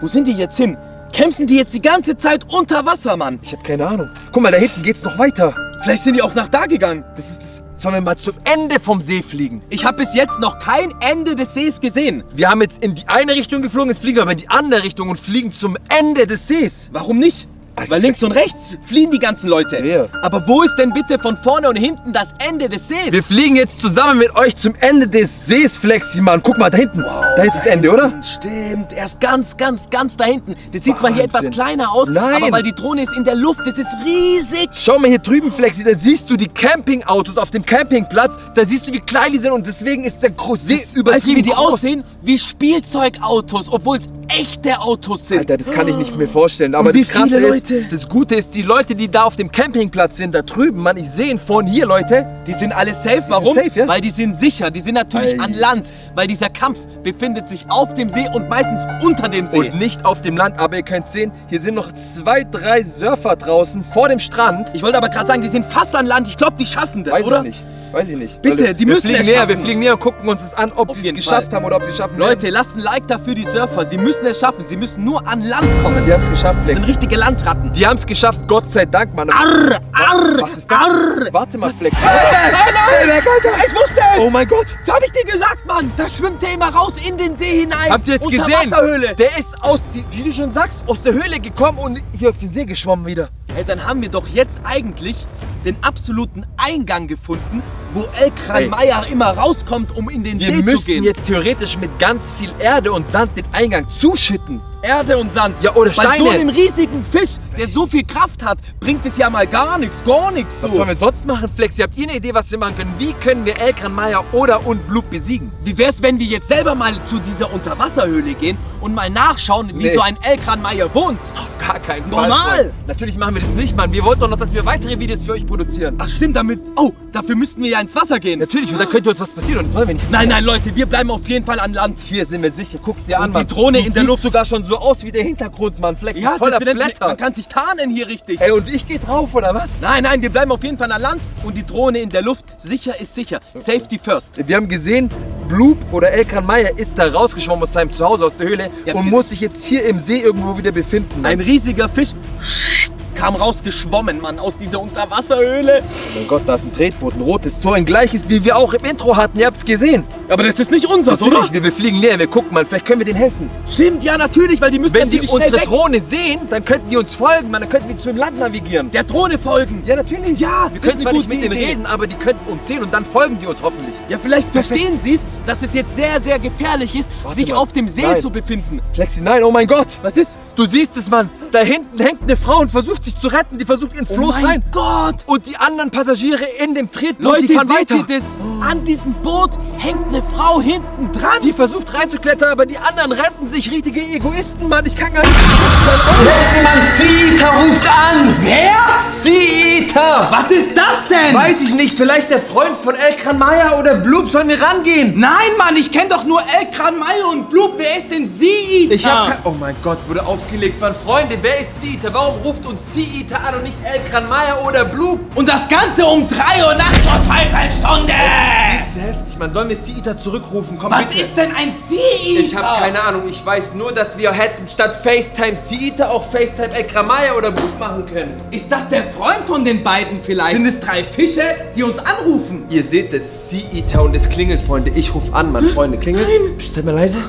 Speaker 1: Wo sind die jetzt hin? Kämpfen die jetzt die ganze Zeit unter Wasser, Mann?
Speaker 3: Ich habe keine Ahnung. Guck mal, da hinten geht's noch weiter.
Speaker 1: Vielleicht sind die auch nach da gegangen.
Speaker 3: Das ist das. Sollen wir mal zum Ende vom See fliegen?
Speaker 1: Ich habe bis jetzt noch kein Ende des Sees gesehen.
Speaker 3: Wir haben jetzt in die eine Richtung geflogen, jetzt fliegen wir aber in die andere Richtung und fliegen zum Ende des Sees.
Speaker 1: Warum nicht?
Speaker 3: Alter.
Speaker 1: Weil links und rechts fliehen die ganzen Leute.
Speaker 3: Ja.
Speaker 1: Aber wo ist denn bitte von vorne und hinten das Ende des Sees?
Speaker 3: Wir fliegen jetzt zusammen mit euch zum Ende des Sees, Flexi, Mann. Guck mal, da hinten. Da ist das Ende, oder?
Speaker 1: Stimmt, er ist ganz da hinten. Das sieht zwar hier etwas
Speaker 3: Wahnsinn.
Speaker 1: kleiner aus,
Speaker 3: Nein.
Speaker 1: aber weil die Drohne ist in der Luft, das ist riesig.
Speaker 3: Schau mal hier drüben, Flexi, da siehst du die Campingautos auf dem Campingplatz. Da siehst du, wie klein die sind und deswegen ist der See
Speaker 1: Weißt du,
Speaker 3: übertrieben
Speaker 1: wie die
Speaker 3: groß.
Speaker 1: aussehen? Wie Spielzeugautos, obwohl es echte Autos sind.
Speaker 3: Alter, das kann ich nicht mehr vorstellen. Aber
Speaker 1: Und wie
Speaker 3: das Krasse
Speaker 1: viele
Speaker 3: ist,
Speaker 1: Leute?
Speaker 3: das Gute ist, die Leute, die da auf dem Campingplatz sind, da drüben, Mann, ich sehe ihn von hier, Leute.
Speaker 1: Die sind alle safe. Warum?
Speaker 3: safe, ja?
Speaker 1: Weil die sind sicher. Die sind natürlich
Speaker 3: Ei.
Speaker 1: an Land. Weil dieser Kampf befindet sich auf dem See und meistens unter dem See.
Speaker 3: Und nicht auf dem Land, aber ihr könnt sehen, hier sind noch 2, 3 Surfer draußen vor dem Strand.
Speaker 1: Ich wollte aber gerade sagen, die sind fast an Land. Ich glaube, die schaffen das,
Speaker 3: Weiß
Speaker 1: oder?
Speaker 3: ich nicht. Weiß ich nicht.
Speaker 1: Bitte,
Speaker 3: Weil
Speaker 1: die
Speaker 3: wir
Speaker 1: müssen
Speaker 3: fliegen
Speaker 1: es
Speaker 3: näher,
Speaker 1: schaffen.
Speaker 3: Wir fliegen näher und gucken uns das an, ob
Speaker 1: Auf
Speaker 3: sie es
Speaker 1: jeden
Speaker 3: geschafft
Speaker 1: Fall.
Speaker 3: haben oder ob sie es schaffen.
Speaker 1: Leute, lasst ein Like dafür die Surfer. Sie müssen es schaffen. Sie müssen nur an Land kommen.
Speaker 3: die haben es geschafft,
Speaker 1: Das
Speaker 3: Flex.
Speaker 1: sind richtige Landratten.
Speaker 3: Die haben es geschafft, Gott sei Dank, Mann. Was ist das? Warte mal, Flex.
Speaker 1: Ich wusste es!
Speaker 3: Oh mein Gott.
Speaker 1: Das habe ich dir gesagt, Mann! Da schwimmt der immer raus in den See hinein.
Speaker 3: Habt ihr jetzt gesehen?
Speaker 1: Unterwasserhöhle.
Speaker 3: Der ist wie du schon sagst, aus der Höhle gekommen und hier auf den See geschwommen wieder.
Speaker 1: Hey, dann haben wir doch jetzt eigentlich den absoluten Eingang gefunden, wo Elkran
Speaker 3: Ey.
Speaker 1: Meyer immer rauskommt, um in den
Speaker 3: Wir
Speaker 1: See zu
Speaker 3: müssten
Speaker 1: gehen.
Speaker 3: jetzt theoretisch mit ganz viel Erde und Sand den Eingang zuschütten.
Speaker 1: Erde und Sand.
Speaker 3: Ja, oder
Speaker 1: Bei so
Speaker 3: Steine.
Speaker 1: einem riesigen Fisch, der so viel Kraft hat, bringt es ja mal gar nichts.
Speaker 3: Was sollen wir sonst machen, Flex? Habt ihr eine Idee, was wir machen können? Wie können wir Elkran Meyer oder und Bloop besiegen?
Speaker 1: Wie wär's, wenn wir jetzt selber mal zu dieser Unterwasserhöhle gehen und mal nachschauen, wie
Speaker 3: Nee.
Speaker 1: so ein Elkran Meyer wohnt?
Speaker 3: Auf gar keinen Fall.
Speaker 1: Normal.
Speaker 3: Freund. Natürlich machen wir das nicht, Mann. Wir wollten doch noch, dass wir weitere Videos für euch produzieren.
Speaker 1: Ach stimmt, damit... Oh, dafür müssten wir ja ins Wasser gehen.
Speaker 3: Natürlich, und da könnte uns was passieren und das wollen wir nicht.
Speaker 1: Nein, nein, Leute, wir bleiben auf jeden Fall an Land.
Speaker 3: Hier sind wir sicher. Guck's dir an,
Speaker 1: Und die
Speaker 3: Mann.
Speaker 1: Drohne
Speaker 3: Du
Speaker 1: in der
Speaker 3: siehst
Speaker 1: Luft.
Speaker 3: sogar schon so aus wie der Hintergrund, Mann. Flex
Speaker 1: Ja,
Speaker 3: ist voller
Speaker 1: das nennt-
Speaker 3: Blätter.
Speaker 1: man kann sich tarnen hier richtig.
Speaker 3: Ey, und ich geh drauf, oder was?
Speaker 1: Nein, nein, wir bleiben auf jeden Fall an Land und die Drohne in der Luft. Sicher ist sicher. Safety first.
Speaker 3: Wir haben gesehen, Bloop oder Elkran Meyer ist da rausgeschwommen aus seinem Zuhause, aus der Höhle
Speaker 1: Ja,
Speaker 3: und
Speaker 1: wir-
Speaker 3: muss sich jetzt hier im See irgendwo wieder befinden.
Speaker 1: Ein riesiger Fisch
Speaker 2: kam rausgeschwommen, Mann, aus dieser Unterwasserhöhle.
Speaker 3: Oh mein Gott, da ist ein Tretboot, ein rotes, so ein gleiches, wie wir auch im Intro hatten. Ihr habt's gesehen.
Speaker 2: Aber das ist nicht unseres, oder?
Speaker 3: Natürlich, wir fliegen leer, wir gucken mal, vielleicht können wir denen helfen.
Speaker 2: Stimmt, ja, natürlich, weil die müssen
Speaker 3: Wenn die
Speaker 2: natürlich schnell
Speaker 3: unsere
Speaker 2: weg.
Speaker 3: Drohne sehen, dann könnten die uns folgen, man, dann könnten wir zu dem Land navigieren.
Speaker 2: Der Drohne folgen.
Speaker 3: Ja, natürlich.
Speaker 2: Ja,
Speaker 3: wir
Speaker 2: das
Speaker 3: können
Speaker 2: ist
Speaker 3: zwar
Speaker 2: eine
Speaker 3: nicht mit
Speaker 2: gute
Speaker 3: denen
Speaker 2: Idee.
Speaker 3: reden, aber die könnten uns sehen und dann folgen die uns hoffentlich.
Speaker 2: Ja, vielleicht verstehen sie es, dass es jetzt sehr, sehr gefährlich ist, sich
Speaker 3: mal.
Speaker 2: auf dem See
Speaker 3: Nein.
Speaker 2: zu befinden.
Speaker 3: Flexi, nein, oh mein Gott.
Speaker 2: Was ist?
Speaker 3: Du siehst es, Mann. Da hinten hängt eine Frau und versucht sich zu retten. Die versucht ins Floß
Speaker 2: mein
Speaker 3: rein.
Speaker 2: Gott!
Speaker 3: Und die anderen Passagiere in dem Tretboot,
Speaker 2: Leute,
Speaker 3: die fahren
Speaker 2: seht
Speaker 3: weiter.
Speaker 2: ihr das? An diesem Boot hängt eine Frau hinten dran.
Speaker 3: Die versucht reinzuklettern, aber die anderen retten sich. Richtige Egoisten, Mann. Ich kann gar nicht...
Speaker 1: Mann, Sea-Eater ruft an! Wer?
Speaker 3: Sea-Eater!
Speaker 1: Was ist das denn?
Speaker 3: Weiß ich nicht. Vielleicht der Freund von Elkran Maya oder Bloop. Sollen wir rangehen?
Speaker 1: Nein, Mann, ich kenne doch nur Elkran Mayo und Bloop. Wer ist denn Sea-Eater?
Speaker 3: Ich hab kein... Oh mein Gott, wurde aufgelegt, Mann. Freunde, wer ist Sea-Eater? Warum ruft uns Sea-Eater an und nicht Elkran Maya oder Bloop?
Speaker 1: Und das Ganze um 3 Uhr nachts zur Teufelstunde!
Speaker 3: Zu heftig, Mann. Sollen wir Sea-Eater zurückrufen? Komm,
Speaker 1: Was
Speaker 3: bitte.
Speaker 1: ist denn ein Sea-Eater?
Speaker 3: Ich habe keine Ahnung. Ich weiß nur, dass wir hätten statt FaceTime Sea-Eater auch FaceTime Elkran Maya oder Bloop machen können.
Speaker 1: Ist das der Freund von den beiden vielleicht? Sind es 3 Fische, die uns anrufen?
Speaker 3: Ihr seht es, Sea-Eater und es klingelt, Freunde. Ich rufe an, Mann, Freunde. Klingelt? Psst, seid mal leise.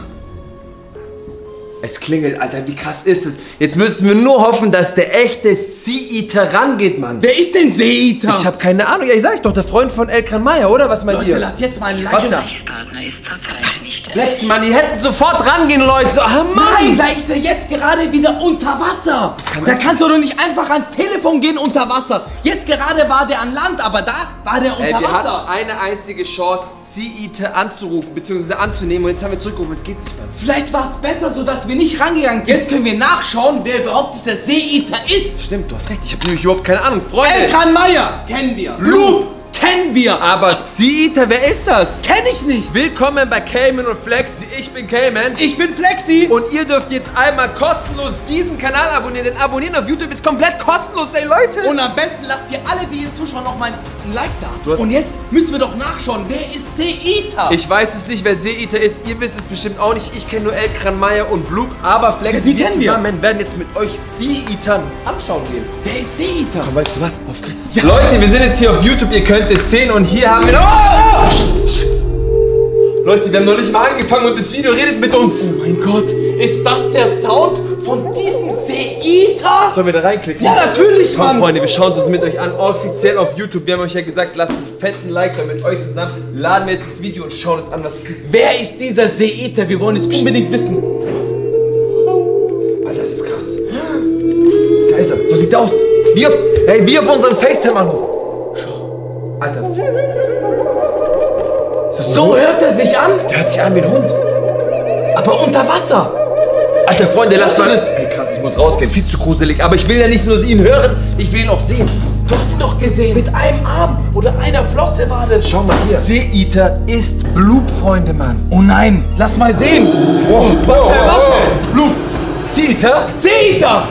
Speaker 3: Es klingelt, Alter. Wie krass ist es? Jetzt müssen wir nur hoffen, dass der echte Sea-Eater rangeht, Mann.
Speaker 1: Wer ist denn Sea-Eater?
Speaker 3: Ich habe keine Ahnung. Ja, ich sag doch, der Freund von Elkran Maya, oder? Was meint
Speaker 1: Leute,
Speaker 3: ihr?
Speaker 1: lasst jetzt mal ein Like
Speaker 3: Warte.
Speaker 1: da.
Speaker 6: Gesprächspartner ist zurzeit nicht
Speaker 3: Flexi, Mann, die hätten sofort rangehen, Leute. So, ah, Mann.
Speaker 1: Nein, vielleicht ist er jetzt gerade wieder unter Wasser. Da kannst du doch nicht einfach ans Telefon gehen unter Wasser. Jetzt gerade war der an Land, aber da war der unter
Speaker 3: Wir
Speaker 1: Wasser.
Speaker 3: hatten eine einzige Chance, Sea-Eater anzurufen, bzw. anzunehmen. Und jetzt haben wir zurückgerufen. Es geht nicht, Mann.
Speaker 1: Vielleicht war es besser, so dass wir nicht rangegangen sind. Jetzt können wir nachschauen, wer überhaupt dieser Sea-Eater ist.
Speaker 3: Stimmt, du hast recht. Ich habe nämlich überhaupt keine Ahnung. Freunde.
Speaker 1: Elkran Maya kennen wir. Bloop kennen wir.
Speaker 3: Aber Sea-Eater, wer ist das?
Speaker 1: Kenn ich nicht.
Speaker 3: Willkommen bei Cayman und Flexi. Ich bin Cayman.
Speaker 1: Ich bin Flexi.
Speaker 3: Und ihr dürft jetzt einmal kostenlos diesen Kanal abonnieren. Denn abonnieren auf YouTube ist komplett kostenlos, ey Leute.
Speaker 1: Und am besten lasst ihr alle, die hier zuschauen, noch mal ein Like da.
Speaker 3: Du hast-
Speaker 1: Und jetzt müssen wir doch nachschauen, wer ist Sea-Eater?
Speaker 3: Ich weiß es nicht, wer Sea-Eater ist. Ihr wisst es bestimmt auch nicht. Ich kenne nur Elkran Maya und Bloop. Aber Flexi,
Speaker 1: Ja, die
Speaker 3: wir
Speaker 1: kennen wir.
Speaker 3: zusammen werden jetzt mit euch Sea-Eatern anschauen gehen.
Speaker 1: Wer ist Sea-Eater?
Speaker 3: Und weißt du was? Auf geht's. Ja. Leute, wir sind jetzt hier auf YouTube. Ihr könnt es sehen. Und hier haben wir... Oh! Leute, wir haben noch nicht mal angefangen und das Video redet mit uns.
Speaker 1: Oh mein Gott, ist das der Sound von diesem Sea-Eater?
Speaker 3: Sollen wir da reinklicken?
Speaker 1: Ja, natürlich,
Speaker 3: Komm,
Speaker 1: Mann.
Speaker 3: Freunde, wir schauen es uns mit euch an, offiziell auf YouTube. Wir haben euch ja gesagt, lasst einen fetten Like da mit euch zusammen. Laden wir jetzt das Video und schauen uns an, was passiert.
Speaker 1: Wer ist dieser Sea-Eater? Wir wollen es unbedingt wissen.
Speaker 3: Alter, das ist krass. Da ist er, so sieht er aus. Wie auf unseren FaceTime-Anruf. Schau. Alter.
Speaker 1: So hört er sich an,
Speaker 3: Der hört sich an wie ein Hund.
Speaker 1: aber unter Wasser.
Speaker 3: Alter, Freunde, lasst mal.
Speaker 1: Was ist?
Speaker 3: Ey, krass, ich muss rausgehen. Ist viel zu gruselig. Aber ich will ja nicht nur ihn hören, ich will ihn auch sehen.
Speaker 1: Du hast ihn doch gesehen. Mit einem Arm oder einer Flosse war das.
Speaker 3: Schau mal hier. Sea-Eater ist Bloop, Freunde, Mann.
Speaker 1: Oh nein, lass mal sehen.
Speaker 3: Warte. Bloop. Sea-Eater?
Speaker 1: Sea-Eater.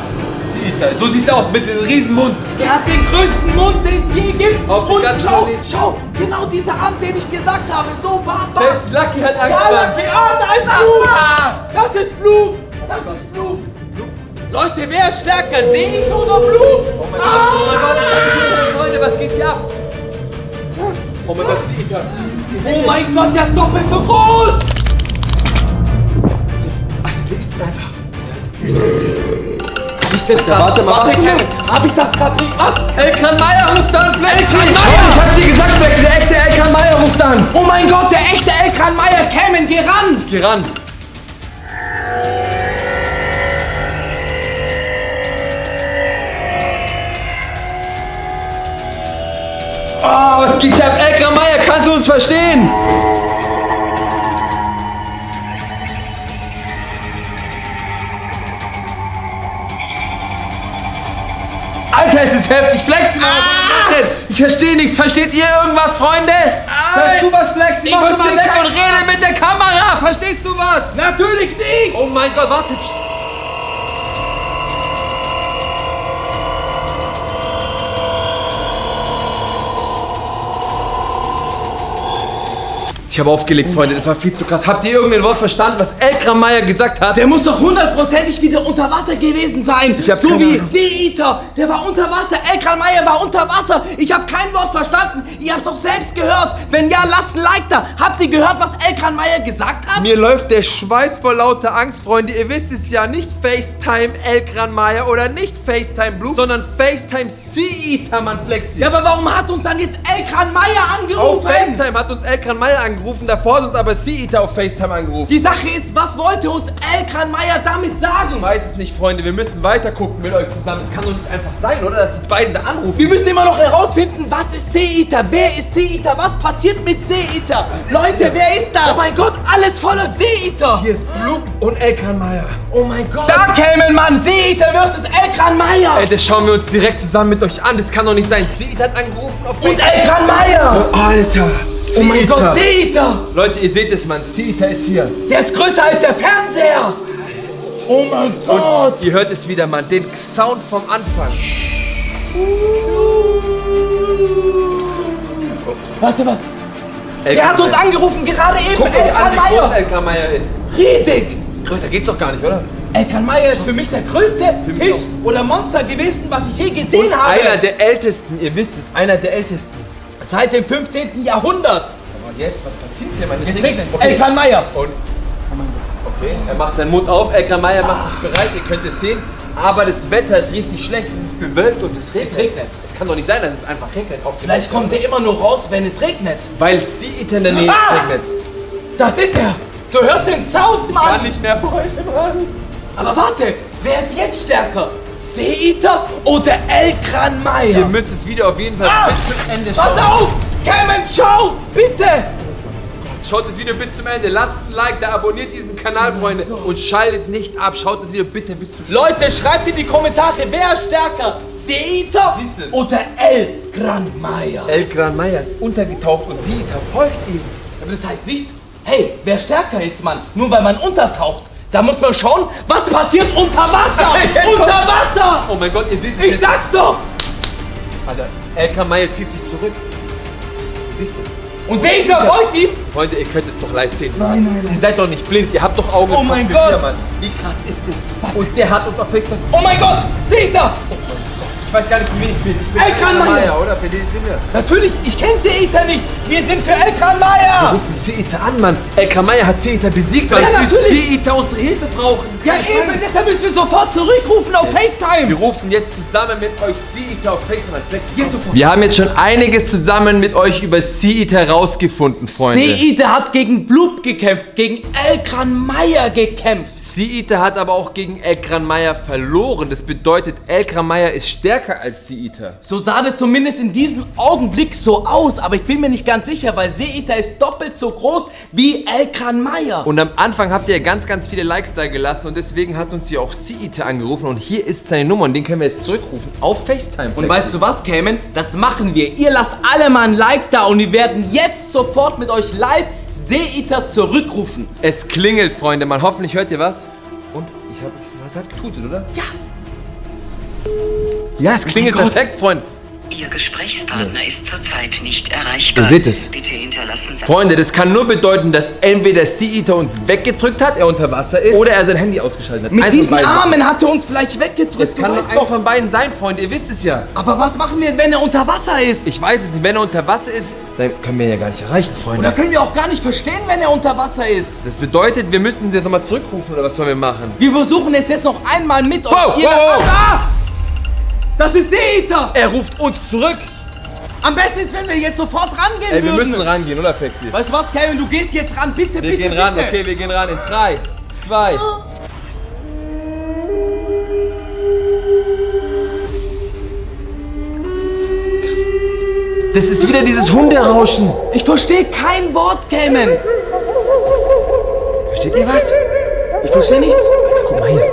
Speaker 3: Sea-Eater. So sieht er aus mit diesem riesen Mund.
Speaker 1: Der hat den größten Mund, den es je gibt.
Speaker 3: Auf die
Speaker 1: Und
Speaker 3: ganze
Speaker 1: schau,
Speaker 3: Planet.
Speaker 1: schau, genau dieser Arm, den ich gesagt habe. So war es.
Speaker 3: Selbst Lucky hat Angst.
Speaker 1: Ja,
Speaker 3: Mann.
Speaker 1: Lucky, da ist Bloop. Das ist Bloop. Das ist Bloop. Leute, wer ist stärker, Sea-Eater oder Bloop?
Speaker 3: Oh mein Gott, Freunde, was geht hier ab? Oh mein Gott, Sea-Eater.
Speaker 1: Oh mein Gott, der ist doppelt so groß.
Speaker 3: Der ist einfach.
Speaker 1: Hab ich das gerade?
Speaker 3: Warte mal.
Speaker 1: Kevin, hab ich das gerade? Was?
Speaker 3: Elkran Maya ruft an, Flexi.
Speaker 1: Elkran
Speaker 3: Schau,
Speaker 1: Maya.
Speaker 3: ich hab sie gesagt, Flexi, der echte Elkran Maya ruft an.
Speaker 1: Oh mein Gott, der echte Elkran Maya, Cayman, geh ran.
Speaker 3: Geh ran. Oh, was geht hier ab? Elkran Maya, kannst du uns verstehen? Alter, es ist heftig. Flexi, was soll ich machen? Ich verstehe nichts. Versteht ihr irgendwas, Freunde? Hörst du was, Flexi?
Speaker 1: Ich
Speaker 3: Mach doch mal
Speaker 1: versteh
Speaker 3: weg
Speaker 1: kein
Speaker 3: und rede mit der Kamera. Verstehst du was?
Speaker 1: Natürlich nicht.
Speaker 3: Oh mein Gott, warte. Psst. Ich habe aufgelegt, Freunde, das war viel zu krass. Habt ihr irgendein Wort verstanden, was Elkran Maya gesagt hat?
Speaker 1: Der muss doch hundertprozentig wieder unter Wasser gewesen sein.
Speaker 3: Ich hab
Speaker 1: so
Speaker 3: keine
Speaker 1: wie
Speaker 3: Ahnung.
Speaker 1: Seeeater, der war unter Wasser. Elkran Maya war unter Wasser. Ich habe kein Wort verstanden. Ihr habt doch selbst gehört. Wenn ja, lasst ein Like da. Habt ihr gehört, was Elkran Maya gesagt hat?
Speaker 3: Mir läuft der Schweiß vor lauter Angst, Freunde. Ihr wisst es ja, nicht FaceTime Elkran Maya oder nicht FaceTime Blue, sondern FaceTime Seeeater, Mann, Flexi.
Speaker 1: Ja, aber warum hat uns dann jetzt Elkran Maya angerufen?
Speaker 3: Auf FaceTime hat uns Elkran Maya angerufen, davor hat uns aber Seeeater auf FaceTime angerufen.
Speaker 1: Die Sache ist, was wollte uns Elkran Maya damit sagen?
Speaker 3: Ich weiß es nicht, Freunde, wir müssen weiter gucken mit euch zusammen. Es kann doch nicht einfach sein, oder? Dass die beiden da anrufen.
Speaker 1: Wir müssen immer noch herausfinden, was ist Seeeater? Wer ist Seeeater? Was passiert mit Seeeater? Leute, wer ist das? Oh mein Gott, alles voller Seeeater.
Speaker 3: Hier ist Blue und Elkran Maya.
Speaker 1: Oh mein Gott. Da kämen, Mann. Seeeater versus Elkran Maya.
Speaker 3: Ey, das schauen wir uns direkt zusammen mit euch an. Das kann doch nicht sein. Seeeater hat angerufen auf
Speaker 1: Und
Speaker 3: FaceTime.
Speaker 1: Elkran Maya.
Speaker 3: Alter.
Speaker 1: Oh mein Gott, Seeeater.
Speaker 3: Leute, ihr seht es, Mann. Seeeater ist hier.
Speaker 1: Der ist größer als der Fernseher. Oh mein Gott.
Speaker 3: Und ihr hört es wieder, Mann. Den Sound vom Anfang.
Speaker 1: Warte mal. Der hat uns angerufen, gerade eben.
Speaker 3: Guck euch an,
Speaker 1: Elkran
Speaker 3: wie groß
Speaker 1: Maya.
Speaker 3: Elkran Maya ist.
Speaker 1: Riesig.
Speaker 3: Größer geht's doch gar nicht, oder?
Speaker 1: Elkran Maya ist für mich der größte
Speaker 3: mich
Speaker 1: Fisch
Speaker 3: auch.
Speaker 1: oder Monster gewesen, was ich je gesehen habe.
Speaker 3: Einer der ältesten. Ihr wisst es, einer der ältesten.
Speaker 1: Seit dem 15. Jahrhundert.
Speaker 3: Aber jetzt, was passiert hier, Mann?
Speaker 1: Jetzt regnet Elkran Maya.
Speaker 3: Und okay, er macht seinen Mund auf. Elkran Maya macht sich bereit. Ihr könnt es sehen. Aber das Wetter ist richtig schlecht. Es ist bewölkt und es regnet. Es kann doch nicht sein, dass es einfach regnet.
Speaker 1: Vielleicht kommt er immer nur raus, wenn es regnet.
Speaker 3: Weil Seeeater in der Nähe regnet.
Speaker 1: Das ist er. Du hörst den Sound, Mann.
Speaker 3: Kann nicht mehr, Freunde, Mann.
Speaker 1: Aber warte, wer ist jetzt stärker? Seeeater oder Elkran Maya?
Speaker 3: Ihr müsst das Video auf jeden Fall bis zum Ende schauen.
Speaker 1: Pass auf! Cameron, schau! Bitte!
Speaker 3: Schaut das Video bis zum Ende. Lasst ein Like da, abonniert diesen Kanal, Freunde. Und schaltet nicht ab. Schaut das Video bitte bis zum Schluss.
Speaker 1: Leute, schreibt in die Kommentare, wer ist stärker? Seeeater
Speaker 3: Siehst es?
Speaker 1: oder Elkran Maya?
Speaker 3: Elkran Maya ist untergetaucht und Seeeater folgt ihm.
Speaker 1: Aber das heißt nicht, hey, wer stärker ist, Mann, nur weil man untertaucht. Da muss man schauen, was passiert unter Wasser! Unter Wasser!
Speaker 3: Oh mein Gott, ihr seht es.
Speaker 1: Ich sag's doch!
Speaker 3: Alter, Elkran Maya zieht sich zurück. Siehst du?
Speaker 1: Und Seeeater folgt ihm!
Speaker 3: Freunde, ihr könnt es doch live sehen. Nein. Ihr seid doch nicht blind, ihr habt doch Augen.
Speaker 1: Oh mein
Speaker 3: für
Speaker 1: Gott.
Speaker 3: Tier, Mann. Wie krass ist das? Und der hat uns auf FaceTime.
Speaker 1: Oh mein Gott! Seeeater!
Speaker 3: Ich weiß gar nicht, für wen ich bin. Ich bin
Speaker 1: Elkran Maya,
Speaker 3: oder? Für den sind wir.
Speaker 1: Natürlich, ich kenne Seeeater nicht! Wir sind für Elkran
Speaker 3: Wir
Speaker 1: Maya!
Speaker 3: rufen Seeeater an, Mann. Elkran Maya hat Seeeater besiegt, weil
Speaker 1: Ja, natürlich.
Speaker 3: Seeeater unsere Hilfe brauchen. Das
Speaker 1: Ja
Speaker 3: kann nicht
Speaker 1: eben,
Speaker 3: sein.
Speaker 1: deshalb müssen wir sofort zurückrufen auf FaceTime!
Speaker 3: Wir rufen jetzt zusammen mit euch Seeeater auf FaceTime an.
Speaker 1: Jetzt sofort.
Speaker 3: Wir haben jetzt schon einiges zusammen mit euch über Seeeater rausgefunden, Freunde.
Speaker 1: Seeeater hat gegen Blub gekämpft, gegen Elkran Maya gekämpft.
Speaker 3: Seeeater hat aber auch gegen Elkran Maya verloren. Das bedeutet, Elkran Maya ist stärker als Seeeater.
Speaker 1: So sah das zumindest in diesem Augenblick so aus, aber ich bin mir nicht ganz sicher, weil Seeeater ist doppelt so groß wie Elkran Maya.
Speaker 3: Und am Anfang habt ihr ganz, ganz viele Likes da gelassen und deswegen hat uns hier auch Seeeater angerufen und hier ist seine Nummer und den können wir jetzt zurückrufen auf FaceTime.
Speaker 1: Und weißt du was, Cayman? Das machen wir. Ihr lasst alle mal ein Like da und wir werden jetzt sofort mit euch live Seeeater zurückrufen.
Speaker 3: Es klingelt, Freunde, man. Hoffentlich hört ihr was. Und es hat getutet, oder?
Speaker 1: Ja.
Speaker 3: Ja, es klingelt
Speaker 1: Gott.
Speaker 3: perfekt, Freunde.
Speaker 6: Ihr Gesprächspartner ist zurzeit nicht erreichbar.
Speaker 3: Ihr seht es.
Speaker 6: Bitte hinterlassen Sie.
Speaker 3: Freunde, das kann nur bedeuten, dass entweder Seeeater uns weggedrückt hat, er unter Wasser ist, oder er sein Handy ausgeschaltet hat.
Speaker 1: Mit
Speaker 3: Eins von
Speaker 1: diesen
Speaker 3: beiden.
Speaker 1: Armen hat er uns vielleicht weggedrückt.
Speaker 3: Das kann
Speaker 1: du
Speaker 3: nur
Speaker 1: weißt
Speaker 3: eins von beiden sein, Freunde, ihr wisst es ja.
Speaker 1: Aber was machen wir, wenn er unter Wasser ist?
Speaker 3: Ich weiß es nicht, wenn er unter Wasser ist, dann können wir ihn ja gar nicht erreichen,
Speaker 1: Oder
Speaker 3: Freunde.
Speaker 1: können wir auch gar nicht verstehen, wenn er unter Wasser ist?
Speaker 3: Das bedeutet, wir müssen sie jetzt nochmal zurückrufen, oder was sollen wir machen?
Speaker 1: Wir versuchen es jetzt noch einmal mit euch.
Speaker 3: Wow,
Speaker 1: Ihr-
Speaker 3: wow, wow.
Speaker 1: Ah! Das ist Seeeater!
Speaker 3: Er ruft uns zurück.
Speaker 1: Am besten ist, wenn wir jetzt sofort rangehen
Speaker 3: Ey, wir
Speaker 1: würden.
Speaker 3: müssen rangehen, oder Flexi?
Speaker 1: Weißt du was, Kevin? Du gehst jetzt ran, bitte,
Speaker 3: Wir
Speaker 1: bitte,
Speaker 3: gehen ran,
Speaker 1: bitte.
Speaker 3: okay, wir gehen ran in 3, 2. Das ist wieder dieses Hunderauschen.
Speaker 1: Ich verstehe kein Wort, Kevin.
Speaker 3: Versteht ihr was?
Speaker 1: Ich verstehe nichts.
Speaker 3: Guck mal hier.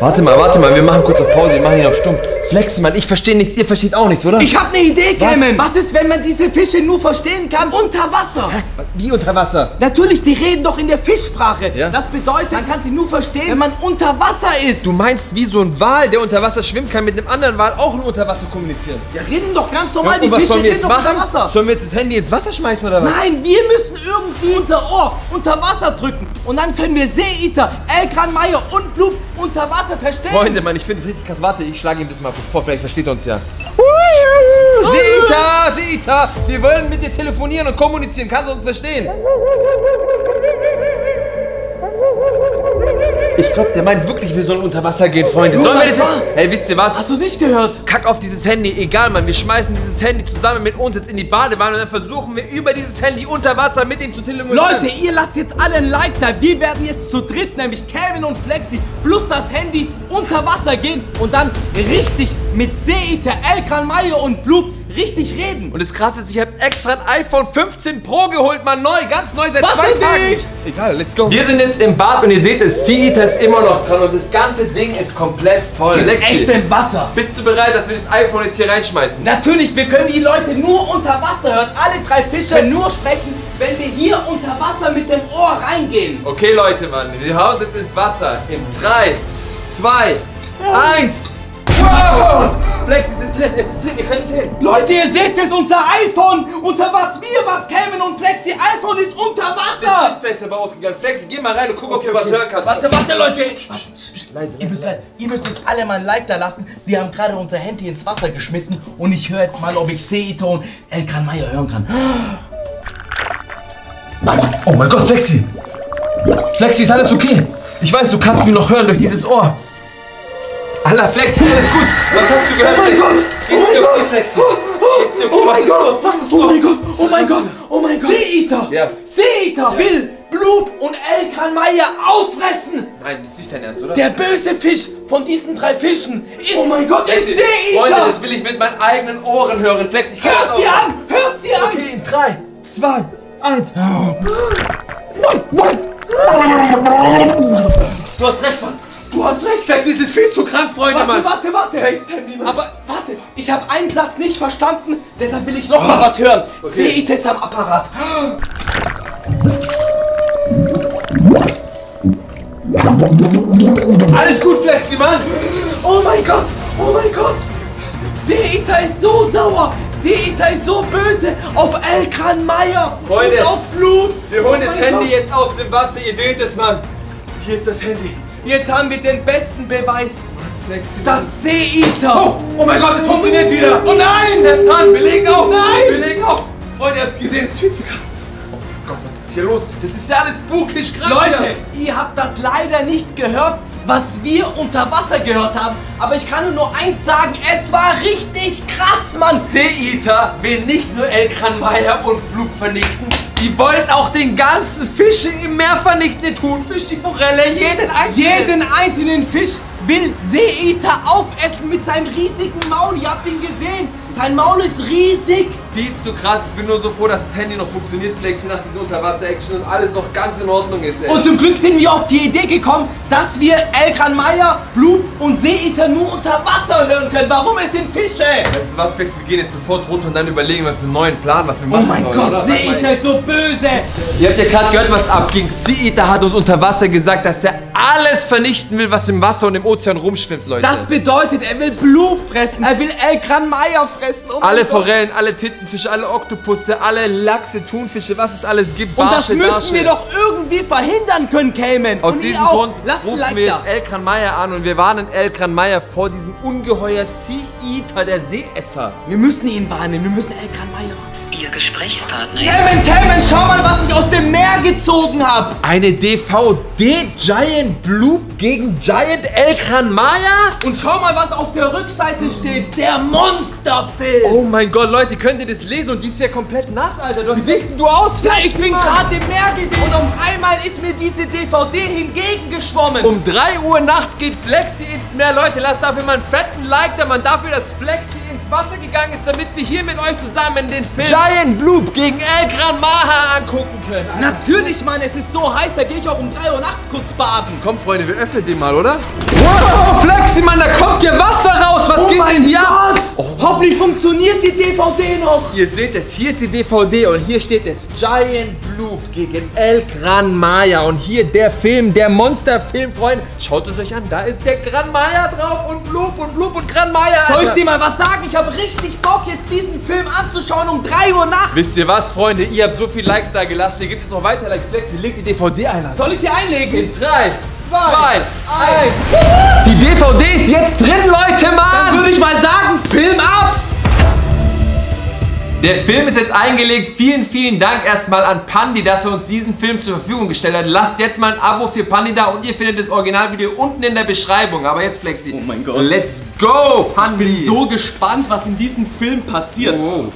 Speaker 3: Warte mal, wir machen kurz auf Pause, wir machen ihn auf stumm. Flexi, Mann, ich verstehe nichts, ihr versteht auch nichts, oder?
Speaker 1: Ich hab eine Idee, Cayman. Was ist, wenn man diese Fische nur verstehen kann unter Wasser?
Speaker 3: Wie unter Wasser?
Speaker 1: Natürlich, die reden doch in der Fischsprache.
Speaker 3: Ja.
Speaker 1: Das bedeutet, man kann sie nur verstehen, wenn man unter Wasser ist.
Speaker 3: Du meinst, wie so ein Wal, der unter Wasser schwimmt, kann mit einem anderen Wal auch nur unter Wasser kommunizieren?
Speaker 1: Ja, reden doch ganz normal,
Speaker 3: und
Speaker 1: die
Speaker 3: was
Speaker 1: Fische
Speaker 3: sollen wir
Speaker 1: reden
Speaker 3: jetzt
Speaker 1: doch unter
Speaker 3: machen?
Speaker 1: Wasser.
Speaker 3: Sollen wir jetzt das Handy ins Wasser schmeißen oder was?
Speaker 1: Nein, wir müssen irgendwie unser Ohr unter Wasser drücken. Und dann können wir Seeeater, El Gran Mayo und Bloop unter Wasser verstehen.
Speaker 3: Freunde, Mann, ich finde es richtig krass. Warte, ich schlage ihm das mal kurz vor, vielleicht versteht er uns ja. Seeeater, Seeeater, wir wollen mit dir telefonieren und kommunizieren. Kannst du uns verstehen? Ich glaube, der meint wirklich, wir sollen unter Wasser gehen, Freunde. Sollen wir das jetzt? Hey, wisst ihr was?
Speaker 1: Hast du es nicht gehört?
Speaker 3: Kack auf dieses Handy, egal, Mann. Wir schmeißen dieses Handy zusammen mit uns jetzt in die Badewanne und dann versuchen wir über dieses Handy unter Wasser mit ihm zu telefonieren.
Speaker 1: Leute, ihr lasst jetzt alle ein Like da. Wir werden jetzt zu dritt, nämlich Kevin und Flexi, plus das Handy unter Wasser gehen und dann richtig mit Seeeater, El Gran Mayo und Bloop richtig reden.
Speaker 3: Und das Krasse ist, ich habe extra ein iPhone 15 Pro geholt, Mann, neu, ganz neu, seit 2 Tagen.
Speaker 1: nicht?
Speaker 3: Egal, let's go. Wir sind jetzt im Bad und ihr seht es, Seeeater ist immer noch dran und das ganze Ding ist komplett voll.
Speaker 1: Echt im Wasser.
Speaker 3: Bist du bereit, dass wir das iPhone jetzt hier reinschmeißen?
Speaker 1: Natürlich, wir können die Leute nur unter Wasser hören. Alle 3 Fische können nur sprechen, wenn wir hier unter Wasser mit dem Ohr reingehen.
Speaker 3: Okay, Leute, Mann, wir hauen uns jetzt ins Wasser. In 3, 2, 1. Wow! Flex, es ist drin, ihr könnt es sehen.
Speaker 1: Leute, ihr seht es, unser iPhone, unter was Kevin und Flexi, iPhone ist unter
Speaker 3: Das
Speaker 1: Wasser.
Speaker 3: Display ist aber ausgegangen. Flexi, geh mal rein und guck, ob du was hören kannst.
Speaker 1: Warte, Leute.
Speaker 3: Leise.
Speaker 1: Ihr müsst jetzt alle mal ein Like da lassen. Wir haben gerade unser Handy ins Wasser geschmissen und ich höre jetzt mal, ob ich Seeeater und El Gran Mayo hören kann.
Speaker 3: Oh mein Gott, Flexi! Flexi, ist alles okay? Ich weiß, du kannst mich noch hören durch dieses Ohr. Allah, Flexi, alles gut. Was hast du gehört? Oh mein Gott! Geht's dir okay, Flexi? Geht's dir okay? Was ist los? Was ist los?
Speaker 1: Oh mein Gott! Seeeater!
Speaker 3: Ja.
Speaker 1: Seeeater will Bloop und El Gran Mayo auffressen!
Speaker 3: Nein, das ist nicht dein Ernst, oder?
Speaker 1: Der böse Fisch von diesen 3 Fischen ist,
Speaker 3: Oh mein Gott,
Speaker 1: ist Seeeater!
Speaker 3: Freunde, das will ich mit meinen eigenen Ohren hören. Flexi, ich kann das
Speaker 1: Hör's
Speaker 3: auch
Speaker 1: dir
Speaker 3: hören.
Speaker 1: an! Hör's dir an!
Speaker 3: Okay, in 3, 2, 1. Du hast recht, Mann. Du hast recht, Flexi, es ist viel zu krank, Freunde, Mann.
Speaker 1: Warte. Aber warte, ich habe einen Satz nicht verstanden, deshalb will ich noch mal was hören.
Speaker 3: Okay.
Speaker 1: Seeeater ist am Apparat.
Speaker 3: Alles gut, Flexi, Mann.
Speaker 1: Oh mein Gott! Seeeater ist so sauer! Seeeater ist so böse auf El Gran Mayo
Speaker 3: Freunde,
Speaker 1: und auf Bloop!
Speaker 3: Wir holen das
Speaker 1: mein
Speaker 3: Handy
Speaker 1: Gott.
Speaker 3: jetzt aus dem Wasser. Ihr seht es, Mann. Hier ist das Handy.
Speaker 1: Jetzt haben wir den besten Beweis, dass Seeeater...
Speaker 3: Oh mein Gott, es funktioniert wieder.
Speaker 1: Oh nein!
Speaker 3: Er ist dran. Wir legen auf.
Speaker 1: Nein!
Speaker 3: Wir legen auf. Freunde, ihr habt es gesehen. Es ist viel zu krass. Oh mein Gott, was ist hier los? Das ist ja alles spookisch krank.
Speaker 1: Leute, ihr habt das leider nicht gehört, was wir unter Wasser gehört haben. Aber ich kann nur eins sagen, es war richtig krass, Mann.
Speaker 3: Seeeater will nicht nur El Gran Mayo und Bloop vernichten. Die wollen auch den ganzen Fisch im Meer vernichten. Den Thunfisch, die Forelle,
Speaker 1: Jeden einzelnen Fisch will Seeeater aufessen mit seinem riesigen Maul. Ihr habt ihn gesehen. Sein Maul ist riesig.
Speaker 3: Viel zu krass. Ich bin nur so froh, dass das Handy noch funktioniert, Flexi, nach dieser Unterwasser-Action und alles noch ganz in Ordnung ist, ey.
Speaker 1: Und zum Glück sind wir auf die Idee gekommen, dass wir El Gran Mayo, Bloop und Seeeater nur unter Wasser hören können. Warum? Es sind Fische.
Speaker 3: Weißt du was, Flexi, wir gehen jetzt sofort runter und dann überlegen wir uns einen neuen Plan, was wir
Speaker 1: Oh
Speaker 3: machen
Speaker 1: mein
Speaker 3: sollen,
Speaker 1: Gott,
Speaker 3: oder?
Speaker 1: Seeeater ist so böse.
Speaker 3: Ihr habt ja gerade gehört, was abging. Seeeater hat uns unter Wasser gesagt, dass er alles vernichten will, was im Wasser und im Ozean rumschwimmt, Leute.
Speaker 1: Das bedeutet, er will Bloop fressen, er will El Gran Mayo fressen. Oh mein
Speaker 3: alle
Speaker 1: Gott.
Speaker 3: Forellen, alle Tintenfische, alle Oktopusse, alle Lachse, Thunfische, was es alles gibt.
Speaker 1: Und das
Speaker 3: Barsche,
Speaker 1: müssen
Speaker 3: Darsche.
Speaker 1: wir doch irgendwie verhindern können, Cayman.
Speaker 3: Aus
Speaker 1: Und ihr
Speaker 3: diesem
Speaker 1: auch.
Speaker 3: Grund
Speaker 1: Lasst ein
Speaker 3: rufen
Speaker 1: Like
Speaker 3: wir
Speaker 1: da.
Speaker 3: jetzt El Gran Mayo an und wir warnen El Gran Mayo vor diesem Ungeheuer Seeeater, der Seeesser.
Speaker 1: Wir müssen ihn warnen, wir müssen El Gran Mayo warnen.
Speaker 6: Ihr Gesprächspartner ist
Speaker 1: Cayman, schau mal, was ich aus dem Meer gezogen habe.
Speaker 3: Eine DVD Giant Bloop gegen Giant El Gran Mayo?
Speaker 1: Und schau mal, was auf der Rückseite steht. Der Monsterfilm.
Speaker 3: Oh mein Gott, Leute, könnt ihr das lesen? Und die ist ja komplett nass, Alter. Wie siehst denn du aus?
Speaker 1: Ja, ich bin gerade im Meer gewesen und auf einmal ist mir diese DVD hingegengeschwommen.
Speaker 3: Um 3 Uhr nachts geht Flexi ins Meer. Leute, lasst dafür mal einen fetten Like da, man, dafür, dass Flexi ins
Speaker 2: Wasser gegangen ist, damit wir hier mit euch zusammen den Film Giant Bloop gegen El Gran Maja angucken können.
Speaker 1: Natürlich, Mann, es ist so heiß, da gehe ich auch um 3 Uhr nachts kurz baden.
Speaker 3: Komm, Freunde, wir öffnen den mal, oder?
Speaker 2: Wow, Flexi, Mann, da kommt hier Wasser raus. Was geht denn hier ab?
Speaker 1: Hoffentlich funktioniert die DVD noch.
Speaker 2: Ihr seht es, hier ist die DVD und hier steht es Giant Bloop gegen El Gran Maja. Und hier der Film, der Monsterfilm, Freunde. Schaut es euch an, da ist der Gran Maja drauf und Bloop und Gran Maja.
Speaker 1: Soll ich dir mal was sagen? Ich habe richtig Bock, jetzt diesen Film anzuschauen um 3 Uhr nachts.
Speaker 2: Wisst ihr was, Freunde? Ihr habt so viel Likes da gelassen. Ihr gebt jetzt noch weiter Likes. Flexi, legt die DVD ein.
Speaker 1: Soll ich sie einlegen?
Speaker 2: In 3, 2, 1. Die DVD ist jetzt drin, Leute, Mann.
Speaker 1: Dann würde ich mal sagen, Film ab.
Speaker 3: Der Film ist jetzt eingelegt. Vielen, vielen Dank erstmal an Pandi, dass er uns diesen Film zur Verfügung gestellt hat. Lasst jetzt mal ein Abo für Pandi da und ihr findet das Originalvideo unten in der Beschreibung. Aber jetzt, Flexi.
Speaker 1: Oh mein Gott.
Speaker 3: Let's go, Pandi.
Speaker 1: Ich bin so gespannt, was in diesem Film passiert.
Speaker 3: Oh.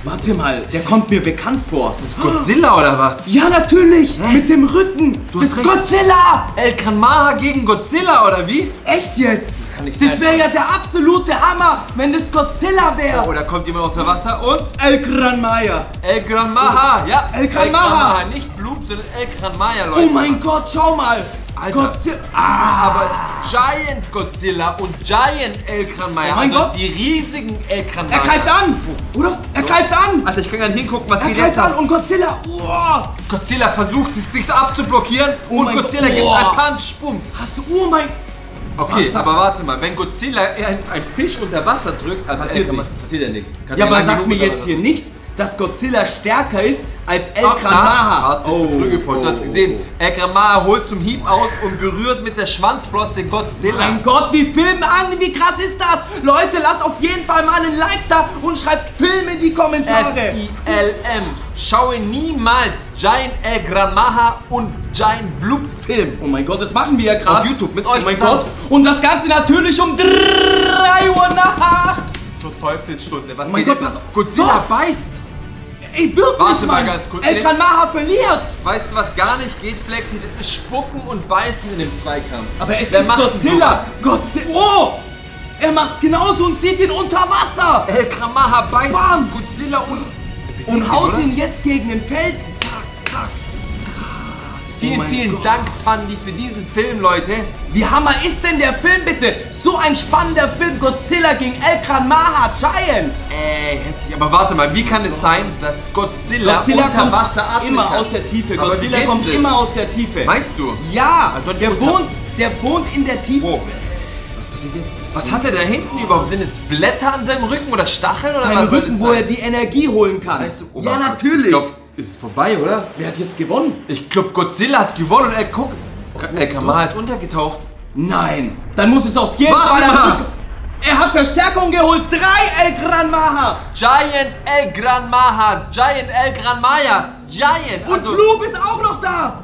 Speaker 1: Warte mal, der kommt mir bekannt vor.
Speaker 3: Ist das Godzilla oder was?
Speaker 1: Ja, natürlich. Mit dem Rücken.
Speaker 3: Du
Speaker 1: Das
Speaker 3: hast
Speaker 1: ist
Speaker 3: recht.
Speaker 1: Godzilla.
Speaker 3: El Gran Maja gegen Godzilla oder wie?
Speaker 1: Echt jetzt?
Speaker 3: Das kann nicht
Speaker 1: Das
Speaker 3: sein.
Speaker 1: wäre ja der absolute Hammer, wenn das Godzilla wäre.
Speaker 3: Oh, da kommt jemand aus dem Wasser und
Speaker 1: El Gran Maja.
Speaker 3: El Gran Maja. Ja,
Speaker 1: El Gran Maja.
Speaker 3: Nicht Bloop, sondern El Gran Maja, Leute.
Speaker 1: Oh mein Gott, schau mal.
Speaker 3: Alter.
Speaker 1: Godzilla.
Speaker 3: Aber Giant Godzilla und Giant El Gran Maja,
Speaker 1: Oh mein
Speaker 3: also
Speaker 1: Gott.
Speaker 3: die riesigen El Gran Maja.
Speaker 1: Er greift an. Oder? Er greift an.
Speaker 3: Alter, ich kann gar nicht hingucken, was
Speaker 1: Er
Speaker 3: geht
Speaker 1: greift
Speaker 3: jetzt
Speaker 1: an
Speaker 3: ab.
Speaker 1: und Godzilla. Oh.
Speaker 3: Godzilla versucht es sich abzublockieren und
Speaker 1: mein
Speaker 3: Godzilla
Speaker 1: Gott.
Speaker 3: gibt
Speaker 1: Oh.
Speaker 3: einen Punch, bumm.
Speaker 1: Hast du, oh mein.
Speaker 3: Okay,
Speaker 1: Was?
Speaker 3: aber warte mal, wenn Godzilla ein Fisch unter Wasser drückt, also
Speaker 1: Passiert
Speaker 3: passiert ja nichts. Kann
Speaker 1: Ja,
Speaker 3: ja
Speaker 1: aber
Speaker 3: lang
Speaker 1: sag
Speaker 3: genug
Speaker 1: mir
Speaker 3: unter
Speaker 1: jetzt
Speaker 3: Wasser-
Speaker 1: hier nicht, dass Godzilla stärker ist als El
Speaker 3: Ach,
Speaker 1: Gran Maja.
Speaker 3: Oh, du hast gesehen, El Gran Maja holt zum Hieb aus und berührt mit der Schwanzflosse Godzilla.
Speaker 1: Mein Gott, wie Film an, wie krass ist das? Leute, lasst auf jeden Fall mal einen Like da und schreibt Film in die Kommentare.
Speaker 3: FILM. Schaue niemals Giant El Gran Maja und Giant Bloop Film.
Speaker 1: Oh mein Gott, das machen wir ja gerade.
Speaker 3: Auf YouTube mit euch
Speaker 1: Oh mein
Speaker 3: zusammen.
Speaker 1: Gott. Und das Ganze natürlich um 3 Uhr nachts.
Speaker 3: Zur Teufelsstunde. Was
Speaker 1: Oh mein
Speaker 3: geht
Speaker 1: Gott,
Speaker 3: jetzt?
Speaker 1: was-
Speaker 3: Godzilla
Speaker 1: So.
Speaker 3: beißt.
Speaker 1: Ey, wirklich,
Speaker 3: Warte mal
Speaker 1: Mann.
Speaker 3: ganz kurz.
Speaker 1: El Gran Maja verliert.
Speaker 3: Weißt du, was gar nicht geht, Flexi? Das ist Spucken und Beißen in dem Zweikampf.
Speaker 1: Aber es
Speaker 3: Wer
Speaker 1: ist
Speaker 3: macht denn
Speaker 1: Godzilla. Godzilla. Oh! Er macht's genauso und zieht ihn unter Wasser.
Speaker 3: El Gran Maja beißt
Speaker 1: Bam.
Speaker 3: Godzilla
Speaker 1: Und haut ihn jetzt gegen den Felsen.
Speaker 3: Vielen,
Speaker 1: mein
Speaker 3: vielen
Speaker 1: Gott.
Speaker 3: Dank, Pandi, für diesen Film, Leute.
Speaker 1: Wie hammer ist denn der Film bitte? So ein spannender Film. Godzilla gegen El Gran Maja Giant.
Speaker 3: Heftig. Aber warte mal, wie kann es sein, dass Godzilla
Speaker 1: Godzilla
Speaker 3: unter
Speaker 1: kommt
Speaker 3: Wasser atmen
Speaker 1: immer
Speaker 3: kann?
Speaker 1: aus der Tiefe.
Speaker 3: Aber
Speaker 1: Godzilla
Speaker 3: wie geht
Speaker 1: kommt
Speaker 3: das?
Speaker 1: immer aus der Tiefe.
Speaker 3: Meinst du?
Speaker 1: Ja,
Speaker 3: Also
Speaker 1: der
Speaker 3: unter-
Speaker 1: wohnt in der Tiefe.
Speaker 3: Wo? Was hat er da hinten überhaupt? Sind es Blätter an seinem Rücken oder Stacheln oder
Speaker 1: Sein
Speaker 3: was soll
Speaker 1: Rücken,
Speaker 3: das
Speaker 1: wo
Speaker 3: sein?
Speaker 1: er die Energie holen kann.
Speaker 3: Meinst du? Oh
Speaker 1: Ja,
Speaker 3: mein Gott.
Speaker 1: natürlich.
Speaker 3: Ich glaube, ist vorbei, oder?
Speaker 1: Wer hat jetzt gewonnen?
Speaker 3: Ich glaube, Godzilla hat gewonnen und guck, El Gran Maja ist untergetaucht.
Speaker 1: Nein, dann muss es auf jeden
Speaker 3: Warte
Speaker 1: Fall.
Speaker 3: mal.
Speaker 1: Er hat Verstärkung geholt. 3 El Gran Maja.
Speaker 3: Giant El Gran Majas, Giant El Gran Majas, Giant,
Speaker 1: Und Bloop ist auch noch da.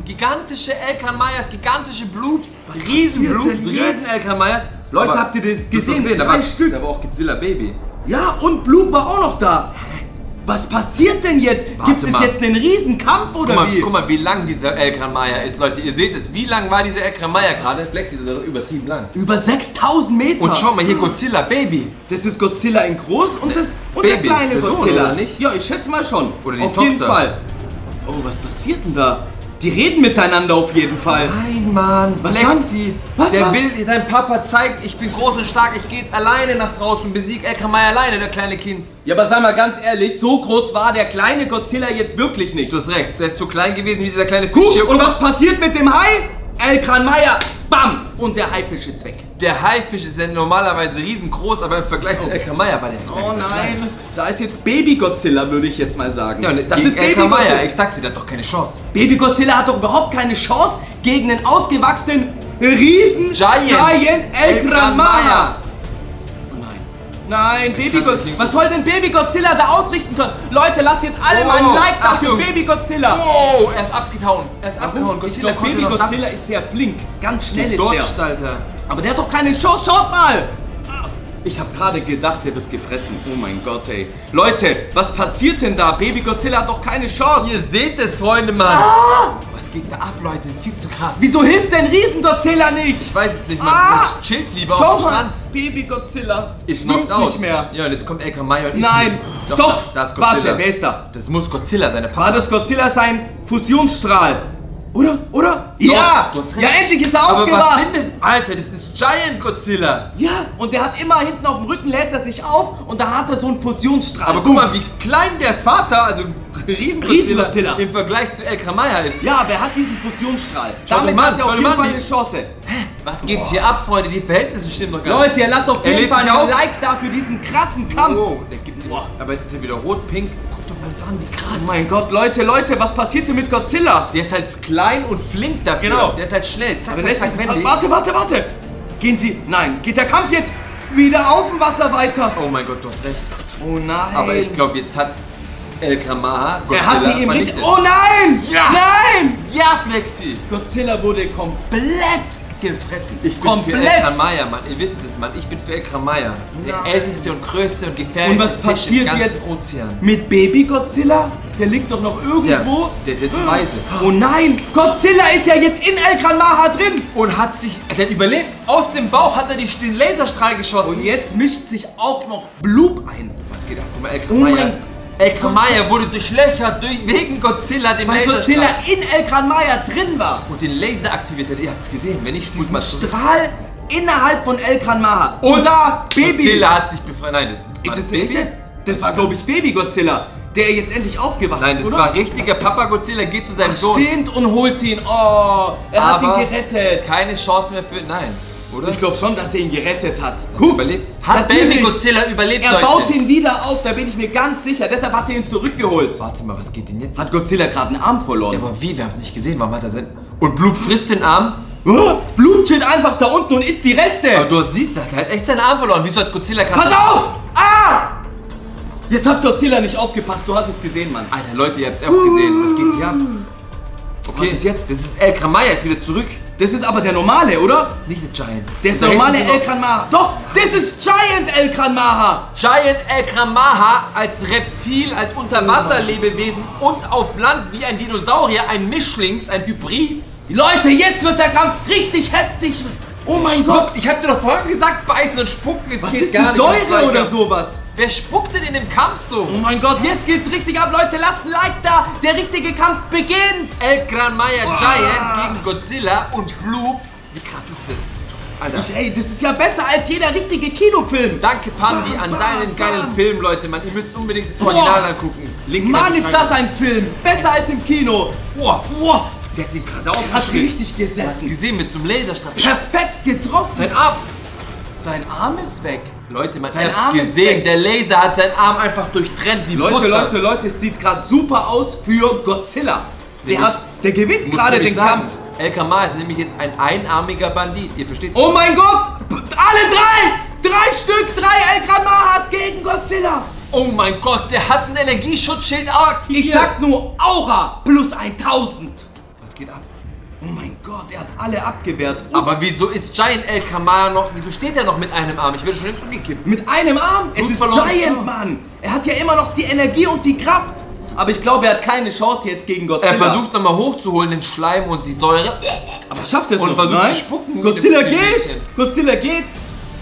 Speaker 3: gigantische El Gran Majas, gigantische Bloops, riesen
Speaker 1: passiert
Speaker 3: Bloops,
Speaker 1: denn jetzt?
Speaker 3: riesen El Gran Majas.
Speaker 1: Leute,
Speaker 3: Aber
Speaker 1: habt ihr das gesehen?
Speaker 3: da
Speaker 1: 3
Speaker 3: war,
Speaker 1: Stück.
Speaker 3: da war auch Godzilla Baby.
Speaker 1: Ja, und Bloop war auch noch da. Was passiert denn jetzt?
Speaker 3: Warte
Speaker 1: Gibt es
Speaker 3: mal.
Speaker 1: jetzt einen Riesenkampf oder wie?
Speaker 3: Guck mal, wie lang dieser El Gran Maja ist, Leute. Ihr seht es, wie lang war dieser El Gran Maja gerade? Flexi, das ist doch übertrieben lang.
Speaker 1: Über 6000 Meter.
Speaker 3: Und schau mal hier, Godzilla Baby.
Speaker 1: Das ist Godzilla in groß und der
Speaker 3: Baby.
Speaker 1: kleine
Speaker 3: Der Sohn,
Speaker 1: Godzilla.
Speaker 3: oder nicht?
Speaker 1: Ja, ich schätze mal schon.
Speaker 3: Oder die
Speaker 1: auf jeden
Speaker 3: Tochter.
Speaker 1: Fall. Oh, was passiert denn da? Die reden miteinander auf jeden Fall.
Speaker 3: Nein, Mann,
Speaker 1: Was
Speaker 3: Flexi.
Speaker 1: dann? Was,
Speaker 3: der
Speaker 1: was?
Speaker 3: will, sein Papa zeigt, ich bin groß und stark, ich gehe jetzt alleine nach draußen, besieg El Gran Maja alleine, der kleine Kind.
Speaker 1: Ja, aber sei mal ganz ehrlich, so groß war der kleine Godzilla jetzt wirklich nicht.
Speaker 3: Du hast recht, der ist so klein gewesen wie dieser kleine Fisch
Speaker 1: Guck,
Speaker 3: hier.
Speaker 1: und was passiert mit dem Hai? El Gran Maja, bam! Und der Haifisch ist weg.
Speaker 3: Der Haifisch ist ja normalerweise riesengroß, aber im Vergleich zu El Gran Maja war der nicht.
Speaker 1: Oh nein, da ist jetzt Baby Godzilla, würde ich jetzt mal sagen.
Speaker 3: Ja,
Speaker 1: das
Speaker 3: gegen
Speaker 1: ist
Speaker 3: El
Speaker 1: Baby
Speaker 3: Gran Maja,
Speaker 1: Godzilla.
Speaker 3: ich sag's dir, der hat doch keine Chance.
Speaker 1: Baby Godzilla hat doch überhaupt keine Chance gegen einen ausgewachsenen Riesen El Gran Maja. Nein, Baby
Speaker 3: kann
Speaker 1: Godzilla.
Speaker 3: nicht
Speaker 1: Was soll denn Baby Godzilla da ausrichten können? Leute, lasst jetzt alle
Speaker 3: Oh,
Speaker 1: mal ein Like da für
Speaker 3: Achtung.
Speaker 1: Baby Godzilla.
Speaker 3: Oh, er ist abgehauen. Er ist abgehauen.
Speaker 1: Ich glaube,
Speaker 3: konnte
Speaker 1: Baby
Speaker 3: noch
Speaker 1: Godzilla ist sehr flink. Ganz schnell ist
Speaker 3: Dodged,
Speaker 1: der.
Speaker 3: Alter.
Speaker 1: Aber der hat doch keine Chance. Schaut mal. Ich habe gerade gedacht, der wird gefressen. Oh mein Gott, ey. Leute, was passiert denn da? Baby Godzilla hat doch keine Chance.
Speaker 3: Ihr seht es, Freunde, Mann.
Speaker 1: Was
Speaker 2: geht da ab, Leute? Das ist viel zu krass.
Speaker 1: Wieso hilft denn Riesen-Godzilla nicht?
Speaker 2: Ich weiß es nicht, man chillt lieber
Speaker 1: Schau
Speaker 2: auf dem
Speaker 1: mal,
Speaker 2: Strand.
Speaker 1: Baby-Godzilla
Speaker 2: Ist
Speaker 1: schwimmt
Speaker 2: knocked out.
Speaker 1: nicht mehr.
Speaker 2: Ja, und jetzt kommt El Kamaya und
Speaker 1: Nein,
Speaker 2: ist
Speaker 1: doch,
Speaker 2: da ist Godzilla.
Speaker 1: warte, wer ist da?
Speaker 2: Das muss Godzilla sein, der Papa.
Speaker 1: War das Godzilla sein Fusionsstrahl? Oder? Ja!
Speaker 2: du hast recht.
Speaker 1: Ja, endlich ist er
Speaker 2: Aber
Speaker 1: aufgewacht!
Speaker 2: was sind das? Alter, das ist Giant Godzilla.
Speaker 1: Ja, und der hat immer hinten auf dem Rücken, lädt er sich auf und da hat er so einen Fusionsstrahl.
Speaker 2: Aber guck mal, wie klein der Vater, also Riesen-Godzilla,
Speaker 1: Riesen-Godzilla.
Speaker 2: im Vergleich zu El Kamaya ist.
Speaker 1: Ja, aber er hat diesen Fusionsstrahl.
Speaker 2: Schau
Speaker 1: Damit
Speaker 2: dir mal
Speaker 1: hat er
Speaker 2: an,
Speaker 1: auf
Speaker 2: schau dir
Speaker 1: jeden
Speaker 2: mal
Speaker 1: Fall
Speaker 2: an,
Speaker 1: eine Chance.
Speaker 2: Was geht hier ab, Freunde? Die Verhältnisse stimmen doch gar nicht.
Speaker 1: Leute, ihr lasst auf
Speaker 2: Er
Speaker 1: jeden
Speaker 2: lädt
Speaker 1: Fall
Speaker 2: sich
Speaker 1: ein
Speaker 2: auf.
Speaker 1: Like da für diesen krassen Kampf.
Speaker 2: Oh, der gibt aber jetzt ist er wieder rot-pink. Guck doch mal das an, wie krass.
Speaker 1: Oh mein Gott, Leute, was passiert hier mit Godzilla?
Speaker 2: Der ist halt klein und flink dafür.
Speaker 1: Genau.
Speaker 2: Der ist halt schnell. Zack,
Speaker 1: Aber
Speaker 2: zack, zack, wendig.
Speaker 1: warte. Geht der Kampf jetzt wieder auf dem Wasser weiter?
Speaker 2: Oh mein Gott, du hast recht.
Speaker 1: Oh nein.
Speaker 2: Aber ich glaube, jetzt hat El Kamaya
Speaker 1: er hat die ihm
Speaker 2: vernichtet.
Speaker 1: richtig. Oh nein!
Speaker 2: Ja.
Speaker 1: Nein!
Speaker 2: Ja, Flexi!
Speaker 1: Godzilla wurde komplett gefressen.
Speaker 2: Ich bin für El Kamaya, Mann. Ihr wisst es, Mann. Ich bin für El Kamaya. Der
Speaker 1: Nein.
Speaker 2: älteste und größte und gefährlichste
Speaker 1: Und was
Speaker 2: Fisch
Speaker 1: passiert
Speaker 2: im ganzen
Speaker 1: jetzt
Speaker 2: Ozean.
Speaker 1: mit Baby Godzilla? Der liegt doch noch irgendwo.
Speaker 2: Der ist jetzt weise.
Speaker 1: Oh nein! Godzilla ist ja jetzt in El Gran Maha drin!
Speaker 2: Und hat sich, der hat überlebt. Aus dem Bauch hat er den Laserstrahl geschossen.
Speaker 1: Und jetzt mischt sich auch noch Bloop ein.
Speaker 2: was geht ab? Guck mal, El
Speaker 1: Oh mein
Speaker 2: Kamaya. El Kamaya wurde durchlöchert wegen Godzilla, dem
Speaker 1: Weil
Speaker 2: Laserstrahl.
Speaker 1: Godzilla in El Gran Maha drin war.
Speaker 2: Und den Laser aktiviert hat. Ihr habt es gesehen. Wenn ich
Speaker 1: Diesen Strahl innerhalb von El Gran Maha. Und da, Baby!
Speaker 2: Godzilla hat sich befreit. Nein, das
Speaker 1: Ist es
Speaker 2: Baby?
Speaker 1: Baby? Das war, glaube ich, Baby Godzilla, der jetzt endlich aufgewacht
Speaker 2: Nein,
Speaker 1: ist,
Speaker 2: das
Speaker 1: oder?
Speaker 2: war richtiger Papa Godzilla, geht zu seinem
Speaker 1: Ach,
Speaker 2: Sohn.
Speaker 1: stimmt, und holt ihn. Oh, er hat
Speaker 2: Aber
Speaker 1: ihn gerettet.
Speaker 2: keine Chance mehr für. Nein, oder?
Speaker 1: Ich glaube schon, dass er ihn gerettet hat.
Speaker 2: Überlebt. Hat
Speaker 1: Natürlich.
Speaker 2: Baby Godzilla überlebt,
Speaker 1: Er
Speaker 2: Leute.
Speaker 1: baut ihn wieder auf, da bin ich mir ganz sicher. Deshalb hat er ihn zurückgeholt.
Speaker 2: Warte mal, was geht denn jetzt?
Speaker 1: Hat Godzilla gerade einen Arm verloren?
Speaker 2: Ja, aber wie? Wir haben es nicht gesehen. Warum hat er sein... Und Bloop frisst den Arm.
Speaker 1: Oh, Blut chillt einfach da unten und isst die Reste.
Speaker 2: Aber du siehst, er hat echt seinen Arm verloren. Wieso hat Godzilla...
Speaker 1: Pass auf! Ah! Jetzt hat Godzilla nicht aufgepasst, du hast es gesehen, Mann.
Speaker 2: Alter, Leute, ihr habt es auch gesehen. Was geht hier ab? Okay,
Speaker 1: Was ist jetzt?
Speaker 2: Das ist El Kamaya jetzt wieder zurück.
Speaker 1: Das ist aber der normale, oder?
Speaker 2: Nicht der Giant.
Speaker 1: Der ist
Speaker 2: Da
Speaker 1: der normale
Speaker 2: hinten
Speaker 1: El Gran Maha. Doch, das ist Giant El Gran Maha.
Speaker 2: Giant El Kamaya als Reptil, als Unterwasserlebewesen und auf Land wie ein Dinosaurier, ein Mischlings, ein Hybrid.
Speaker 1: Leute, jetzt wird der Kampf richtig heftig. Oh mein Gott.
Speaker 2: Ich hab dir doch vorhin gesagt, beißen und spucken, es
Speaker 1: Was
Speaker 2: geht
Speaker 1: ist
Speaker 2: gar
Speaker 1: die
Speaker 2: nicht.
Speaker 1: Säure oder sowas?
Speaker 2: Wer spuckt denn in dem Kampf so?
Speaker 1: Oh mein Gott, jetzt geht's richtig ab, Leute. Lasst ein Like da. Der richtige Kampf beginnt.
Speaker 2: El Gran Maia Giant gegen Godzilla und Bloop. Wie krass ist das? Alter.
Speaker 1: Ey, das ist ja besser als jeder richtige Kinofilm.
Speaker 2: Danke, Pandi, an deinen geilen Film, Leute. Mann, ihr müsst unbedingt das Original angucken. Link in der
Speaker 1: Mann, ist
Speaker 2: Beschreibung.
Speaker 1: das ein Film. Besser als im Kino.
Speaker 2: Boah,
Speaker 1: Boah,
Speaker 2: der hat den gerade
Speaker 1: hat
Speaker 2: aufgeschrieben.
Speaker 1: richtig
Speaker 2: Du hast
Speaker 1: gesessen.
Speaker 2: gesehen mit so einem Laserstrahl.
Speaker 1: Perfekt getroffen.
Speaker 2: Sein Arm.
Speaker 1: Sein Arm ist weg.
Speaker 2: Leute, man
Speaker 1: Sein
Speaker 2: hat
Speaker 1: Arm ist
Speaker 2: gesehen.
Speaker 1: weg.
Speaker 2: Der Laser hat seinen Arm einfach durchtrennt wie Butter.
Speaker 1: Es sieht gerade super aus für Godzilla. Der gewinnt
Speaker 2: Muss
Speaker 1: gerade
Speaker 2: nämlich
Speaker 1: den
Speaker 2: sagen,
Speaker 1: Kampf.
Speaker 2: El Kamaya ist nämlich jetzt ein einarmiger Bandit. Ihr versteht?
Speaker 1: Oh mein Gott! Alle drei! 3 Stück! 3 El Gran Mahas gegen Godzilla!
Speaker 2: Oh mein Gott, der hat ein Energieschutzschild aktiviert.
Speaker 1: Ich sag nur Aura plus 1000!
Speaker 2: was geht ab?
Speaker 1: Oh mein Gott, er hat alle abgewehrt.
Speaker 2: Aber wieso ist Giant El Kamaya noch, wieso steht er noch mit einem Arm? Ich würde schon jetzt umgekippt.
Speaker 1: Mit einem Arm? Es
Speaker 2: Blut
Speaker 1: ist
Speaker 2: verloren.
Speaker 1: Giant, Mann! Er hat ja immer noch die Energie und die Kraft. Aber ich glaube, er hat keine Chance jetzt gegen Godzilla.
Speaker 2: Er versucht nochmal hochzuholen, den Schleim und die Säure.
Speaker 1: aber schafft er es
Speaker 2: und
Speaker 1: noch?
Speaker 2: versucht
Speaker 1: Nein?
Speaker 2: zu spucken.
Speaker 1: Godzilla
Speaker 2: mit dem
Speaker 1: geht!
Speaker 2: Bläschen.
Speaker 1: Godzilla geht!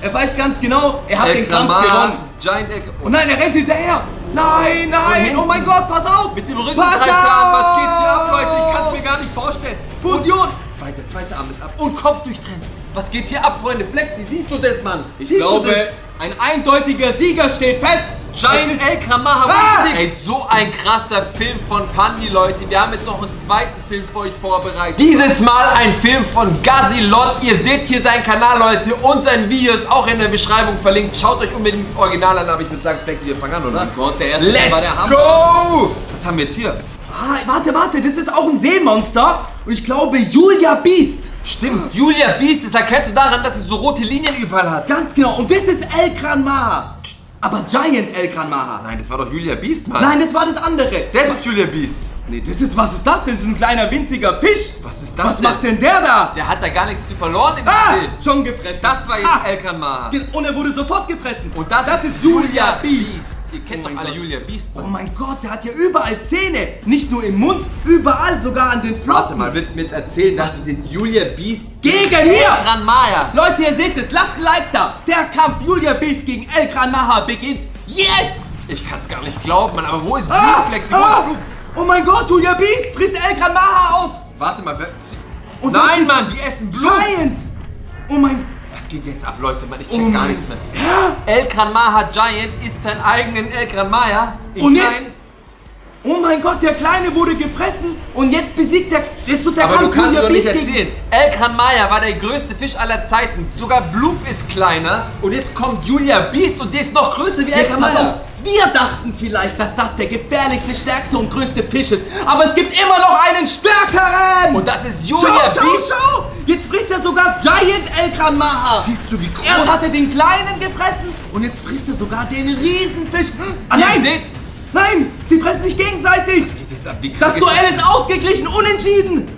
Speaker 1: Er weiß ganz genau, er hat
Speaker 2: El
Speaker 1: den Kampf
Speaker 2: Kamaya,
Speaker 1: gewonnen.
Speaker 2: Giant El
Speaker 1: Oh nein, er rennt hinterher! Nein, nein!
Speaker 2: hinten.
Speaker 1: Oh mein Gott, pass auf!
Speaker 2: Mit dem Rücken
Speaker 1: Pass
Speaker 2: greift er an. Was geht hier ab,
Speaker 1: auf!
Speaker 2: Leute? Ich kann es mir gar nicht vorstellen.
Speaker 1: Fusion!
Speaker 2: Der zweite Arm ist ab. Und Kopf durchtrennt. Was geht hier ab, Freunde? Flexi, siehst du das, Mann?
Speaker 1: Ich glaube, ein eindeutiger Sieger steht fest.
Speaker 2: Giant
Speaker 1: Es ist-
Speaker 2: El Kamaya
Speaker 1: Ah!
Speaker 2: Ey, so ein krasser Film von Pandi, Leute. Wir haben jetzt noch einen zweiten Film für euch vorbereitet. Dieses Mal ein Film von Gazilot. Ihr seht hier seinen Kanal, Leute. Und sein Video ist auch in der Beschreibung verlinkt. Schaut euch unbedingt das Original an. Aber ich würde sagen, Flexi, wir fangen an, oder?
Speaker 1: Gott, der erste
Speaker 2: Let's
Speaker 1: war der Hammer.
Speaker 2: go! Was haben wir jetzt hier?
Speaker 1: Ah, warte, das ist auch ein Seemonster. Und ich glaube, Julia Beast.
Speaker 2: Stimmt, Julia Beast. Das erkennst du daran, dass sie so rote Linien überall hat.
Speaker 1: Ganz genau. Und das ist El Gran Maha. Aber Giant El Gran Maha.
Speaker 2: Nein, das war doch Julia Beast, Mann.
Speaker 1: Nein, das war das andere.
Speaker 2: das ist Julia Beast.
Speaker 1: Nee, was ist das denn? Das ist ein kleiner winziger Fisch.
Speaker 2: Was ist das
Speaker 1: Was
Speaker 2: denn?
Speaker 1: macht denn der da?
Speaker 2: Der hat da gar nichts zu verloren in dem
Speaker 1: Ah,
Speaker 2: Film.
Speaker 1: schon gefressen.
Speaker 2: Das war jetzt
Speaker 1: Ah,
Speaker 2: El Kamaya.
Speaker 1: und er wurde sofort gefressen.
Speaker 2: Und das
Speaker 1: ist Julia Beast.
Speaker 2: Ihr kennt doch alle Julia Beast.
Speaker 1: Oh mein Gott, der hat ja überall Zähne. Nicht nur im Mund, überall, sogar an den Flossen.
Speaker 2: Warte mal, willst du mir jetzt erzählen, dass es jetzt Julia Beast
Speaker 1: gegen hier!
Speaker 2: Gran Maja?
Speaker 1: Leute, ihr seht es, lasst ein Like da. Der Kampf Julia Beast gegen El Gran Maja beginnt jetzt.
Speaker 2: Ich kann's gar nicht glauben, Mann, aber wo ist Blue, Flexi? Wo ist Blue?
Speaker 1: Oh mein Gott, Julia Beast frisst El Gran Maja auf.
Speaker 2: Warte mal,
Speaker 1: Und
Speaker 2: nein, Mann, die essen Blue.
Speaker 1: Giant. Oh mein...
Speaker 2: Was geht jetzt ab, Leute? Mann, ich check gar nichts mehr. El Gran Maja Giant isst seinen eigenen El Gran Maja.
Speaker 1: Und jetzt... Oh mein Gott, der Kleine wurde gefressen und jetzt besiegt der... Jetzt wird der
Speaker 2: Aber du
Speaker 1: Kampf
Speaker 2: kannst
Speaker 1: Julia
Speaker 2: doch nicht
Speaker 1: Beast
Speaker 2: erzählen. El Gran Maja war der größte Fisch aller Zeiten. Sogar Bloop ist kleiner. Und jetzt kommt Julia Beast und die ist noch größer wie El Gran Maja.
Speaker 1: Wir dachten vielleicht, dass das der gefährlichste, stärkste und größte Fisch ist. Aber es gibt immer noch einen stärkeren.
Speaker 2: Und das ist Julia Beast.
Speaker 1: Schau! Jetzt frisst er sogar Giant El Gran Maja.
Speaker 2: Siehst du, wie groß?
Speaker 1: Erst hat er den Kleinen gefressen und jetzt frisst er sogar den Riesenfisch. Ah, nein! Nein! Sie fressen nicht gegenseitig! Das Duell ist ausgeglichen, unentschieden!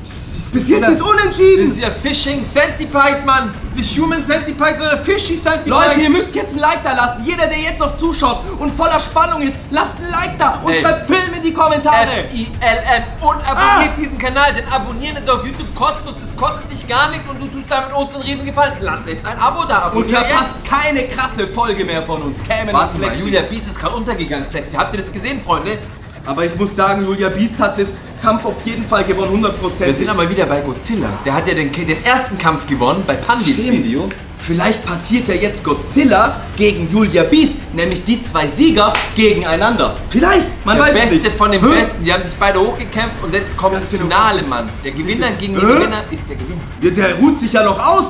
Speaker 1: Bis jetzt ist unentschieden!
Speaker 2: Das ist ja Fishing Centipede, Mann! Nicht Human Centipede, sondern Fishy Centipede!
Speaker 1: Leute, ihr müsst jetzt ein Like da lassen! Jeder, der jetzt noch zuschaut und voller Spannung ist, lasst ein Like da und schreibt Film in die Kommentare!
Speaker 2: FILM und abonniert diesen Kanal, denn abonnieren ist auf YouTube kostenlos, es kostet dich gar nichts und du tust damit uns einen Riesengefallen. Lass jetzt ein Abo da,
Speaker 1: und verpasst keine krasse Folge mehr von uns.
Speaker 2: Warte mal, Julia Beast ist gerade untergegangen, Flexi. Habt ihr das gesehen, Freunde?
Speaker 1: Aber ich muss sagen, Julia Beast hat das Kampf auf jeden Fall gewonnen, 100%.
Speaker 2: Wir sind aber wieder bei Godzilla. Der hat ja den ersten Kampf gewonnen bei Pandis Video.
Speaker 1: Vielleicht passiert ja jetzt Godzilla gegen Julia Beast, nämlich die zwei Sieger gegeneinander. Vielleicht, man weiß nicht.
Speaker 2: Der Beste von den Besten, die haben sich beide hochgekämpft und jetzt kommt das Finale, Mann. Der Gewinner gegen den Gewinner ist der Gewinner.
Speaker 1: Ja, der ruht sich ja noch aus.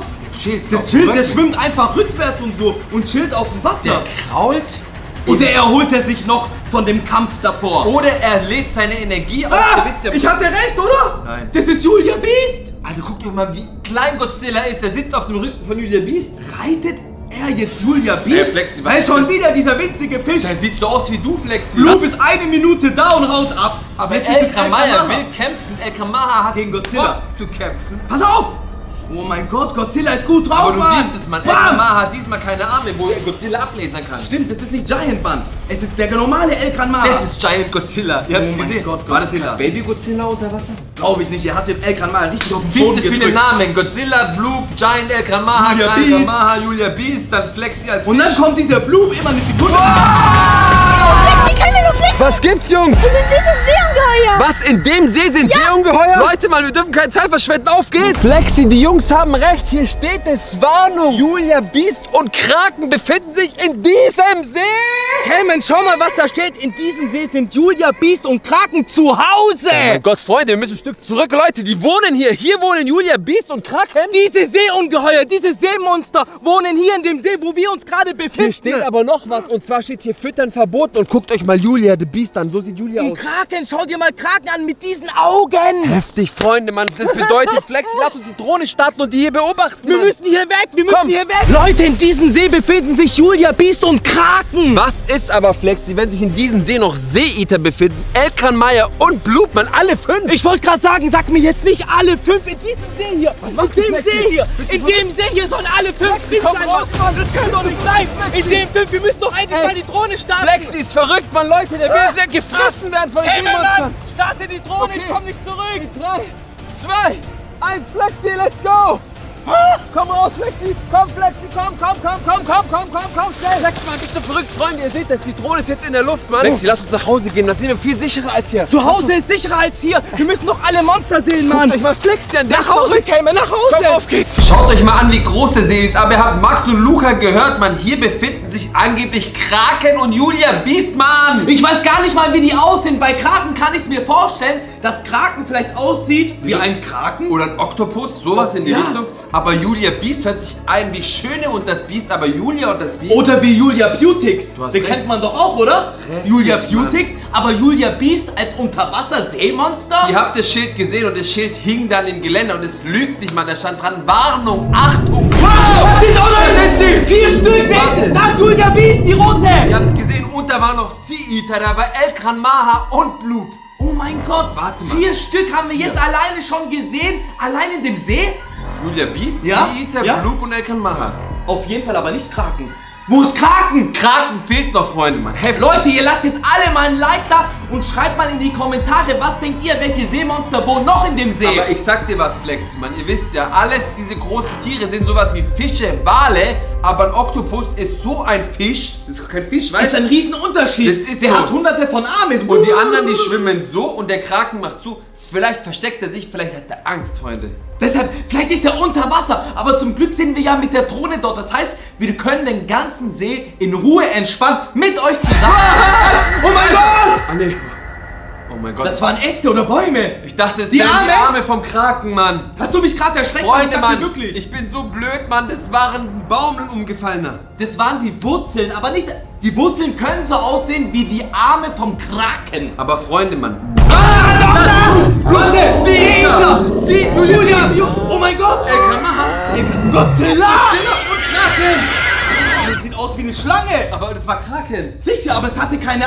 Speaker 2: Der chillt,
Speaker 1: der schwimmt einfach rückwärts und so und chillt auf dem Wasser.
Speaker 2: Der krault.
Speaker 1: Oder erholt er sich noch von dem Kampf davor.
Speaker 2: Oder er lädt seine Energie aus.
Speaker 1: Ich hatte recht, oder?
Speaker 2: Nein.
Speaker 1: Das ist Julia Beast.
Speaker 2: Alter, guck dir mal, wie klein Godzilla ist. Er sitzt auf dem Rücken von Julia Beast.
Speaker 1: Reitet er jetzt Julia Beast?
Speaker 2: Flexi,
Speaker 1: weil schon wieder dieser winzige Fisch.
Speaker 2: Der sieht so aus wie du, Flexi.
Speaker 1: Bloop ist 1 Minute da und haut ab.
Speaker 2: Aber El Gran Maja will kämpfen. El Gran Maja hat
Speaker 1: gegen Godzilla
Speaker 2: zu kämpfen.
Speaker 1: Pass auf! Oh mein Gott, Godzilla ist gut drauf,
Speaker 2: aber du
Speaker 1: Mann.
Speaker 2: siehst es, Mann. El Gran Maja hat diesmal keine Arme, wo er Godzilla ablesen kann.
Speaker 1: Stimmt, das ist nicht Giant, Mann. Es ist der normale El Gran Maja.
Speaker 2: Das ist Giant Godzilla. Ihr habt es gesehen.
Speaker 1: Gott,
Speaker 2: war das Baby Godzilla unter Wasser?
Speaker 1: Glaube ich nicht. Er hat den El Gran Maja richtig auf den
Speaker 2: Viel
Speaker 1: Boden
Speaker 2: zu
Speaker 1: gedrückt.
Speaker 2: viele Namen. Godzilla, Bloop, Giant, El Gran Maja, Gran Maja, Julia Beast, dann Flexi als
Speaker 1: und dann kommt dieser Bloop immer eine Sekunde.
Speaker 2: Was gibt's, Jungs?
Speaker 7: In dem See sind Seeungeheuer.
Speaker 2: Was? In dem See sind Seeungeheuer? Leute, Mann, wir dürfen keine Zeit verschwenden. Auf geht's! Flexi, die Jungs haben recht. Hier steht es. Warnung. Julia Beast und Kraken befinden sich in diesem See.
Speaker 1: Helmen, schau mal, was da steht. In diesem See sind Julia Beast und Kraken zu Hause.
Speaker 2: Oh mein Gott, Freunde, wir müssen ein Stück zurück. Leute, die wohnen hier. Hier wohnen Julia Beast und Kraken.
Speaker 1: Diese Seeungeheuer, diese Seemonster wohnen hier in dem See, wo wir uns gerade befinden.
Speaker 2: Hier steht aber noch was. Und zwar steht hier Füttern verboten. Und guckt euch mal Julia the Beast an. So sieht Julia aus.
Speaker 1: Kraken, schau dir mal Kraken an mit diesen Augen.
Speaker 2: Heftig, Freunde, Mann. Das bedeutet, Flexi, lass uns die Drohne starten und die hier beobachten.
Speaker 1: Wir müssen hier weg, wir müssen hier weg. Leute, in diesem See befinden sich Julia Beast und Kraken.
Speaker 2: Was ist aber, Flexi, wenn sich in diesem See noch Seeeater befinden? El Gran Maja und Bloop, Mann, alle 5.
Speaker 1: Ich wollte gerade sagen, sag mir jetzt nicht alle 5 in diesem See hier. In dem See hier. In dem See hier sollen alle 5 drin sein. Das kann doch nicht sein. In dem 5, wir müssen doch endlich mal die Drohne starten.
Speaker 2: Flexi ist verrückt, Mann, Leute. Der will sehr gefressen werden von den Seemonstern.
Speaker 1: Starte die Drohne, ich komm nicht zurück.
Speaker 2: 3, 2, 1, Flexi, let's go. Komm raus, Flexi! Komm, Flexi, komm, schnell! Flexi, Mann, bist du verrückt, Freunde? Ihr seht das, die Drohne ist jetzt in der Luft, Mann. Flexi, lass uns nach Hause gehen, das sind wir viel sicherer als hier.
Speaker 1: Zu Hause ist sicherer als hier. Wir müssen doch alle Monster sehen, Mann.
Speaker 2: Guckt euch mal Flexi an.
Speaker 1: Nach Hause, Cayman, nach Hause.
Speaker 2: Komm, auf geht's. Schaut euch mal an, wie groß der See ist. Aber ihr habt Max und Luca gehört, Mann. Hier befinden sich angeblich Kraken und Julia Beast, Mann.
Speaker 1: Ich weiß gar nicht mal, wie die aussehen. Bei Kraken kann ich es mir vorstellen, dass Kraken vielleicht aussieht wie ein Kraken.
Speaker 2: Oder ein Oktopus, sowas in die Richtung. Aber Julia Beast hört sich ein wie Schöne und das Biest, aber Julia und das Biest.
Speaker 1: Oder wie Julia Beautix.
Speaker 2: Den
Speaker 1: Den kennt man doch auch, oder? Julia Beautix, aber Julia Beast als Unterwasser-Seemonster?
Speaker 2: Ihr habt das Schild gesehen und das Schild hing dann im Geländer und es lügt nicht, Mann. Da stand dran, Warnung, Achtung.
Speaker 1: Wow! Da sind sie! 4 Stück!
Speaker 2: Warte.
Speaker 1: Da ist Julia Beast, die rote!
Speaker 2: Ihr habt es gesehen und da war noch Seeeater, da war El Gran Maja und Bloop.
Speaker 1: Oh mein Gott,
Speaker 2: warte mal.
Speaker 1: 4 Stück haben wir jetzt alleine schon gesehen. Allein in dem See?
Speaker 2: Julia Beast,
Speaker 1: Ja?
Speaker 2: Seeeater,
Speaker 1: Ja?
Speaker 2: Bloop und El Gran Maja.
Speaker 1: Auf jeden Fall aber nicht Kraken. Wo ist Kraken?
Speaker 3: Kraken fehlt noch, Freunde, Mann. Heftig.
Speaker 1: Leute, ihr lasst jetzt alle mal ein Like da und schreibt mal in die Kommentare, was denkt ihr, welche Seemonster wohnen noch in dem See?
Speaker 3: Aber ich sag dir was, Flexi, Mann. Ihr wisst ja, alles, diese großen Tiere sind sowas wie Fische, Wale, aber ein Oktopus ist so ein Fisch. Das ist kein Fisch, weißt
Speaker 1: Das ist ein Riesenunterschied.
Speaker 3: Das ist
Speaker 1: Der
Speaker 3: so.
Speaker 1: hat hunderte von Armen.
Speaker 3: Und die anderen, die schwimmen so und der Kraken macht zu. Vielleicht versteckt er sich, vielleicht hat er Angst, Freunde.
Speaker 1: Deshalb, vielleicht ist er unter Wasser, aber zum Glück sind wir ja mit der Drohne dort. Das heißt, wir können den ganzen See in Ruhe entspannt mit euch zusammen. Oh mein Gott!
Speaker 3: Ah, nee. Oh mein Gott.
Speaker 1: Das waren Äste oder Bäume.
Speaker 3: Ich dachte, es
Speaker 1: Die
Speaker 3: wären die
Speaker 1: Arme?
Speaker 3: Arme vom Kraken, Mann.
Speaker 1: Hast du mich gerade erschreckt? Mann? Ich
Speaker 3: Freunde,
Speaker 1: dachte
Speaker 3: Mann,
Speaker 1: wirklich.
Speaker 3: ich bin so blöd, Mann. Das waren ein Baum, ein umgefallener.
Speaker 1: Das waren die Wurzeln, aber nicht... Die Wurzeln können so aussehen wie die Arme vom Kraken.
Speaker 3: Aber Freunde, Mann.
Speaker 1: Leute, sieh! Julius! Oh mein Gott! Godzilla!
Speaker 3: Und Kraken!
Speaker 1: Das sieht aus wie eine Schlange!
Speaker 3: Aber das war Kraken.
Speaker 1: Sicher, aber es hatte keine...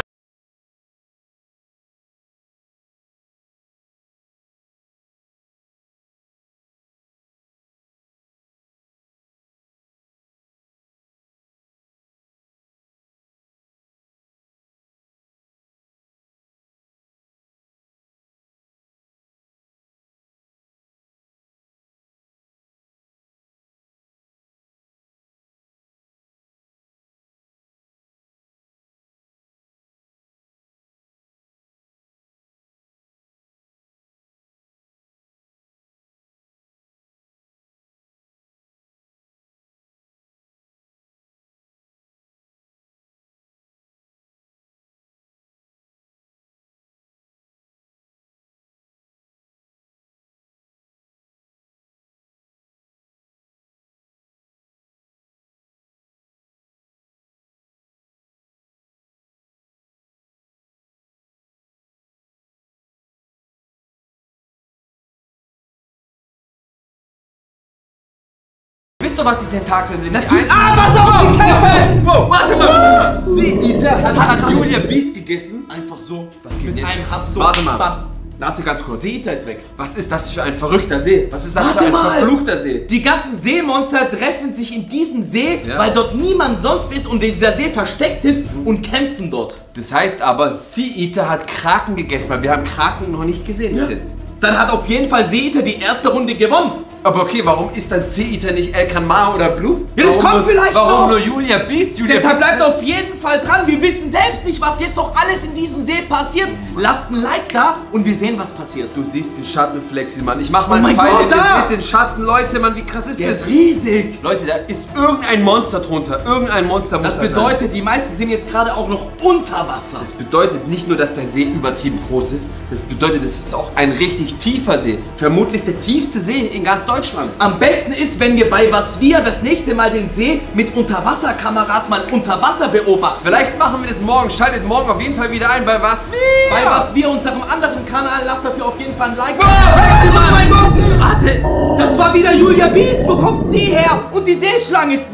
Speaker 3: Wisst ihr, was die Tentakel sind?
Speaker 1: Natürlich. Pass auf, die Köpfe!
Speaker 3: Wow, warte mal! Sea-Eater hat Julia Beast gegessen.
Speaker 1: Einfach so.
Speaker 3: Was geht
Speaker 1: Mit
Speaker 3: jetzt?
Speaker 1: einem Hub so.
Speaker 3: Warte mal.
Speaker 1: Bam.
Speaker 3: Warte ganz kurz.
Speaker 1: Seeiter ist weg.
Speaker 3: Was ist das für ein verrückter See? Was ist das
Speaker 1: Warte
Speaker 3: für ein
Speaker 1: mal.
Speaker 3: verfluchter See?
Speaker 1: Die ganzen Seemonster treffen sich in diesem See,
Speaker 3: Ja.
Speaker 1: weil dort niemand sonst ist und dieser See versteckt ist und kämpfen dort.
Speaker 3: Das heißt aber, Sea-Eater hat Kraken gegessen, weil wir haben Kraken noch nicht gesehen bis jetzt.
Speaker 1: Dann hat auf jeden Fall Seeiter die erste Runde gewonnen.
Speaker 3: Aber okay, warum ist dann Sea-Eater nicht El Mara oder Blue?
Speaker 1: Ja, das kommt vielleicht
Speaker 3: Warum
Speaker 1: noch.
Speaker 3: nur Julia Beast?
Speaker 1: Deshalb
Speaker 3: Beast-
Speaker 1: bleibt auf jeden Fall dran. Wir wissen selbst nicht, was jetzt noch alles in diesem See passiert. Lasst ein Like da und wir sehen, was passiert.
Speaker 3: Du siehst den Schatten, Flexi, Mann. Ich mach mal
Speaker 1: Oh mein
Speaker 3: Pfeil
Speaker 1: Gott,
Speaker 3: hin,
Speaker 1: da!
Speaker 3: ihr seht den Schatten, Leute, Mann, wie krass ist
Speaker 1: Der
Speaker 3: das?
Speaker 1: ist riesig.
Speaker 3: Leute, da ist irgendein Monster drunter. Irgendein Monster muss
Speaker 1: Das
Speaker 3: da sein.
Speaker 1: bedeutet, die meisten sind jetzt gerade auch noch unter Wasser.
Speaker 3: Das bedeutet nicht nur, dass der See übertrieben groß ist, das bedeutet, es ist auch ein richtig tiefer See. Vermutlich der tiefste See in ganz Deutschland.
Speaker 1: Am besten ist, wenn wir bei Was Wir das nächste Mal den See mit Unterwasserkameras mal unter Wasser beobachten.
Speaker 3: Vielleicht machen wir das morgen. Schaltet morgen auf jeden Fall wieder ein bei Was Wir.
Speaker 1: Bei Was Wir, unserem anderen Kanal, lasst dafür auf jeden Fall ein Like.
Speaker 3: Oh mein Gott!
Speaker 1: Warte, das war wieder Julia Beast. Wo kommt die her? Und die Seeschlange ist...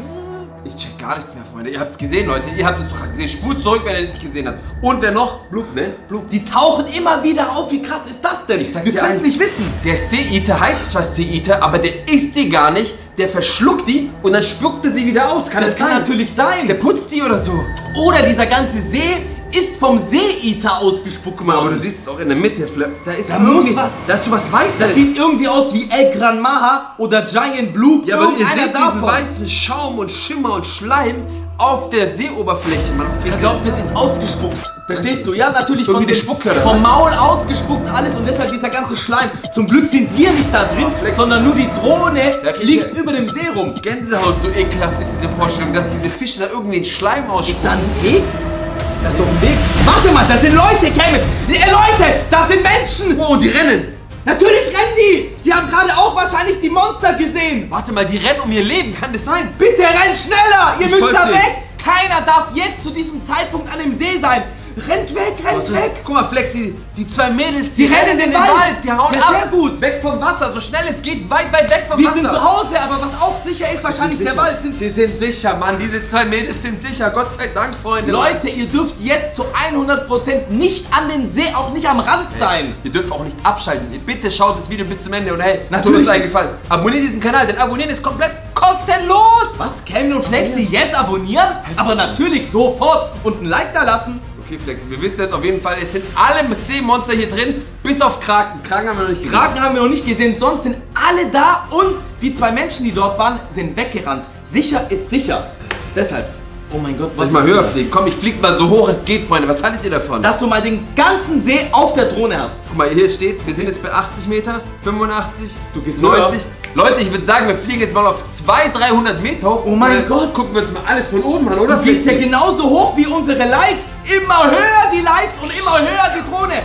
Speaker 3: Ich check gar nichts mehr, Freunde. Ihr habt es gesehen, Leute. Ihr habt es doch gerade gesehen. Spult zurück, wenn ihr es nicht gesehen habt. Und wer noch? Blub, ne? Blub.
Speaker 1: Die tauchen immer wieder auf. Wie krass ist das denn?
Speaker 3: Ich sag
Speaker 1: wir
Speaker 3: dir
Speaker 1: können es
Speaker 3: eins.
Speaker 1: nicht wissen.
Speaker 3: Der Sea-Eater heißt zwar Sea-Eater, aber der isst die gar nicht. Der verschluckt die und dann spuckt er sie wieder aus. Kann
Speaker 1: Das kann natürlich sein.
Speaker 3: Der putzt die oder so.
Speaker 1: Oder dieser ganze See ist vom See-Eater ausgespuckt
Speaker 3: Guck mal, aber
Speaker 1: worden.
Speaker 3: du siehst es auch in der Mitte. Da ist
Speaker 1: Da
Speaker 3: irgendwie,
Speaker 1: muss was-
Speaker 3: da ist so was Weißes.
Speaker 1: Das sieht irgendwie aus wie El Gran Maha oder Giant Blue.
Speaker 3: ja, aber ihr
Speaker 1: Irgendeiner
Speaker 3: seht diesen
Speaker 1: davon.
Speaker 3: weißen Schaum und Schimmer und Schleim auf der Seeoberfläche. Mann, was
Speaker 1: Ich
Speaker 3: kann
Speaker 1: glaube,
Speaker 3: das
Speaker 1: das ist ausgespuckt. Verstehst du? Ja, natürlich
Speaker 3: Irgendwie
Speaker 1: von
Speaker 3: die
Speaker 1: den-
Speaker 3: Spucke oder
Speaker 1: vom
Speaker 3: was?
Speaker 1: Maul ausgespuckt alles und deshalb dieser ganze Schleim. Zum Glück sind wir nicht da drin,
Speaker 3: Flex.
Speaker 1: sondern nur die Drohne
Speaker 3: Ja,
Speaker 1: fliegt
Speaker 3: ja.
Speaker 1: über dem See rum.
Speaker 3: Gänsehaut, so ekelhaft ist diese Vorstellung, dass diese Fische da irgendwie den Schleim
Speaker 1: Ist
Speaker 3: ausspucken.
Speaker 1: da ein Weg? Da ist doch ein Weg. Warte mal, da sind Leute, Kevin. Leute, da sind Menschen.
Speaker 3: Oh, die rennen!
Speaker 1: Natürlich rennen die. Die haben gerade auch wahrscheinlich die Monster gesehen.
Speaker 3: Warte mal, die rennen um ihr Leben, kann das sein?
Speaker 1: Bitte rennt schneller. Ihr
Speaker 3: Ich
Speaker 1: müsst
Speaker 3: folg
Speaker 1: da
Speaker 3: dir.
Speaker 1: weg. Keiner darf jetzt zu diesem Zeitpunkt an dem See sein. Rennt weg, rennt weg.
Speaker 3: Guck mal, Flexi, die zwei Mädels,
Speaker 1: Die rennen in den Wald.
Speaker 3: die hauen
Speaker 1: Ja,
Speaker 3: ab.
Speaker 1: sehr gut.
Speaker 3: Weg vom Wasser, so schnell es geht, weit, weit weg vom
Speaker 1: Wir
Speaker 3: Wasser.
Speaker 1: sind zu Hause, aber was auch sicher ist, wahrscheinlich der Wald.
Speaker 3: Sie sind sicher, Mann, diese zwei Mädels sind sicher, Gott sei Dank, Freunde.
Speaker 1: Leute, ihr dürft jetzt zu 100% nicht an den See, auch nicht am Rand sein.
Speaker 3: Ihr dürft auch nicht abschalten. Bitte schaut das Video bis zum Ende und hey, tut
Speaker 1: Natürlich.
Speaker 3: uns einen Gefallen. Abonniert diesen Kanal, denn abonnieren ist komplett kostenlos.
Speaker 2: kostenlos.
Speaker 1: Was, Kevin und Flexi, jetzt abonnieren? Aber natürlich sofort und ein Like da lassen.
Speaker 3: Okay, Flexi, wir wissen jetzt auf jeden Fall, es sind alle Seemonster hier drin, bis auf Kraken. Kraken haben wir noch nicht gesehen.
Speaker 1: Kraken haben wir noch nicht gesehen, sonst sind alle da und die 2 Menschen, die dort waren, sind weggerannt. Sicher ist sicher. Deshalb, oh mein Gott,
Speaker 3: Soll ich mal höher fliegen? Komm, ich flieg mal so hoch es geht, Freunde. Was haltet ihr davon?
Speaker 1: dass du mal den ganzen See auf der Drohne hast.
Speaker 3: Guck mal, hier steht's, wir sind jetzt bei 80 Meter, 85,
Speaker 1: Du gehst
Speaker 3: 90. Leute, ich würde sagen, wir fliegen jetzt mal auf 200-300 Meter hoch.
Speaker 1: Oh mein Gott.
Speaker 3: Gucken wir uns mal alles von oben an, oder?
Speaker 1: Du bist ja genauso hoch wie unsere Likes. Immer höher die Likes und immer höher die Drohne.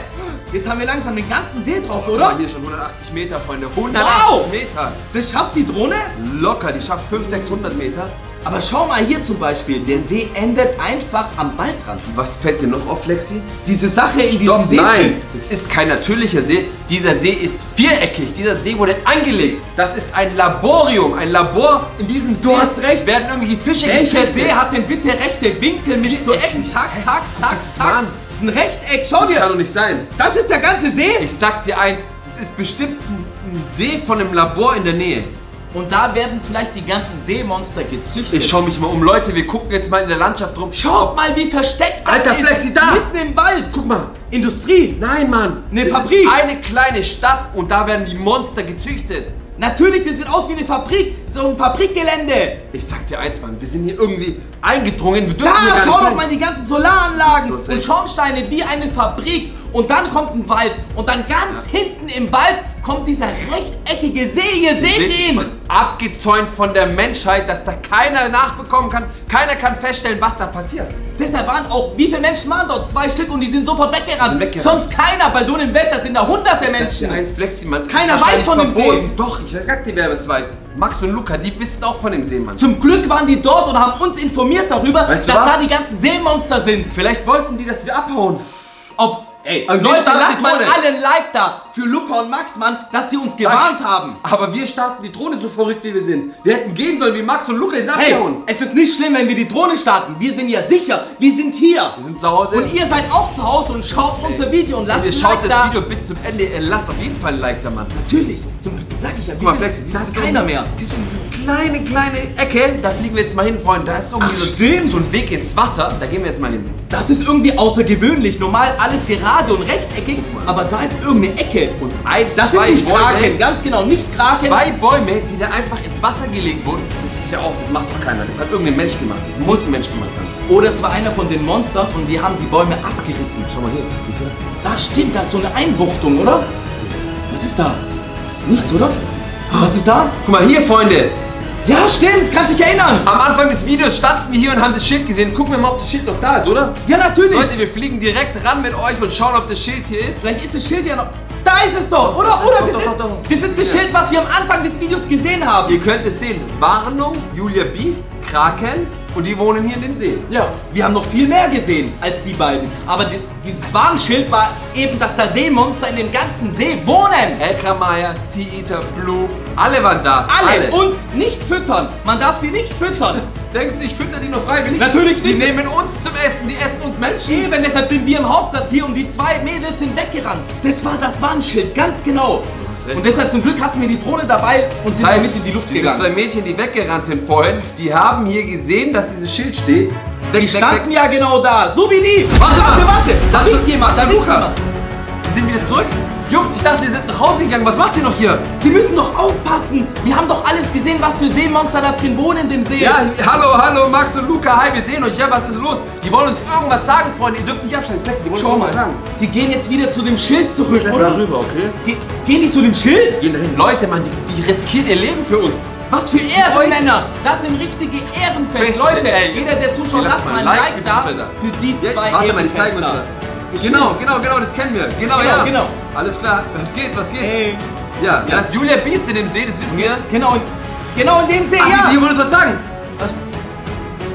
Speaker 1: Jetzt haben wir langsam den ganzen See drauf,
Speaker 3: Guck
Speaker 1: oder?
Speaker 3: mal, hier schon 180 Meter, Freunde. 180
Speaker 1: Wow.
Speaker 3: Meter.
Speaker 1: Das schafft die Drohne?
Speaker 3: Locker, die schafft 500-600 Meter.
Speaker 1: Aber schau mal hier zum Beispiel, der See endet einfach am Waldrand.
Speaker 3: Was fällt dir noch auf, Flexi?
Speaker 1: Diese Sache in diesem
Speaker 3: Stopp,
Speaker 1: See.
Speaker 3: nein, das ist kein natürlicher See. Dieser See ist viereckig. Dieser See wurde angelegt. Das ist ein Laborium, ein Labor. In diesem See
Speaker 1: hast recht.
Speaker 3: werden irgendwie Fische
Speaker 1: Welcher
Speaker 3: getestet.
Speaker 1: See hat denn bitte rechte Winkel mit so Ecken? Tak, tak, tak, tak.
Speaker 3: Mann.
Speaker 1: Das ist ein Rechteck, schau
Speaker 3: Das kann
Speaker 1: dir.
Speaker 3: doch nicht sein.
Speaker 1: Das ist der ganze See.
Speaker 3: Ich sag dir eins, das ist bestimmt ein See von einem Labor in der Nähe.
Speaker 1: Und da werden vielleicht die ganzen Seemonster gezüchtet.
Speaker 3: Ich schau mich mal um. Leute, wir gucken jetzt mal in der Landschaft rum.
Speaker 1: Schaut mal, wie versteckt das
Speaker 3: Alter,
Speaker 1: ist.
Speaker 3: Flexi, da.
Speaker 1: Mitten im Wald.
Speaker 3: Guck mal.
Speaker 1: Industrie.
Speaker 3: Nein, Mann.
Speaker 1: Eine
Speaker 3: Das
Speaker 1: Fabrik.
Speaker 3: ist eine kleine Stadt und da werden die Monster gezüchtet.
Speaker 1: Natürlich, das sieht aus wie eine Fabrik. So ein Fabrikgelände.
Speaker 3: Ich sag dir eins, Mann. Wir sind hier irgendwie eingedrungen. Wir dürfen hier
Speaker 1: Da,
Speaker 3: gar
Speaker 1: schau
Speaker 3: nicht
Speaker 1: doch
Speaker 3: sein.
Speaker 1: mal die ganzen Solaranlagen
Speaker 3: Du hast
Speaker 1: und
Speaker 3: recht.
Speaker 1: Schornsteine wie eine Fabrik. Und dann kommt ein Wald. Und dann ganz hinten im Wald kommt dieser rechteckige See. Ihr seht ihn.
Speaker 3: Abgezäunt von der Menschheit, dass da keiner nachbekommen kann. Keiner kann feststellen, was da passiert.
Speaker 1: Deshalb waren auch, wie viele Menschen waren dort? 2 Stück und die sind sofort weggerannt.
Speaker 3: Sind weggerannt.
Speaker 1: Sonst keiner. Bei so einem Wetter sind da hunderte
Speaker 3: Der
Speaker 1: Menschen.
Speaker 3: eins Flexi, Mann. Das
Speaker 1: Keiner
Speaker 3: ist
Speaker 1: weiß von dem
Speaker 3: wahrscheinlich
Speaker 1: See.
Speaker 3: verboten. Doch, ich sag dir, wer es weiß. Max und Luca, die wissen auch von dem See, Mann.
Speaker 1: Zum Glück waren die dort und haben uns informiert darüber,
Speaker 3: Weißt du
Speaker 1: dass
Speaker 3: was?
Speaker 1: da die ganzen Seemonster sind.
Speaker 3: Vielleicht wollten die, dass wir abhauen.
Speaker 1: Ey,
Speaker 3: Und wir
Speaker 1: Leute,
Speaker 3: starten
Speaker 1: lasst
Speaker 3: die
Speaker 1: mal
Speaker 3: Drohne.
Speaker 1: alle ein Like da für Luca und Max, Mann, dass sie uns gewarnt haben.
Speaker 3: Aber wir starten die Drohne so verrückt, wie wir sind. Wir hätten gehen sollen wie Max und Luca, die sind
Speaker 1: Hey,
Speaker 3: abgehauen.
Speaker 1: es ist nicht schlimm, wenn wir die Drohne starten. Wir sind ja sicher, wir sind hier.
Speaker 3: Wir sind zu Hause.
Speaker 1: Und ihr seid auch zu Hause und schaut unser Video und lasst
Speaker 3: Und ihr
Speaker 1: ein
Speaker 3: schaut
Speaker 1: Like
Speaker 3: das
Speaker 1: da.
Speaker 3: Video bis zum Ende. Lasst auf jeden Fall ein Like da, Mann.
Speaker 1: Natürlich, zum Glück sag ich ja,
Speaker 3: Guck mal, Flexi,
Speaker 1: da ist keiner mehr.
Speaker 3: Siehst du diese kleine Ecke? Da fliegen wir jetzt mal hin, Freunde. Da ist irgendwie
Speaker 1: Ach,
Speaker 3: so,
Speaker 1: stimmt.
Speaker 3: so ein Weg ins Wasser. Da gehen wir jetzt mal hin.
Speaker 1: Das ist irgendwie außergewöhnlich. Normal alles gerade und rechteckig, aber da ist irgendeine Ecke.
Speaker 3: Und
Speaker 1: Das ist nicht Kraken, ganz genau, nicht Kraken.
Speaker 3: 2 Bäume, die da einfach ins Wasser gelegt wurden. Das ist ja auch, das macht doch keiner. Das hat irgendein Mensch gemacht. Das muss ein Mensch gemacht haben.
Speaker 1: Oder es war einer von den Monstern und die haben die Bäume abgerissen.
Speaker 3: Schau mal hier, das geht hier.
Speaker 1: Da stimmt, da ist so eine Einbuchtung, oder? Was ist da? Nichts, oder? Was ist da?
Speaker 3: Guck mal hier, Freunde.
Speaker 1: Ja, stimmt, kannst dich erinnern.
Speaker 3: Am Anfang des Videos standen wir hier und haben das Schild gesehen. Gucken wir mal, ob das Schild noch da ist, oder?
Speaker 1: Ja, natürlich.
Speaker 3: Leute, wir fliegen direkt ran mit euch und schauen, ob das Schild hier ist.
Speaker 1: Vielleicht ist das Schild ja noch... Da ist es doch, oder?
Speaker 3: Doch,
Speaker 1: Oder?
Speaker 3: doch,
Speaker 1: Das
Speaker 3: doch.
Speaker 1: ist das Schild, was wir am Anfang des Videos gesehen haben.
Speaker 3: Ihr könnt es sehen. Warnung, Julia Biest, Kraken und die wohnen hier in dem See.
Speaker 1: Ja, wir haben noch viel mehr gesehen als die beiden. Aber dieses Warnschild war eben, dass da Seemonster in dem ganzen See wohnen.
Speaker 3: Elkramaya, Sea Eater, Blue, alle waren da.
Speaker 1: Alle. Und nicht füttern. Man darf sie nicht füttern.
Speaker 3: Denkst du, ich fütter die nur freiwillig?
Speaker 1: Natürlich
Speaker 3: Die
Speaker 1: nicht.
Speaker 3: nehmen uns zum Essen, die essen uns Menschen.
Speaker 1: Eben, deshalb sind wir im Hauptquartier und die 2 Mädels sind weggerannt. Das war das Warnschild, ganz genau.
Speaker 3: hast recht.
Speaker 1: Und deshalb zum Glück hatten wir die Drohne dabei und sind
Speaker 3: Das heißt,
Speaker 1: damit in die Luft
Speaker 3: diese
Speaker 1: gegangen.
Speaker 3: 2 Mädchen, die weggerannt sind vorhin, die haben hier gesehen, dass dieses Schild steht.
Speaker 1: Die standen ja genau da, so wie die. Warte, da winkt jemand, da winkt jemand.
Speaker 3: Die sind wieder zurück. Jungs, ich dachte, ihr seid nach Hause gegangen. Was macht ihr noch hier?
Speaker 1: Die müssen doch aufpassen. Wir haben doch alles gesehen, was für Seemonster da drin wohnen in dem See.
Speaker 3: Ja, hallo, Max und Luca, hi, wir sehen euch. Ja, was ist los? Die wollen uns irgendwas sagen, Freunde. Ihr dürft nicht abstellen. Plexi, die wollen
Speaker 1: Schau
Speaker 3: uns
Speaker 1: mal,
Speaker 3: was sagen.
Speaker 1: die gehen jetzt wieder zu dem Schild zurück, oder?
Speaker 3: Rüber, okay?
Speaker 1: Gehen die zu dem Schild?
Speaker 3: Gehen dahin. Leute, Mann, die riskieren ihr Leben für uns.
Speaker 1: Was für Ehrenmänner! Das sind richtige Ehrenfans.
Speaker 3: Beste,
Speaker 1: Leute,
Speaker 3: ey.
Speaker 1: jeder, der zuschaut,
Speaker 3: Lasst
Speaker 1: lasst
Speaker 3: mal
Speaker 1: mal
Speaker 3: ein
Speaker 1: ein
Speaker 3: Like
Speaker 1: Like da
Speaker 3: bitte da.
Speaker 1: für die 2
Speaker 3: Warte mal, die
Speaker 1: Ehrenfans
Speaker 3: zeigen uns
Speaker 1: da.
Speaker 3: das. Genau, das kennen wir. Genau,
Speaker 1: Genau,
Speaker 3: ja.
Speaker 1: genau.
Speaker 3: Alles klar. Was geht?
Speaker 1: Hey.
Speaker 3: Ja, da ist Julia Biest in dem See, das wissen wir.
Speaker 1: Genau in dem See,
Speaker 3: Ach,
Speaker 1: ja.
Speaker 3: die wollen uns was sagen.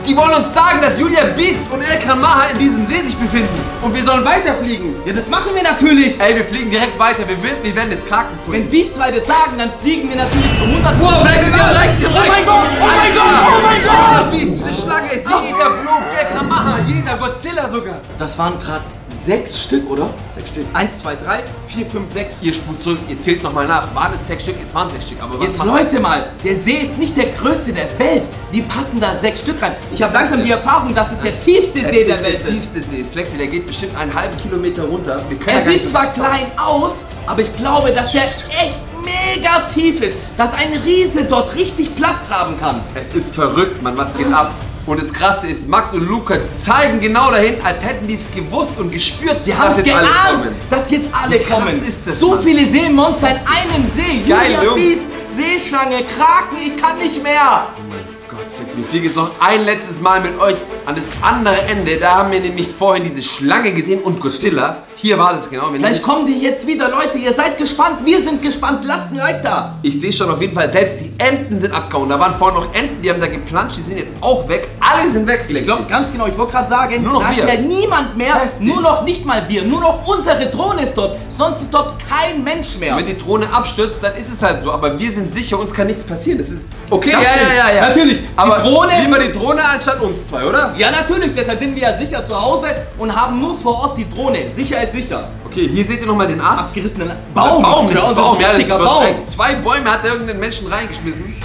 Speaker 3: Die wollen uns sagen, dass Julia Biest und Elkan Maha in diesem See sich befinden. Und wir sollen weiterfliegen.
Speaker 1: Ja, das machen wir natürlich.
Speaker 3: Ey, wir fliegen direkt weiter. Wir werden jetzt Kraken
Speaker 1: Wenn
Speaker 3: finden.
Speaker 1: die 2 das sagen, dann fliegen wir natürlich zu 100.
Speaker 3: Wow, Flexi, die haben recht, die haben
Speaker 1: Oh mein
Speaker 3: recht.
Speaker 1: Gott, oh mein Gott, oh mein Gott.
Speaker 3: Julia Biest, diese Schlange ist jeder Blue, Elkan Maha, jeder Godzilla sogar.
Speaker 1: Das waren gerade 6 Stück, oder?
Speaker 3: 6 Stück.
Speaker 1: 1, 2, 3, 4, 5, 6.
Speaker 3: Ihr spult zurück, ihr zählt nochmal nach. Waren es 6 Stück? Es waren 6 Stück. Aber was
Speaker 1: Jetzt Leute mal, der See ist nicht der größte der Welt. Wie passen da 6 Stück rein? Ich habe langsam die Erfahrung, dass es der tiefste See der Welt ist.
Speaker 3: Der tiefste See. Flexi, der geht bestimmt einen halben Kilometer runter.
Speaker 1: Er sieht zwar klein aus, aber ich glaube, dass der echt mega tief ist. Dass ein Riese dort richtig Platz haben kann.
Speaker 3: Es ist verrückt, Mann. Was geht ab? Und das Krasse ist, Max und Luca zeigen genau dahin, als hätten die es gewusst und gespürt.
Speaker 1: Die haben es geahnt, dass jetzt alle kommen.
Speaker 3: Ist das,
Speaker 1: so
Speaker 3: Mann.
Speaker 1: viele Seemonster in einem See.
Speaker 3: Geil,
Speaker 1: Julia
Speaker 3: Jungs.
Speaker 1: Biest, Seeschlange, Kraken, ich kann nicht mehr.
Speaker 3: Oh mein Gott, Flexi, wir fliegen jetzt noch ein letztes Mal mit euch an das andere Ende. Da haben wir nämlich vorhin diese Schlange gesehen und Godzilla. Hier war das genau.
Speaker 1: Vielleicht kommen die jetzt wieder, Leute. Ihr seid gespannt, wir sind gespannt. Lasst ein Like da.
Speaker 3: Ich sehe schon auf jeden Fall, selbst die Enten sind abgehauen. Da waren vorhin noch Enten, die haben da geplanscht, die sind jetzt auch weg. Alle sind weg, Flexi.
Speaker 1: Ich glaube ganz genau, ich wollte gerade sagen,
Speaker 3: Nur noch
Speaker 1: da ist
Speaker 3: wir.
Speaker 1: ja niemand mehr, nur noch nicht mal wir, nur noch unsere Drohne ist dort, sonst ist dort kein Mensch mehr.
Speaker 3: Wenn die Drohne abstürzt, dann ist es halt so. Aber wir sind sicher, uns kann nichts passieren. Das ist okay.
Speaker 1: Das stimmt.
Speaker 3: Ja.
Speaker 1: Natürlich.
Speaker 3: Aber
Speaker 1: die Drohne.
Speaker 3: lieber die Drohne anstatt uns zwei, oder?
Speaker 1: Ja, natürlich. Deshalb sind wir ja sicher zu Hause und haben nur vor Ort die Drohne. Sicher ist sicher.
Speaker 3: Okay, hier seht ihr nochmal den Ast.
Speaker 1: Abgerissenen Baum.
Speaker 3: Baum,
Speaker 1: für uns
Speaker 3: Baum.
Speaker 1: ein
Speaker 3: Ja,
Speaker 1: richtiger
Speaker 3: das
Speaker 1: Baum.
Speaker 3: ist 2 Bäume hat da irgendeinen Menschen reingeschmissen.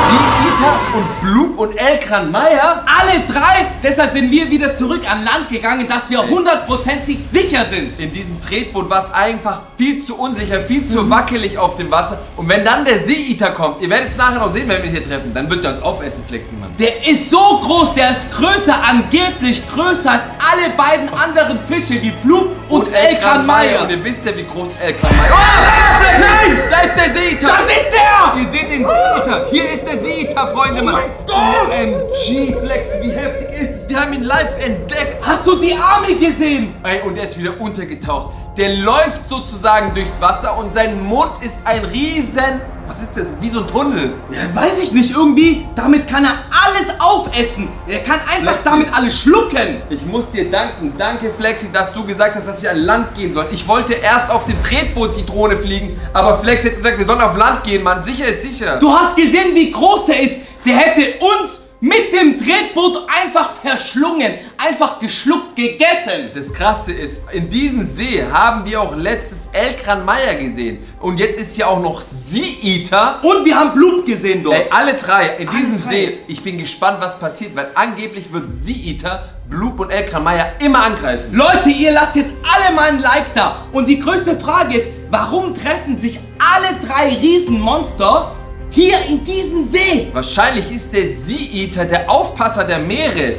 Speaker 3: Seeeater und Blub und Elkran Meier.
Speaker 1: Alle 3. Deshalb sind wir wieder zurück an Land gegangen, dass wir 100%ig sicher sind.
Speaker 3: In diesem Tretboot war es einfach viel zu unsicher, viel zu wackelig auf dem Wasser. Und wenn dann der Seeeater kommt, ihr werdet es nachher noch sehen, wenn wir ihn hier treffen, dann wird er uns aufessen, Flexi, Mann.
Speaker 1: Der ist so groß, der ist größer, angeblich größer als alle beiden anderen Fische wie Blub und Elkran Meier.
Speaker 3: Und ihr wisst ja, wie groß Elkran Meier ist. Nein! Da ist der Seeeater!
Speaker 1: Das ist der!
Speaker 3: Ihr seht den Seeeater! Hier ist der Seeeater, Freunde, Mann! OMG, Flex, wie heftig ist es? Wir haben ihn live entdeckt!
Speaker 1: Hast du die Arme gesehen?
Speaker 3: Ey, und er ist wieder untergetaucht. Der läuft sozusagen durchs Wasser und sein Mund ist ein riesen... Was ist das? Wie so ein Tunnel.
Speaker 1: Ja, weiß ich nicht, irgendwie. Damit kann er alles aufessen. Er kann einfach
Speaker 3: Flexi.
Speaker 1: damit alles schlucken.
Speaker 3: Ich muss dir danken. Danke, Flexi, dass du gesagt hast, dass wir an Land gehen sollen. Ich wollte erst auf dem Tretboot die Drohne fliegen, aber Flexi hat gesagt, wir sollen auf Land gehen, Mann. Sicher ist sicher.
Speaker 1: Du hast gesehen, wie groß der ist. Der hätte uns mit dem Tretboot einfach verschlungen. Einfach geschluckt, gegessen.
Speaker 3: Das Krasse ist, in diesem See haben wir auch letztes Elkran Meier gesehen. Und jetzt ist hier auch noch Seeeater.
Speaker 1: Und wir haben Blut gesehen dort.
Speaker 3: Ey, alle 3 in diesem
Speaker 1: drei.
Speaker 3: See. Ich bin gespannt, was passiert, weil angeblich wird Seeeater, Blub und Elkran Meier immer angreifen.
Speaker 1: Leute, ihr lasst jetzt alle mal ein Like da. Und die größte Frage ist, warum treffen sich alle 3 Riesenmonster hier in diesem See?
Speaker 3: Wahrscheinlich ist der Seeeater der Aufpasser der Meere.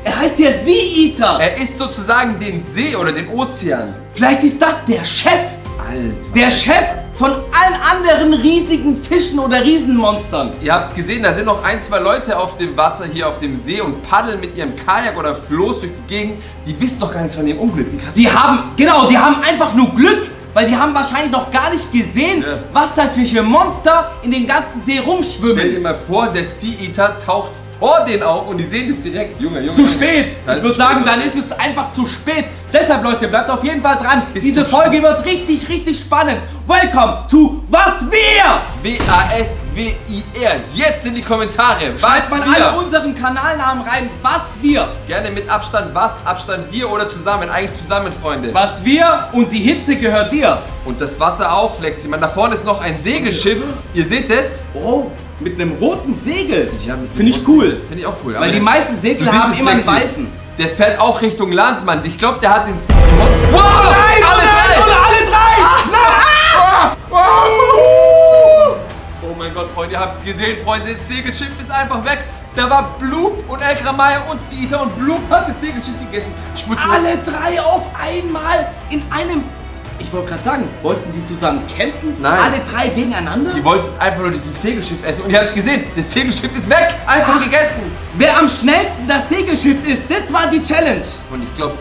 Speaker 1: Er heißt ja Seeeater.
Speaker 3: Er ist sozusagen den See oder den Ozean.
Speaker 1: Vielleicht ist das der Chef.
Speaker 3: Alter.
Speaker 1: Der Chef von allen anderen riesigen Fischen oder Riesenmonstern.
Speaker 3: Ihr habt es gesehen, da sind noch 1, 2 Leute auf dem Wasser hier auf dem See und paddeln mit ihrem Kajak oder Floß durch die Gegend. Die wissen doch gar nichts von dem Unglück. Wie krass.
Speaker 1: Die haben einfach nur Glück, weil die haben wahrscheinlich noch gar nicht gesehen,
Speaker 3: Ja.
Speaker 1: was da für Monster in dem ganzen See
Speaker 3: Stell dir
Speaker 1: rumschwimmen.
Speaker 3: mal vor, der Seeeater taucht vor denen auf und die sehen das direkt. Junge.
Speaker 1: Zu spät.
Speaker 3: Das
Speaker 1: Ich
Speaker 3: ist
Speaker 1: würde
Speaker 3: zu
Speaker 1: sagen,
Speaker 3: spät.
Speaker 1: dann ist es einfach zu spät. Deshalb, Leute, bleibt auf jeden Fall dran.
Speaker 3: Bis
Speaker 1: Diese
Speaker 3: zum
Speaker 1: Folge
Speaker 3: Schluss.
Speaker 1: wird richtig, richtig spannend. Welcome to Was Wir!
Speaker 3: WASWIR. Jetzt in die Kommentare.
Speaker 1: Schreibt mal
Speaker 3: Was
Speaker 1: alle
Speaker 3: wir?
Speaker 1: unseren Kanalnamen rein. Was Wir!
Speaker 3: Gerne mit Abstand was, Abstand wir oder zusammen. Eigentlich zusammen, Freunde.
Speaker 1: Was Wir und die Hitze gehört dir.
Speaker 3: Und das Wasser auch, Flexi. Man, da vorne ist noch ein Segelschiff. Ihr seht das?
Speaker 1: Oh, mit einem roten Segel.
Speaker 3: Ja, mit
Speaker 1: Finde ich cool.
Speaker 3: Finde ich auch cool.
Speaker 1: Weil die meisten Segel haben immer einen weißen.
Speaker 3: Der fährt auch Richtung Land, Mann. Ich glaube, der hat den... Wow!
Speaker 1: Nein,
Speaker 3: alle drei!
Speaker 1: alle 3!
Speaker 3: Oh mein Gott, Freunde, ihr habt es gesehen, Freunde. Das Segelschiff ist einfach weg. Da war Blub und Elkran Meier und Seeeater und Blub hat das Segelschiff gegessen.
Speaker 1: Alle 3 auf einmal in einem... Ich wollte gerade sagen, wollten die zusammen kämpfen?
Speaker 3: Nein.
Speaker 1: Alle 3 gegeneinander?
Speaker 3: Die wollten einfach nur dieses Segelschiff essen und ihr habt es gesehen, das Segelschiff ist weg, einfach gegessen.
Speaker 1: Wer am schnellsten das Segelschiff ist, das war die Challenge.
Speaker 3: Und ich glaube,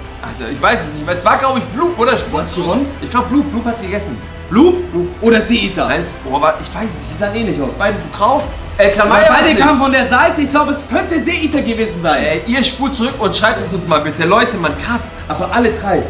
Speaker 3: ich weiß es nicht, es war glaube ich Blub, oder?
Speaker 1: Hat's gewonnen?
Speaker 3: Ich glaube Blub hat es gegessen.
Speaker 1: Blub oder Seeeater?
Speaker 3: Nein, boah, ich weiß es nicht, die sahen ähnlich aus. Beide so grau. Elkran
Speaker 1: Weil
Speaker 3: Meier
Speaker 1: beide
Speaker 3: nicht.
Speaker 1: kamen von der Seite, ich glaube, es könnte Seeeater gewesen sein.
Speaker 3: Ihr spult zurück und schreibt es uns mal bitte. Leute, Mann, krass.
Speaker 1: Aber alle 3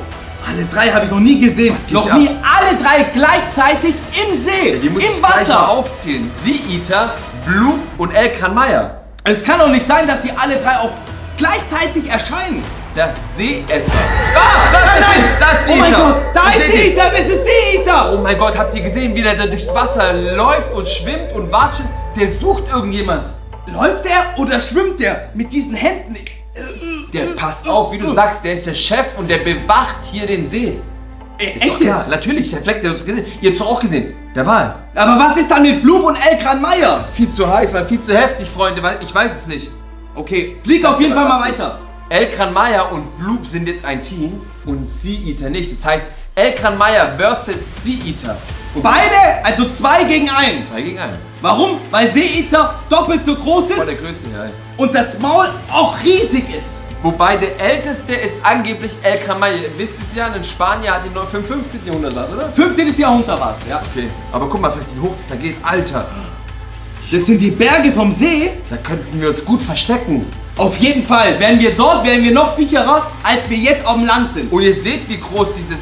Speaker 1: habe ich noch nie gesehen. Noch
Speaker 3: hier
Speaker 1: nie alle 3 gleichzeitig im See,
Speaker 3: Die muss
Speaker 1: im
Speaker 3: ich gleich mal
Speaker 1: Wasser.
Speaker 3: aufzählen. Seeeater, Blub und Elkran Meier.
Speaker 1: Es kann doch nicht sein, dass sie alle 3 auch gleichzeitig erscheinen.
Speaker 3: Das Seeesser. Nein! Das ist Seeeater!
Speaker 1: Oh mein Gott, da ist Seeeater, das ist Seeeater!
Speaker 3: Oh mein Gott, habt ihr gesehen, wie der da durchs Wasser läuft und schwimmt und watscht? Der sucht irgendjemand.
Speaker 1: Läuft der oder schwimmt der mit diesen Händen?
Speaker 3: Der passt auf, wie du sagst, der ist der Chef und der bewacht hier den See.
Speaker 1: Echt
Speaker 3: Ja,
Speaker 1: jetzt?
Speaker 3: natürlich, der Flex, ihr habt es gesehen. Ihr habt es auch gesehen. Der war.
Speaker 1: Aber was ist dann mit Bloop und Elkran Meyer?
Speaker 3: Viel zu heiß, man, viel zu heftig, Freunde, weil ich weiß es nicht.
Speaker 1: Okay, flieg auf jeden Fall mal weiter.
Speaker 3: Elkran Maya und Bloop sind jetzt ein Team und Seeeater nicht. Das heißt, Elkran Maya versus Seeeater.
Speaker 1: Beide, also 2 gegen 1.
Speaker 3: 2 gegen 1.
Speaker 1: Warum? Weil Seeeater doppelt so groß
Speaker 3: Voll
Speaker 1: ist
Speaker 3: der Größte, ja.
Speaker 1: und das Maul auch riesig ist.
Speaker 3: Wobei der älteste ist angeblich Elkran Maya. Ihr wisst es ja, in Spanien hat die noch im 15. Jahrhundert was, oder?
Speaker 1: 15. Jahrhundert war's, ja.
Speaker 3: Okay, aber guck mal, wie hoch es da geht. Alter,
Speaker 1: Das sind die Berge vom See.
Speaker 3: da könnten wir uns gut verstecken.
Speaker 1: Auf jeden Fall. Wären wir dort, wären wir noch sicherer, als wir jetzt auf dem Land sind.
Speaker 3: Und ihr seht, wie groß dieses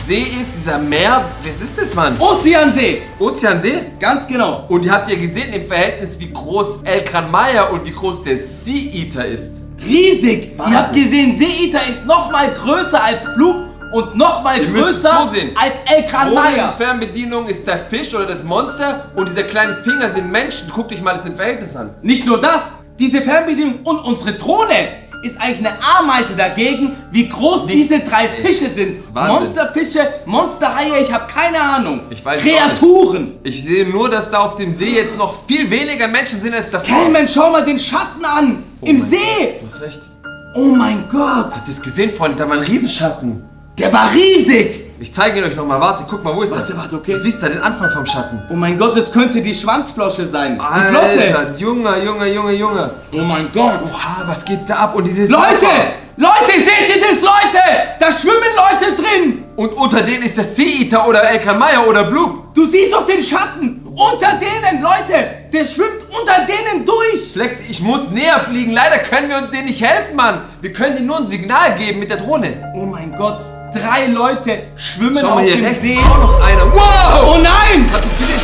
Speaker 3: See ist, dieser Meer. Was ist das, Mann?
Speaker 1: Ozeansee.
Speaker 3: Ozeansee?
Speaker 1: Ganz genau.
Speaker 3: Und ihr habt ja gesehen im Verhältnis, wie groß Elkran Maya und wie groß der Seeeater ist.
Speaker 1: Riesig.
Speaker 3: Wahnsinn.
Speaker 1: Ihr habt gesehen, Seeeater ist noch mal größer als Bloop und noch mal
Speaker 3: Ihr müsst es
Speaker 1: größer
Speaker 3: so sehen.
Speaker 1: als Elkran Maya.
Speaker 3: Fernbedienung ist der Fisch oder das Monster und diese kleinen Finger sind Menschen. Guckt euch mal das im Verhältnis an.
Speaker 1: Nicht nur das, diese Fernbedienung und unsere Drohne ist eigentlich eine Ameise dagegen, wie groß diese 3 Fische sind.
Speaker 3: Wahnsinn.
Speaker 1: Monsterfische, Monsterhaie, ich habe keine Ahnung.
Speaker 3: Ich weiß es
Speaker 1: Kreaturen.
Speaker 3: Ich sehe nur, dass da auf dem See jetzt noch viel weniger Menschen sind als davor.
Speaker 1: Cayman, schau mal den Schatten an. Im
Speaker 3: mein
Speaker 1: See.
Speaker 3: Du hast recht.
Speaker 1: Oh mein Gott.
Speaker 3: Habt ihr es gesehen, Freunde? Da war ein Riesenschatten.
Speaker 1: Der war riesig.
Speaker 3: Ich zeige ihn euch nochmal. Warte, guck mal, wo ist er?
Speaker 1: Warte, okay.
Speaker 3: Du siehst da den Anfang vom Schatten.
Speaker 1: Oh mein Gott, das könnte die Schwanzflosche sein. Die Flosse.
Speaker 3: Alter, Junge.
Speaker 1: Oh mein Gott.
Speaker 3: Oha, was geht da ab? Und dieses
Speaker 1: Leute, seht ihr das, Leute? Da schwimmen Leute drin.
Speaker 3: Und unter denen ist das Seeeater oder Elkran Maya oder Bloop.
Speaker 1: Du siehst doch den Schatten. Unter denen, Leute. Der schwimmt unter denen durch.
Speaker 3: Flex, ich muss näher fliegen. Leider können wir uns denen nicht helfen, Mann. Wir können ihnen nur ein Signal geben mit der Drohne.
Speaker 1: Oh mein Gott. 3 Leute schwimmen
Speaker 3: Schau
Speaker 1: auf
Speaker 3: mal, hier
Speaker 1: dem
Speaker 3: rechts
Speaker 1: See.
Speaker 3: ist auch noch einer. Wow!
Speaker 1: Oh nein.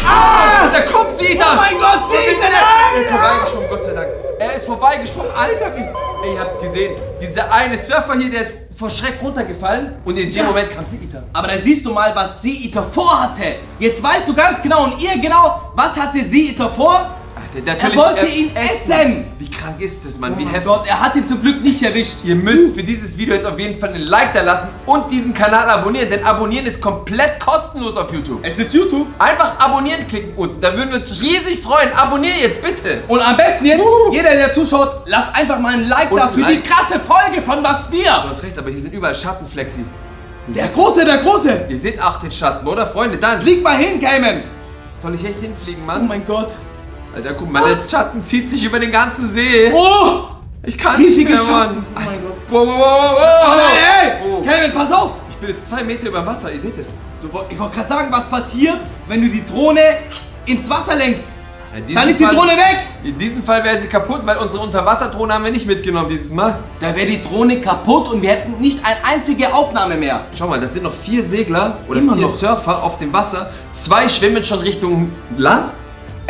Speaker 3: Ah! Da kommt Seeeater!
Speaker 1: Oh mein Gott, Seeeater,
Speaker 3: Er ist
Speaker 1: nein!
Speaker 3: vorbeigeschwommen, Gott sei Dank. Er ist vorbeigeschwommen. Alter, wie... Ey, ihr habt's gesehen. Dieser eine Surfer hier, der ist vor Schreck runtergefallen. Und in dem Moment kam Seeeater.
Speaker 1: Aber da siehst du mal, was Seeeater vorhatte. Jetzt weißt du ganz genau und ihr genau, was hatte Seeeater vor? Er wollte ihn essen.
Speaker 3: Wie krank ist das, Mann?
Speaker 1: Oh
Speaker 3: Wie
Speaker 1: mein
Speaker 3: heftig.
Speaker 1: Gott, er hat ihn zum Glück nicht erwischt.
Speaker 3: Ihr müsst für dieses Video jetzt auf jeden Fall ein Like da lassen und diesen Kanal abonnieren, denn abonnieren ist komplett kostenlos auf YouTube.
Speaker 1: Es ist YouTube.
Speaker 3: Einfach abonnieren klicken und da würden wir uns riesig freuen. Abonnier jetzt bitte.
Speaker 1: Und am besten jetzt, jeder der zuschaut, lasst einfach mal ein Like
Speaker 3: Und
Speaker 1: da
Speaker 3: ein
Speaker 1: für die
Speaker 3: Like.
Speaker 1: krasse Folge von Was Wir.
Speaker 3: Du hast recht, aber hier sind überall Schatten, Flexi.
Speaker 1: Der Große.
Speaker 3: Ihr seht auch den Schatten, oder Freunde? Dann
Speaker 1: Flieg mal hin, Cayman.
Speaker 3: soll ich echt hinfliegen,
Speaker 1: Oh
Speaker 3: Mann?
Speaker 1: mein Gott.
Speaker 3: Alter, guck mal, der Schatten zieht sich über den ganzen See.
Speaker 1: Oh,
Speaker 3: Ich kann nicht
Speaker 1: riesige
Speaker 3: mehr,
Speaker 1: Schatten.
Speaker 3: Mann.
Speaker 1: Oh mein Gott.
Speaker 3: Wow.
Speaker 1: Hey,
Speaker 3: Oh.
Speaker 1: Cayman, pass auf.
Speaker 3: Ich bin jetzt 2 Meter über dem Wasser, ihr seht es.
Speaker 1: Ich wollte gerade sagen, was passiert, wenn du die Drohne ins Wasser lenkst.
Speaker 3: In diesem
Speaker 1: Dann ist die
Speaker 3: Fall-
Speaker 1: Drohne weg.
Speaker 3: In diesem Fall wäre sie kaputt, weil unsere Unterwasserdrohne haben wir nicht mitgenommen dieses Mal.
Speaker 1: Da wäre die Drohne kaputt und wir hätten nicht eine einzige Aufnahme mehr.
Speaker 3: Schau mal, das sind noch 4 Segler oder
Speaker 1: Immer
Speaker 3: 4
Speaker 1: noch.
Speaker 3: Surfer auf dem Wasser. 2 schwimmen schon Richtung Land.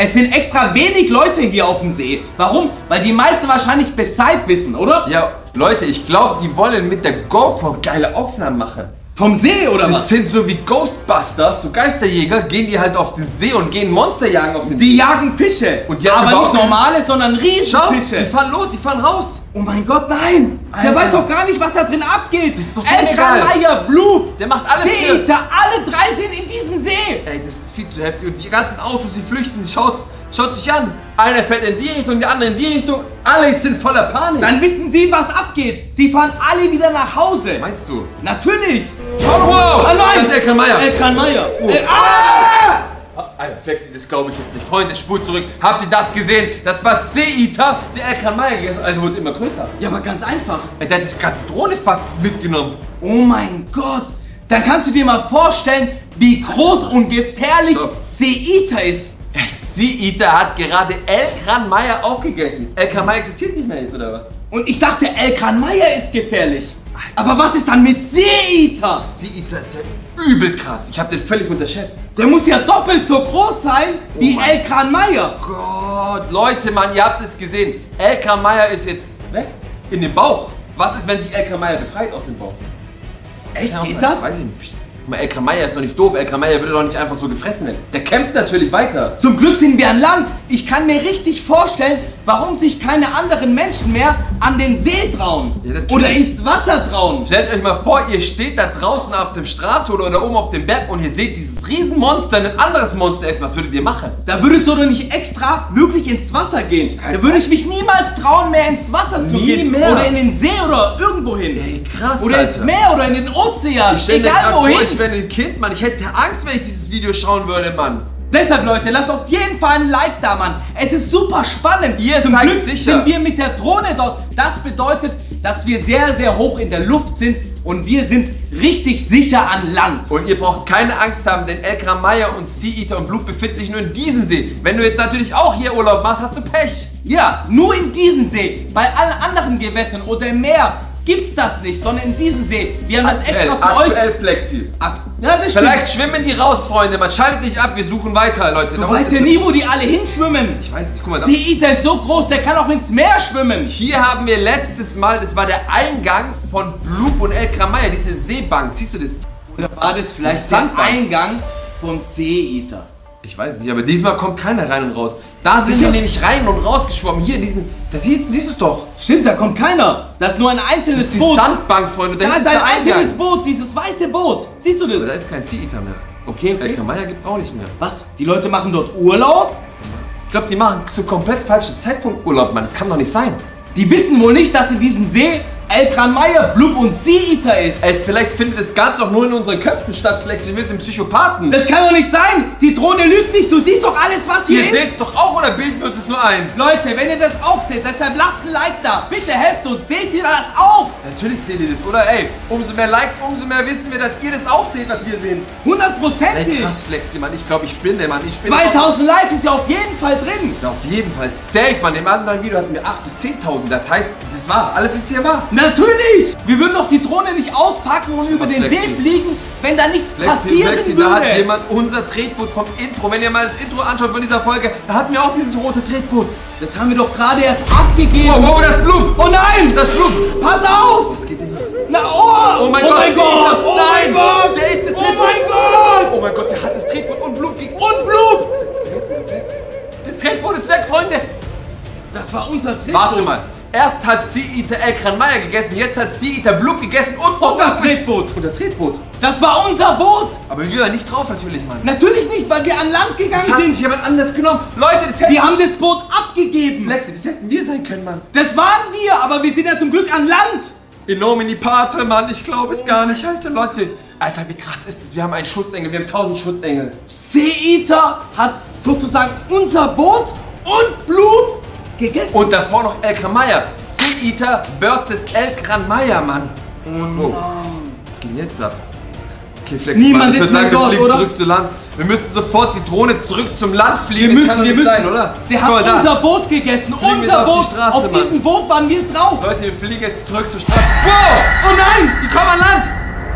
Speaker 1: Es sind extra wenig Leute hier auf dem See. Warum? Weil die meisten wahrscheinlich Bescheid wissen, oder?
Speaker 3: Ja, Leute, ich glaube, die wollen mit der GoPro geile Aufnahmen machen.
Speaker 1: Vom See, oder
Speaker 3: Das
Speaker 1: was?
Speaker 3: sind so wie Ghostbusters, so Geisterjäger, gehen die halt auf den See und gehen Monster jagen auf den See.
Speaker 1: Die jagen Fische.
Speaker 3: Und die haben
Speaker 1: aber
Speaker 3: aber
Speaker 1: nicht
Speaker 3: auch-
Speaker 1: normale, sondern
Speaker 3: Schau, die
Speaker 1: Riesenfische.
Speaker 3: fahren los, die fahren raus.
Speaker 1: Oh mein Gott, nein. Der
Speaker 3: Alter.
Speaker 1: weiß doch gar nicht, was da drin abgeht.
Speaker 3: Das ist doch denen
Speaker 1: Elkran
Speaker 3: egal.
Speaker 1: Maya, Bloop,
Speaker 3: Der macht alles für...
Speaker 1: Seeeater, alle 3 sind in diesem See.
Speaker 3: Ey, das ist viel zu heftig. Und die ganzen Autos, die flüchten, schaut sich an. Einer fährt in die Richtung, der andere in die Richtung. Alle sind voller Panik.
Speaker 1: Dann wissen sie, was abgeht. Sie fahren alle wieder nach Hause.
Speaker 3: Meinst du?
Speaker 1: Natürlich.
Speaker 3: Wow,
Speaker 1: Ah, nein.
Speaker 3: das ist Elkran Maya.
Speaker 1: Elkran Maya.
Speaker 3: Alter, Flexi, das glaube ich jetzt nicht. Freunde, spult zurück. Habt ihr das gesehen? Das war Seeeater, der Elkran Maya gegessen. Also wird immer größer.
Speaker 1: Ja, aber ganz einfach.
Speaker 3: Ey, der hat die ganze Drohne fast mitgenommen.
Speaker 1: Oh mein Gott. Dann kannst du dir mal vorstellen, wie groß und gefährlich
Speaker 3: Stopp.
Speaker 1: Seeeater ist.
Speaker 3: Seeeater hat gerade Elkran Maya aufgegessen. Elkran Maya existiert nicht mehr jetzt, oder was?
Speaker 1: Und ich dachte, Elkran Maya ist gefährlich. Aber was ist dann mit Seeeater?
Speaker 3: Seeeater ist ja übel krass. Ich habe den völlig unterschätzt.
Speaker 1: Der muss ja doppelt so groß sein wie
Speaker 3: mein
Speaker 1: Elkran Maya.
Speaker 3: Gott, Leute, Mann, ihr habt es gesehen. Elkran Maya ist jetzt weg in den Bauch. Was ist, wenn sich Elkran Maya befreit aus dem Bauch?
Speaker 1: Echt?
Speaker 3: Kann auch
Speaker 1: Geht
Speaker 3: sein.
Speaker 1: das?
Speaker 3: Weiß ich nicht. Guck mal, Elkran Maya ist doch nicht doof. Elkran Maya würde doch nicht einfach so gefressen werden. Der kämpft natürlich weiter.
Speaker 1: Zum Glück sind wir an Land. Ich kann mir richtig vorstellen, warum sich keine anderen Menschen mehr an den See trauen.
Speaker 3: Ja, natürlich.
Speaker 1: Oder ins Wasser trauen.
Speaker 3: Stellt euch mal vor, ihr steht da draußen auf dem Straße oder oben auf dem Berg und ihr seht dieses Riesenmonster, ein anderes Monster essen. Was würdet ihr machen?
Speaker 1: Da würdest du doch nicht extra wirklich ins Wasser gehen. Da würde ich mich niemals trauen, mehr ins Wasser zu
Speaker 3: Nie
Speaker 1: gehen.
Speaker 3: mehr.
Speaker 1: Oder in den See oder irgendwo hin.
Speaker 3: Ey, krass,
Speaker 1: Oder ins
Speaker 3: Alter.
Speaker 1: Meer oder in den Ozean.
Speaker 3: Ich stell mir
Speaker 1: Egal
Speaker 3: grad vor,
Speaker 1: wohin.
Speaker 3: ich wäre ein Kind, Mann. Ich hätte Angst, wenn ich dieses Video schauen würde, Mann.
Speaker 1: Deshalb, Leute, lasst auf jeden Fall ein Like da, Mann. Es ist super spannend.
Speaker 3: Ihr
Speaker 1: Zum
Speaker 3: seid
Speaker 1: Glück
Speaker 3: sicher.
Speaker 1: sind wir mit der Drohne dort. Das bedeutet, dass wir sehr, sehr hoch in der Luft sind und wir sind richtig sicher an Land.
Speaker 3: Und ihr braucht keine Angst haben, denn Elkran Maya und Sea Eater und Blut befinden sich nur in diesem See. Wenn du jetzt natürlich auch hier Urlaub machst, hast du Pech.
Speaker 1: Ja, nur in diesem See. Bei allen anderen Gewässern oder im Meer gibt's das nicht, sondern in diesem See. Wir haben das extra für euch.
Speaker 3: Aktuell Flexi.
Speaker 1: Ja, das stimmt.
Speaker 3: Vielleicht schwimmen die raus, Freunde. Man schaltet nicht ab, wir suchen weiter, Leute.
Speaker 1: Du weißt ja nie, wo die alle hinschwimmen.
Speaker 3: Ich weiß nicht, guck mal da.
Speaker 1: Sea Eater ist so groß, der kann auch ins Meer schwimmen.
Speaker 3: Hier haben wir letztes Mal, das war der Eingang von Bloop und Elkran Maya, diese Seebank. Siehst du das?
Speaker 1: Oder war das vielleicht der
Speaker 3: Sandbank.
Speaker 1: Eingang von Sea Eater?
Speaker 3: Ich weiß nicht, aber diesmal kommt keiner rein und raus. Da sind wir nämlich rein und rausgeschwommen. Hier in diesen, da siehst du es doch.
Speaker 1: Stimmt, da kommt keiner. Das ist nur ein einzelnes
Speaker 3: Das ist die
Speaker 1: Boot.
Speaker 3: Sandbank, Freunde.
Speaker 1: Da
Speaker 3: hinten
Speaker 1: ist ein
Speaker 3: der Eingang.
Speaker 1: einzelnes Boot, dieses weiße Boot. Siehst du
Speaker 3: Aber da
Speaker 1: das?
Speaker 3: ist kein Sea Eater mehr.
Speaker 1: Okay.
Speaker 3: Elkran Maya gibt's auch nicht mehr.
Speaker 1: Was? Die Leute machen dort Urlaub?
Speaker 3: Ich glaube, die machen zu komplett falschen Zeitpunkt Urlaub, Mann. Das kann doch nicht sein.
Speaker 1: Die wissen wohl nicht, dass in diesem See Elkran Maya, Bloop und Sea Eater ist.
Speaker 3: Ey, vielleicht findet das Ganze auch nur in unseren Köpfen statt, Flexi. Wir sind Psychopathen.
Speaker 1: Das kann doch nicht sein. Die Drohne lügt nicht. Du siehst doch alles, was hier
Speaker 3: Ihr
Speaker 1: ist.
Speaker 3: seht es doch auch, oder bilden wir uns es nur ein?
Speaker 1: Leute, wenn ihr das auch seht, deshalb lasst ein Like da. Bitte helft uns. Seht ihr das auch?
Speaker 3: Natürlich seht ihr das, oder? Ey, umso mehr Likes, umso mehr wissen wir, dass ihr das auch seht, was wir sehen.
Speaker 1: 100%.
Speaker 3: Ey, krass, Flexi, Mann. Ich glaube, ich spinne, Mann. Ich spinne.
Speaker 1: 2000 Likes ist ja auf jeden Fall drin.
Speaker 3: Ja, auf jeden Fall safe, Mann. Im anderen Video hatten wir 8.000 bis 10.000. Das heißt, es ist wahr. Alles ist hier wahr.
Speaker 1: Natürlich. Wir würden doch die Drohne nicht auspacken und über den See fliegen, wenn da nichts passieren
Speaker 3: da hat
Speaker 1: würde.
Speaker 3: jemand unser Tretboot vom Intro. Wenn ihr mal das Intro anschaut von dieser Folge, da hatten wir auch dieses rote Tretboot.
Speaker 1: Das haben wir doch gerade erst abgegeben.
Speaker 3: Oh, wow, das Blut.
Speaker 1: Oh nein!
Speaker 3: Das Blut.
Speaker 1: Pass auf!
Speaker 3: Was geht denn hier?
Speaker 1: Na, oh!
Speaker 3: Oh mein
Speaker 1: oh
Speaker 3: Gott,
Speaker 1: mein
Speaker 3: Sea Eater.
Speaker 1: Gott! Oh
Speaker 3: Nein,
Speaker 1: mein Gott!
Speaker 3: der ist das
Speaker 1: Oh
Speaker 3: Tretboot.
Speaker 1: mein Gott!
Speaker 3: Oh mein Gott, der hat das Tretboot und Blut gegen.
Speaker 1: Und Blut!
Speaker 3: Das Tretboot ist weg, Freunde.
Speaker 1: Das war unser Tretboot.
Speaker 3: Warte mal. Erst hat Sea Eater Elkran Maya gegessen, jetzt hat Sea Eater Blut gegessen und noch
Speaker 1: das Tretboot.
Speaker 3: Und das Tretboot.
Speaker 1: Das war unser Boot.
Speaker 3: Aber wir waren nicht drauf, natürlich, Mann.
Speaker 1: Natürlich nicht, weil wir an Land gegangen
Speaker 3: Das hat
Speaker 1: sind.
Speaker 3: sich jemand anders genommen. Leute, das hätten
Speaker 1: Wir haben das Boot abgegeben.
Speaker 3: Flexi, das hätten wir sein können, Mann.
Speaker 1: Das waren wir, aber wir sind ja zum Glück an Land.
Speaker 3: In nomine Patre, Mann. Ich glaube es gar nicht, Alter, Leute. Alter, wie krass ist das? Wir haben einen Schutzengel, wir haben 1000 Schutzengel.
Speaker 1: Sea Eater hat sozusagen unser Boot und Blut gegessen.
Speaker 3: Und davor noch Elkran Maya. Sea Eater versus Elkran Maya, Mann. Oh. Was geht denn jetzt ab? Okay, Flexi,
Speaker 1: Niemand
Speaker 3: Mann, ich
Speaker 1: ist
Speaker 3: würde
Speaker 1: mehr
Speaker 3: sagen, wir
Speaker 1: dort,
Speaker 3: fliegen
Speaker 1: oder?
Speaker 3: zurück zu Land. Wir müssen sofort die Drohne zurück zum Land fliegen.
Speaker 1: wir
Speaker 3: Das kann doch
Speaker 1: müssen,
Speaker 3: nicht sein, oder?
Speaker 1: Der
Speaker 3: Guck mal
Speaker 1: hat
Speaker 3: da.
Speaker 1: unser Boot gegessen.
Speaker 3: Fliegen wir
Speaker 1: Unser
Speaker 3: auf die
Speaker 1: Boot.
Speaker 3: Straße,
Speaker 1: Auf
Speaker 3: Mann.
Speaker 1: diesem Boot waren wir drauf.
Speaker 3: Leute, wir fliegen jetzt zurück zur Straße. Wow!
Speaker 1: Oh nein!
Speaker 3: Die kommen an Land!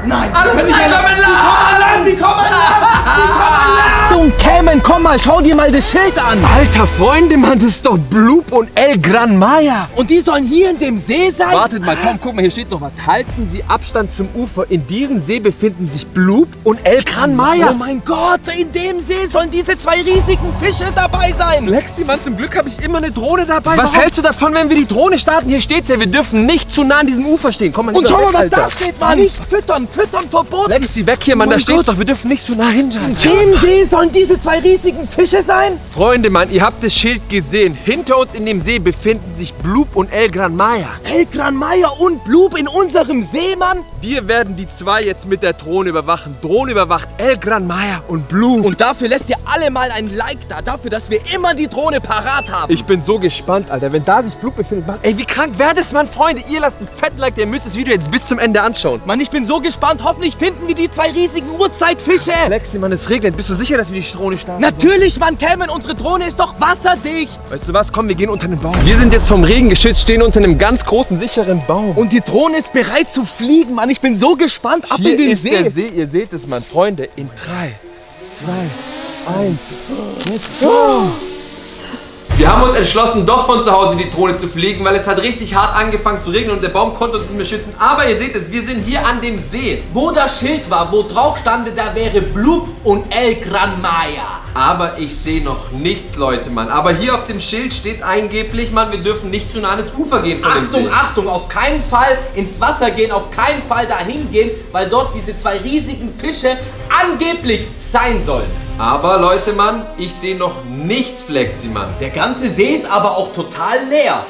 Speaker 1: Nein!
Speaker 3: Alle
Speaker 1: die können
Speaker 3: kommen
Speaker 1: nicht
Speaker 3: an Land!
Speaker 1: Die kommen an Land! Die kommen an Land! Cayman, komm mal, schau dir mal das Schild an.
Speaker 2: Alter Freunde, Mann, das ist doch Bloop und Elkran Maya.
Speaker 1: Und die sollen hier in dem See sein?
Speaker 2: Wartet mal, komm, guck mal, hier steht noch was. Halten Sie Abstand zum Ufer. In diesem See befinden sich Bloop und Elkran Maya.
Speaker 1: Oh mein Gott, in dem See sollen diese zwei riesigen Fische dabei sein.
Speaker 2: Flexi, Mann, zum Glück habe ich immer eine Drohne dabei. Was
Speaker 1: Warum?
Speaker 2: hältst du davon, wenn wir die Drohne starten? Hier steht's ja, wir dürfen nicht zu nah an diesem Ufer stehen. Komm mal
Speaker 1: Und
Speaker 2: lieber
Speaker 1: schau mal,
Speaker 2: weg,
Speaker 1: was
Speaker 2: Alter.
Speaker 1: da steht, Mann. Nicht füttern, füttern verboten.
Speaker 2: Flexi, weg hier, Mann,
Speaker 1: Oh
Speaker 2: da
Speaker 1: mein
Speaker 2: steht's
Speaker 1: Gott.
Speaker 2: doch, wir dürfen nicht zu nah hinschauen.
Speaker 1: In dem See sollen diese zwei riesigen Fische sein?
Speaker 2: Freunde, Mann, ihr habt das Schild gesehen. Hinter uns in dem See befinden sich Bloop und Elkran Maya.
Speaker 1: Elkran Maya und Bloop in unserem See, Mann?
Speaker 2: Wir werden die zwei jetzt mit der Drohne überwachen. Drohne überwacht Elkran Maya und Bloop.
Speaker 1: Und dafür lässt ihr alle mal ein Like da, dafür, dass wir immer die Drohne parat haben.
Speaker 2: Ich bin so gespannt, Alter. Wenn da sich Bloop befindet, Mann. Ey, wie krank wäre das, Mann, Freunde? Ihr lasst ein Fett-Like, ihr müsst das Video jetzt bis zum Ende anschauen.
Speaker 1: Mann, ich bin so gespannt. Hoffentlich finden wir die zwei riesigen Urzeitfische.
Speaker 2: Flexi, Mann, es regnet. Bist du sicher, dass wir die Drohne starten?
Speaker 1: Natürlich, Mann, Cayman, unsere Drohne ist doch wasserdicht.
Speaker 2: Weißt du was? Komm, wir gehen unter den Baum. Wir sind jetzt vom Regen geschützt, stehen unter einem ganz großen, sicheren Baum.
Speaker 1: Und die Drohne ist bereit zu fliegen, Mann. Ich bin so gespannt. Ab
Speaker 2: hier
Speaker 1: in den
Speaker 2: ist
Speaker 1: See.
Speaker 2: der See. Ihr seht es, Mann. Freunde, in 3, 2, 1. Let's go.
Speaker 3: Wir haben haben uns entschlossen, doch von zu Hause in die Drohne zu fliegen, weil es hat richtig hart angefangen zu regnen und der Baum konnte uns nicht mehr schützen. Aber ihr seht es, wir sind hier an dem See.
Speaker 1: Wo das Schild war, wo drauf stand, da wäre Bloop und El Gran Maya.
Speaker 3: Aber ich sehe noch nichts, Leute, Mann. Aber hier auf dem Schild steht angeblich, Mann, wir dürfen nicht zu nah an das Ufer gehen von dem See.
Speaker 1: Achtung, Achtung, auf keinen Fall ins Wasser gehen, auf keinen Fall dahin gehen, weil dort diese 2 riesigen Fische angeblich sein sollen.
Speaker 3: Aber, Leute, Mann, ich sehe noch nichts, Flexi, Mann.
Speaker 1: Der ganze See ist aber auch total leer.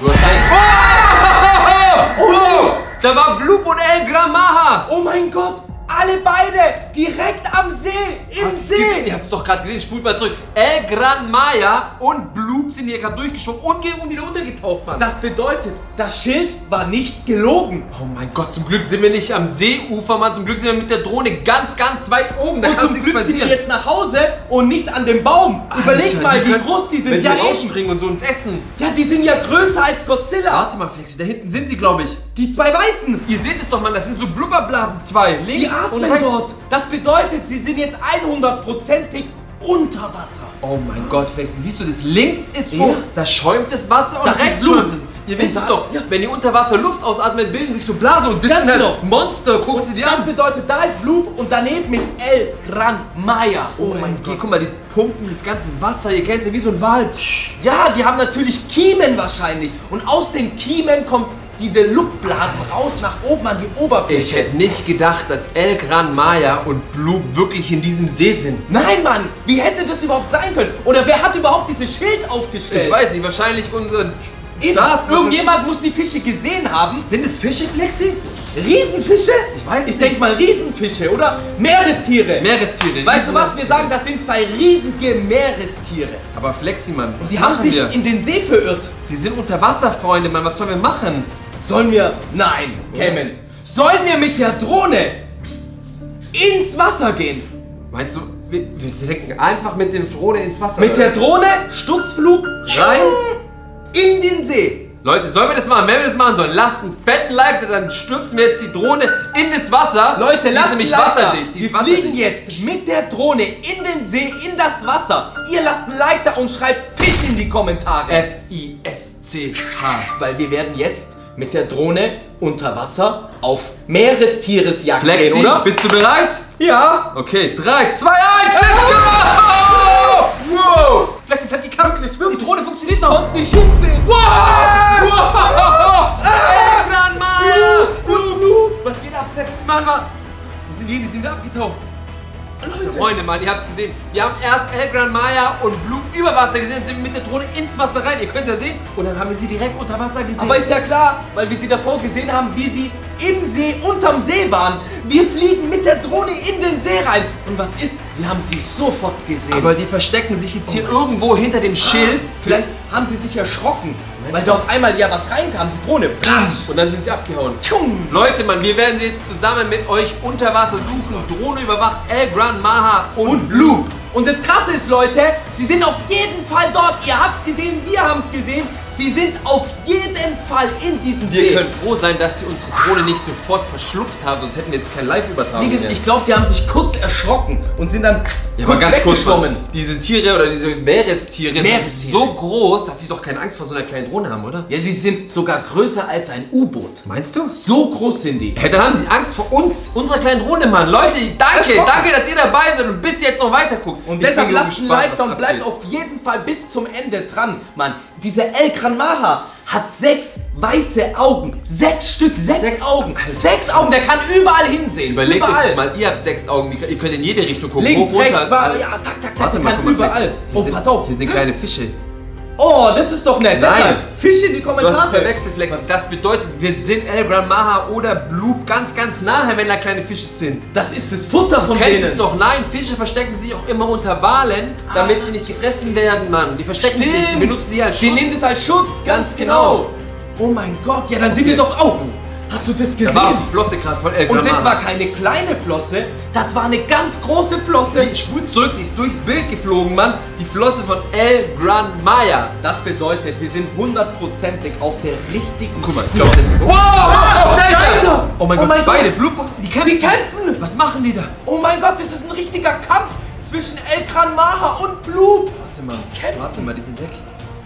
Speaker 3: Oh! Da war Bloop und El Gran Maya.
Speaker 1: Oh mein Gott! Alle beide direkt am See, im See.
Speaker 3: Ihr habt es doch gerade gesehen, spult mal zurück. El Gran Maya und Bloop sind hier gerade durchgeschwommen und wieder untergetaucht, Mann.
Speaker 1: Das bedeutet, das Schild war nicht gelogen.
Speaker 3: Oh mein Gott, zum Glück sind wir nicht am Seeufer, Mann. Zum Glück sind wir mit der Drohne ganz, ganz weit oben. Da
Speaker 1: und zum Glück sind wir jetzt nach Hause und nicht an dem Baum.
Speaker 3: Alter,
Speaker 1: Überleg mal, wie groß die sind.
Speaker 3: Wenn die
Speaker 1: Ja,
Speaker 3: rausspringen und so und essen.
Speaker 1: Ja, die sind ja größer als Godzilla.
Speaker 3: Warte mal, Flexi, da hinten sind sie, glaube ich.
Speaker 1: Die 2 Weißen.
Speaker 3: Ihr seht es doch, Mann, das sind so Blubberblasen 2. Links
Speaker 1: Die atmen
Speaker 3: und rechts.
Speaker 1: dort. Das bedeutet, sie sind jetzt 100%ig unter Wasser.
Speaker 3: Oh mein Gott, Flexi, siehst du das? Links ist so,
Speaker 1: Ja.
Speaker 3: da schäumt das Wasser und
Speaker 1: Das ist
Speaker 3: rechts
Speaker 1: Blut.
Speaker 3: schäumt es. Ihr wisst es
Speaker 1: Und
Speaker 3: doch,
Speaker 1: ja.
Speaker 3: wenn ihr unter Wasser Luft ausatmet, bilden sich so Blasen und das
Speaker 1: Ganz
Speaker 3: sind halt
Speaker 1: genau.
Speaker 3: Monster. Guckst du dir
Speaker 1: Das
Speaker 3: an.
Speaker 1: bedeutet, da ist Bloop und daneben ist El Gran Maya.
Speaker 3: Oh mein Gott, guck mal, die pumpen das ganze Wasser. Ihr kennt es ja wie so ein Wal.
Speaker 1: Ja, die haben natürlich Kiemen wahrscheinlich. Und aus den Kiemen kommt diese Luftblasen raus nach oben an die Oberfläche.
Speaker 3: Ich hätte nicht gedacht, dass El Gran Maya und Bloop wirklich in diesem See sind.
Speaker 1: Nein, Mann, wie hätte das überhaupt sein können? Oder wer hat überhaupt dieses Schild aufgestellt?
Speaker 3: Ich weiß nicht, wahrscheinlich unser
Speaker 1: Eben,
Speaker 3: Staat.
Speaker 1: irgendjemand muss die Fische gesehen haben.
Speaker 3: Sind es Fische, Flexi?
Speaker 1: Riesenfische?
Speaker 3: Ich weiß
Speaker 1: Ich
Speaker 3: nicht.
Speaker 1: denke mal Riesenfische oder Meerestiere.
Speaker 3: Meerestiere.
Speaker 1: Weißt du was? Wir sagen, das sind 2 riesige Meerestiere.
Speaker 3: Aber Flexi, Mann,
Speaker 1: Die haben sich in den See verirrt.
Speaker 3: Die sind unter Wasser, Freunde, Mann. Was sollen wir machen?
Speaker 1: Sollen wir... Nein, Cayman. Sollen wir mit der Drohne ins Wasser gehen?
Speaker 3: Meinst du, wir senken einfach mit dem Drohne ins Wasser?
Speaker 1: Mit der Drohne, Sturzflug,
Speaker 3: Rein?
Speaker 1: in den See.
Speaker 3: Leute, sollen wir das machen? Wenn wir das machen sollen, lasst einen fetten Like da, dann stürzen wir jetzt die Drohne in das Wasser.
Speaker 1: Leute,
Speaker 3: die ist
Speaker 1: lasst
Speaker 3: nämlich
Speaker 1: ein Like da.
Speaker 3: wasserdicht. Die
Speaker 1: Wir
Speaker 3: ist wasserdicht.
Speaker 1: fliegen jetzt mit der Drohne in den See, in das Wasser. Ihr lasst ein Like da und schreibt Fisch in die Kommentare.
Speaker 3: F-I-S-C-H.
Speaker 1: Weil wir werden jetzt mit der Drohne unter Wasser auf Meerestieresjagd
Speaker 3: Flexi,
Speaker 1: gehen, oder?
Speaker 3: bist du bereit?
Speaker 1: Ja.
Speaker 3: Okay, 3, 2, 1, let's go! Wow! Flexi, es hat geklappt. Die Drohne funktioniert noch.
Speaker 1: Und nicht hinsehen.
Speaker 3: Wow! Wow! El Gran Maya! Was geht ab, Flexi? Mann, wo sind die sind wieder abgetaucht. Freunde, Mann, ihr habt es gesehen. Wir haben erst El Gran Maya und Bloop über Wasser gesehen, dann sind wir mit der Drohne ins Wasser rein. Ihr könnt es ja sehen. Und dann haben wir sie direkt unter Wasser gesehen.
Speaker 1: Aber ist ja klar, weil wir sie davor gesehen haben, wie sie im See, unterm See waren. Wir fliegen mit der Drohne in den See rein. Und was ist? Wir haben sie sofort gesehen.
Speaker 3: aber die verstecken sich jetzt hier irgendwo hinter dem Schild.
Speaker 1: vielleicht haben sie sich erschrocken, weil da auf einmal ja was reinkam, die Drohne.
Speaker 3: Und dann sind sie abgehauen.
Speaker 1: Tschung.
Speaker 3: Leute, Mann, wir werden sie jetzt zusammen mit euch unter Wasser suchen. Drohne überwacht El Gran Maya und Bloop.
Speaker 1: Und das Krasse ist, Leute, sie sind auf jeden Fall dort. Ihr habt es gesehen, wir haben es gesehen. Sie sind auf jeden Fall in diesem See.
Speaker 3: Wir können froh sein, dass sie unsere Drohne nicht sofort verschluckt haben, sonst hätten wir jetzt kein Live-Übertragung.
Speaker 1: Wie gesagt, ich glaube, die haben sich kurz erschrocken und sind dann
Speaker 3: Ja, aber ganz kurz,
Speaker 1: weggeschwommen.
Speaker 3: Mann. Diese Tiere oder diese Meerestiere sind
Speaker 1: Meerestiere.
Speaker 3: so groß, dass sie doch keine Angst vor so einer kleinen Drohne haben, oder?
Speaker 1: Ja, sie sind sogar größer als ein U-Boot.
Speaker 3: Meinst du?
Speaker 1: So groß sind die.
Speaker 3: Hey, dann haben sie Angst vor uns, unserer kleinen Drohne, Mann. Leute, danke,
Speaker 1: Erschrocken.
Speaker 3: danke, dass ihr dabei seid und bis jetzt noch weiter guckt.
Speaker 1: Und
Speaker 3: Ich
Speaker 1: deshalb
Speaker 3: bin nur
Speaker 1: lasst ein
Speaker 3: gespannt,
Speaker 1: Like da
Speaker 3: was
Speaker 1: und bleibt
Speaker 3: abgeht.
Speaker 1: auf jeden Fall bis zum Ende dran, Mann. Dieser El Gran Maya hat 6 weiße Augen. 6 Stück, 6 Augen. 6 Augen, der kann überall hinsehen.
Speaker 3: Überlegt euch
Speaker 1: überall.
Speaker 3: das mal, ihr habt 6 Augen, ihr könnt in jede Richtung gucken.
Speaker 1: Links,
Speaker 3: hoch, runter,
Speaker 1: rechts, ja,
Speaker 3: alles.
Speaker 1: tak, tak, tak,
Speaker 3: Warte
Speaker 1: der
Speaker 3: mal,
Speaker 1: kann
Speaker 3: guck mal,
Speaker 1: überall.
Speaker 3: Flex. Hier
Speaker 1: Oh,
Speaker 3: sind-
Speaker 1: pass auf.
Speaker 3: Hier sind kleine Fische.
Speaker 1: Oh, das ist doch nett.
Speaker 3: Nein.
Speaker 1: Deshalb, Fisch in die
Speaker 3: Du hast
Speaker 1: Kommentare.
Speaker 3: es verwechselt, Flex. Das bedeutet, wir sind El Gran Maya oder Bloop ganz, ganz nahe, wenn da kleine Fische sind.
Speaker 1: Das ist das Futter von
Speaker 3: Du kennst es
Speaker 1: denen.
Speaker 3: doch, nein, Fische verstecken sich auch immer unter Walen, damit sie nicht gefressen werden, Mann. Die verstecken sich,
Speaker 1: Stimmt.
Speaker 3: wir nutzen die als
Speaker 1: Die
Speaker 3: Schutz.
Speaker 1: nehmen das als Schutz, ganz genau. Oh mein Gott, ja, dann sind wir doch auch. Hast du das
Speaker 3: Da war auch
Speaker 1: gesehen?
Speaker 3: die Flosse gerade von El Gran
Speaker 1: Und das
Speaker 3: Maya.
Speaker 1: war keine kleine Flosse, das war eine ganz große Flosse.
Speaker 3: Die spult zurück, die ist durchs Bild geflogen, Mann. Die Flosse von El Gran Maya.
Speaker 1: Das bedeutet, wir sind 100%ig auf der richtigen
Speaker 3: Guck mal, ich
Speaker 1: Spur.
Speaker 3: glaube, das ist... Wow! Da ist
Speaker 1: Da ist
Speaker 3: er!
Speaker 1: er!
Speaker 3: Oh mein
Speaker 1: Oh
Speaker 3: Gott,
Speaker 1: mein Gott.
Speaker 3: beide, Bloop, die kämpfen.
Speaker 1: Die kämpfen!
Speaker 3: Was machen die da?
Speaker 1: Oh mein Gott, das ist ein richtiger Kampf zwischen El Gran Maya und Bloop.
Speaker 3: Warte mal,
Speaker 1: kämpfen.
Speaker 3: warte mal, die sind weg.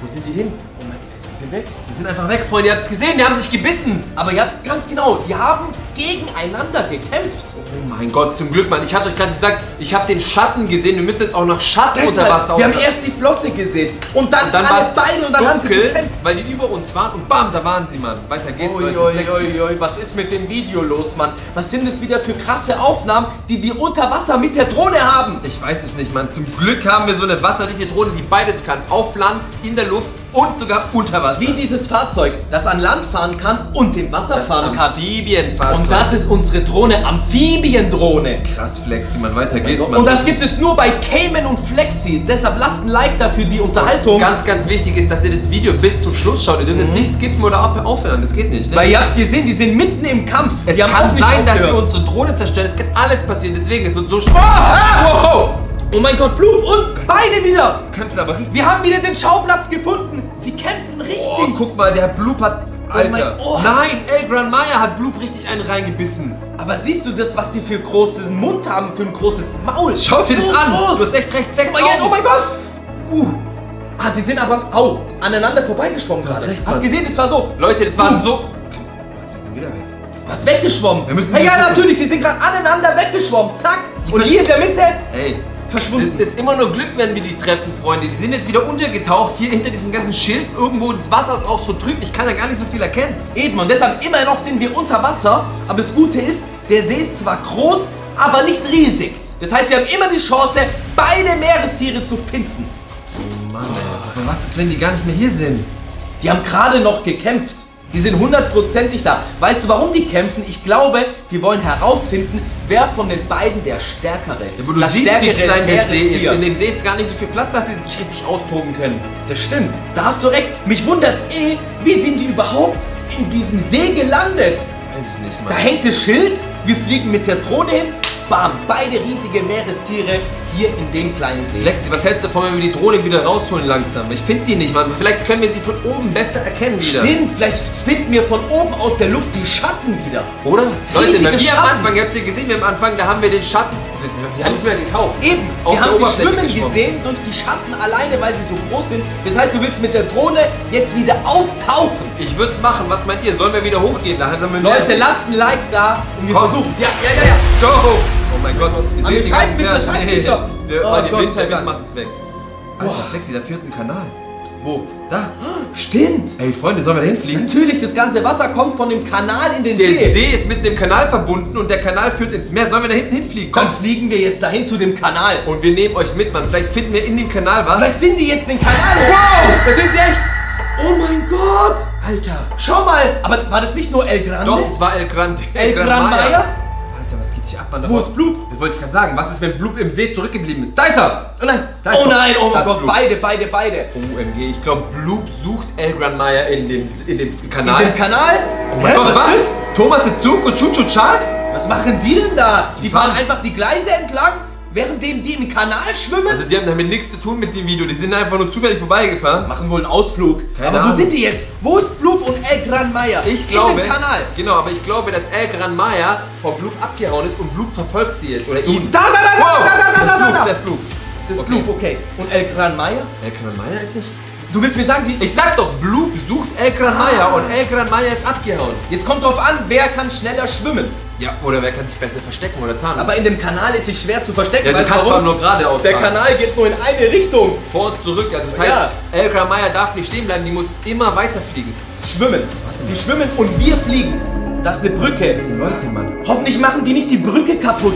Speaker 3: Wo sind die hin?
Speaker 1: Oh mein Gott, sie sind weg.
Speaker 3: Die sind einfach weg, Freunde. Ihr habt es gesehen, die haben sich gebissen.
Speaker 1: Aber ja, ganz genau, die haben gegeneinander gekämpft.
Speaker 3: Oh mein Gott, zum Glück, Mann. Ich habe euch gerade gesagt, ich habe den Schatten gesehen. Wir müssen jetzt auch nach Schatten unter Wasser.
Speaker 1: Wir haben erst die Flosse gesehen und dann
Speaker 3: war es
Speaker 1: beide und dann haben sie
Speaker 3: dunkel,
Speaker 1: gekämpft.
Speaker 3: weil die über uns waren und bam, da waren sie, Mann. Weiter geht's, Leute.
Speaker 1: Oi, was ist mit dem Video los, Mann? Was sind das wieder für krasse Aufnahmen, die wir unter Wasser mit der Drohne haben?
Speaker 3: Ich weiß es nicht, Mann. Zum Glück haben wir so eine wasserdichte Drohne, die beides kann. Auf Land, in der Luft und sogar unter Wasser.
Speaker 1: Wie dieses Fahrzeug, das an Land fahren kann und im Wasser fahren kann.
Speaker 3: Amphibienfahrzeug.
Speaker 1: Und das ist unsere Drohne, Amphibiendrohne.
Speaker 3: Krass, Flexi, Mann. Weiter geht's, Mann.
Speaker 1: Und das gibt es nur bei Cayman und Flexi. Deshalb lasst ein Like dafür die Unterhaltung.
Speaker 3: Ganz, ganz wichtig ist, dass ihr das Video bis zum Schluss schaut. Ihr dürft jetzt nicht skippen oder aufhören. Das geht nicht. Ne?
Speaker 1: Weil ihr habt gesehen, die sind mitten im Kampf.
Speaker 3: Es
Speaker 1: die haben auch
Speaker 3: kann
Speaker 1: nicht
Speaker 3: sein, dass sie
Speaker 1: aufgehört.
Speaker 3: unsere Drohne zerstören. Es kann alles passieren. Deswegen, es wird so spannend. Wow!
Speaker 1: Oh mein Gott, Blue und beide wieder.
Speaker 3: Kämpfen aber richtig.
Speaker 1: Wir haben wieder den Schauplatz gefunden. Sie kämpfen richtig.
Speaker 3: Oh, guck mal, der Bloop hat... Alter.
Speaker 1: mein Ohr.
Speaker 3: Nein, El Gran Maya hat Bloop richtig einen reingebissen.
Speaker 1: Aber siehst du das, was die für einen großen Mund haben, für ein großes Maul?
Speaker 3: Schau dir das an.
Speaker 1: Groß.
Speaker 3: Du hast echt recht, 6
Speaker 1: Oh mein Gott,
Speaker 3: Augen.
Speaker 1: oh mein Gott. Ah, die sind aber, aneinander vorbeigeschwommen
Speaker 3: Du hast
Speaker 1: gerade.
Speaker 3: recht,
Speaker 1: Hast
Speaker 3: Mann.
Speaker 1: gesehen, das war so.
Speaker 3: Leute, das war so... Warte, die sind wieder weg.
Speaker 1: Was weggeschwommen?
Speaker 3: Wir müssen
Speaker 1: hey,
Speaker 3: die
Speaker 1: ja,
Speaker 3: gucken.
Speaker 1: natürlich, sie sind gerade aneinander weggeschwommen. Zack. Und hier in der Mitte
Speaker 3: Ey,
Speaker 1: verschwunden.
Speaker 3: es ist immer nur Glück, wenn wir die treffen, Freunde. Die sind jetzt wieder untergetaucht, hier hinter diesem ganzen Schilf. Irgendwo, das Wasser ist auch so trüb, ich kann da gar nicht so viel erkennen.
Speaker 1: Eben, und deshalb immer noch sind wir unter Wasser. Aber das Gute ist, der See ist zwar groß, aber nicht riesig. Das heißt, wir haben immer die Chance, beide Meerestiere zu finden.
Speaker 3: Oh Mann, ey. Aber was ist, wenn die gar nicht mehr hier sind?
Speaker 1: Die haben gerade noch gekämpft. Die sind hundertprozentig da. Weißt du, warum die kämpfen? Ich glaube, die wollen herausfinden, wer von den beiden der Stärkere ist.
Speaker 3: Aber du siehst, wie klein der See ist. In dem See ist gar nicht so viel Platz, dass sie sich richtig austoben können.
Speaker 1: Das stimmt. Da hast du recht. Mich wundert's wie sind die überhaupt in diesem See gelandet?
Speaker 3: Weiß ich nicht,
Speaker 1: Da
Speaker 3: Mann.
Speaker 1: hängt das Schild, wir fliegen mit der Drohne hin, bam, beide riesige Meerestiere hier in dem kleinen See.
Speaker 3: Flexi, was hältst du davon, wenn wir die Drohne wieder rausholen langsam? Ich finde die nicht, Mann. Vielleicht können wir sie von oben besser erkennen wieder.
Speaker 1: Stimmt, vielleicht finden wir von oben aus der Luft die Schatten wieder.
Speaker 3: Oder? Leute,
Speaker 1: Riesige
Speaker 3: wenn wir am
Speaker 1: Schatten.
Speaker 3: Anfang, ihr habt ja gesehen, wir am Anfang, da haben wir den Schatten. Wir haben nicht mehr getaucht.
Speaker 1: Eben,
Speaker 3: Auf
Speaker 1: wir
Speaker 3: der
Speaker 1: haben sie
Speaker 3: Oberfläche
Speaker 1: schwimmen
Speaker 3: geschwommen.
Speaker 1: gesehen durch die Schatten alleine, weil sie so groß sind. Das heißt, du willst mit der Drohne jetzt wieder auftauchen.
Speaker 3: Ich würde es machen. Was meint ihr? Sollen wir wieder hochgehen? Da haben wir
Speaker 1: Leute, lasst ein Like da und wir
Speaker 3: Komm.
Speaker 1: versuchen es. Ja.
Speaker 3: Go! Oh mein Gott.
Speaker 1: An den Scheißbischer, Scheißbischer.
Speaker 3: Oh, die
Speaker 1: Gott sei
Speaker 3: Windhoek
Speaker 1: Dank.
Speaker 3: macht es weg. Alter, Flexi, da führt ein Kanal.
Speaker 1: Wo?
Speaker 3: Da.
Speaker 1: Stimmt.
Speaker 3: Ey, Freunde, sollen wir da hinfliegen?
Speaker 1: Natürlich, das ganze Wasser kommt von dem Kanal in den
Speaker 3: Der
Speaker 1: See.
Speaker 3: See ist mit dem Kanal verbunden und der Kanal führt ins Meer. Sollen wir da hinten hinfliegen?
Speaker 1: Dann
Speaker 3: Komm.
Speaker 1: fliegen wir jetzt dahin zu dem Kanal.
Speaker 3: Und wir nehmen euch mit, Mann. Vielleicht finden wir in dem Kanal was.
Speaker 1: Vielleicht sind die jetzt den Kanal.
Speaker 3: Wow! Da sind sie echt!
Speaker 1: Oh mein Gott.
Speaker 3: Alter.
Speaker 1: Schau mal. Aber war das nicht nur El Grande?
Speaker 3: Doch, es war El Grande.
Speaker 1: El Gran Maya?
Speaker 3: Alter, was geht hier ab, Mann? Da
Speaker 1: Wo
Speaker 3: war-
Speaker 1: ist Bloop?
Speaker 3: Das wollte ich gerade sagen. Was ist, wenn Bloop im See zurückgeblieben ist? Da ist er!
Speaker 1: Oh nein.
Speaker 3: Da ist
Speaker 1: Oh
Speaker 3: er.
Speaker 1: nein, oh
Speaker 3: Da
Speaker 1: mein
Speaker 3: ist
Speaker 1: Gott.
Speaker 3: Bloop.
Speaker 1: Beide.
Speaker 3: OMG, ich glaube, Bloop sucht El Gran Maya in dem Kanal.
Speaker 1: In dem Kanal?
Speaker 3: Oh mein Gott, was? Thomas Zug und Chucho Charles?
Speaker 1: Was machen die denn da? Die
Speaker 3: fahren-
Speaker 1: fahren einfach die Gleise entlang, währenddem die im Kanal schwimmen?
Speaker 3: Also die haben damit nichts zu tun mit dem Video. Die sind einfach nur zufällig vorbeigefahren.
Speaker 1: Machen wohl einen Ausflug.
Speaker 3: Keine
Speaker 1: Aber
Speaker 3: Ahnung.
Speaker 1: wo sind die jetzt? Wo ist Bloop und El Gran Maya?
Speaker 3: Ich glaube,
Speaker 1: In dem Kanal.
Speaker 3: genau, aber ich glaube, dass El Gran Maya von Bloop abgehauen ist und Bloop verfolgt sie jetzt. Oder ihn.
Speaker 1: Da.
Speaker 3: Das ist Bloop.
Speaker 1: Das ist
Speaker 3: Okay.
Speaker 1: Bloop, okay. Und El Gran Maya?
Speaker 3: El Gran Maya ist nicht...
Speaker 1: Du willst mir sagen, die...
Speaker 3: Ich sag doch, Bloop sucht El Gran Maya und El Gran Maya ist abgehauen.
Speaker 1: Jetzt kommt drauf an, wer kann schneller schwimmen.
Speaker 3: Ja, oder wer kann sich besser verstecken oder tarnen?
Speaker 1: Aber in dem Kanal ist es schwer zu verstecken.
Speaker 3: ja, du
Speaker 1: weißt du
Speaker 3: kannst vor allem
Speaker 1: warum?
Speaker 3: nur geradeaus
Speaker 1: Der
Speaker 3: fahren.
Speaker 1: Kanal geht nur in eine Richtung.
Speaker 3: Vor und zurück. Also das heißt,
Speaker 1: Ja.
Speaker 3: El Gran Maya darf nicht stehen bleiben, die muss immer weiter fliegen.
Speaker 1: Schwimmen. Sie schwimmen und wir fliegen. Das ist eine Brücke.
Speaker 3: Die Leute, Mann.
Speaker 1: Hoffentlich machen die nicht die Brücke kaputt.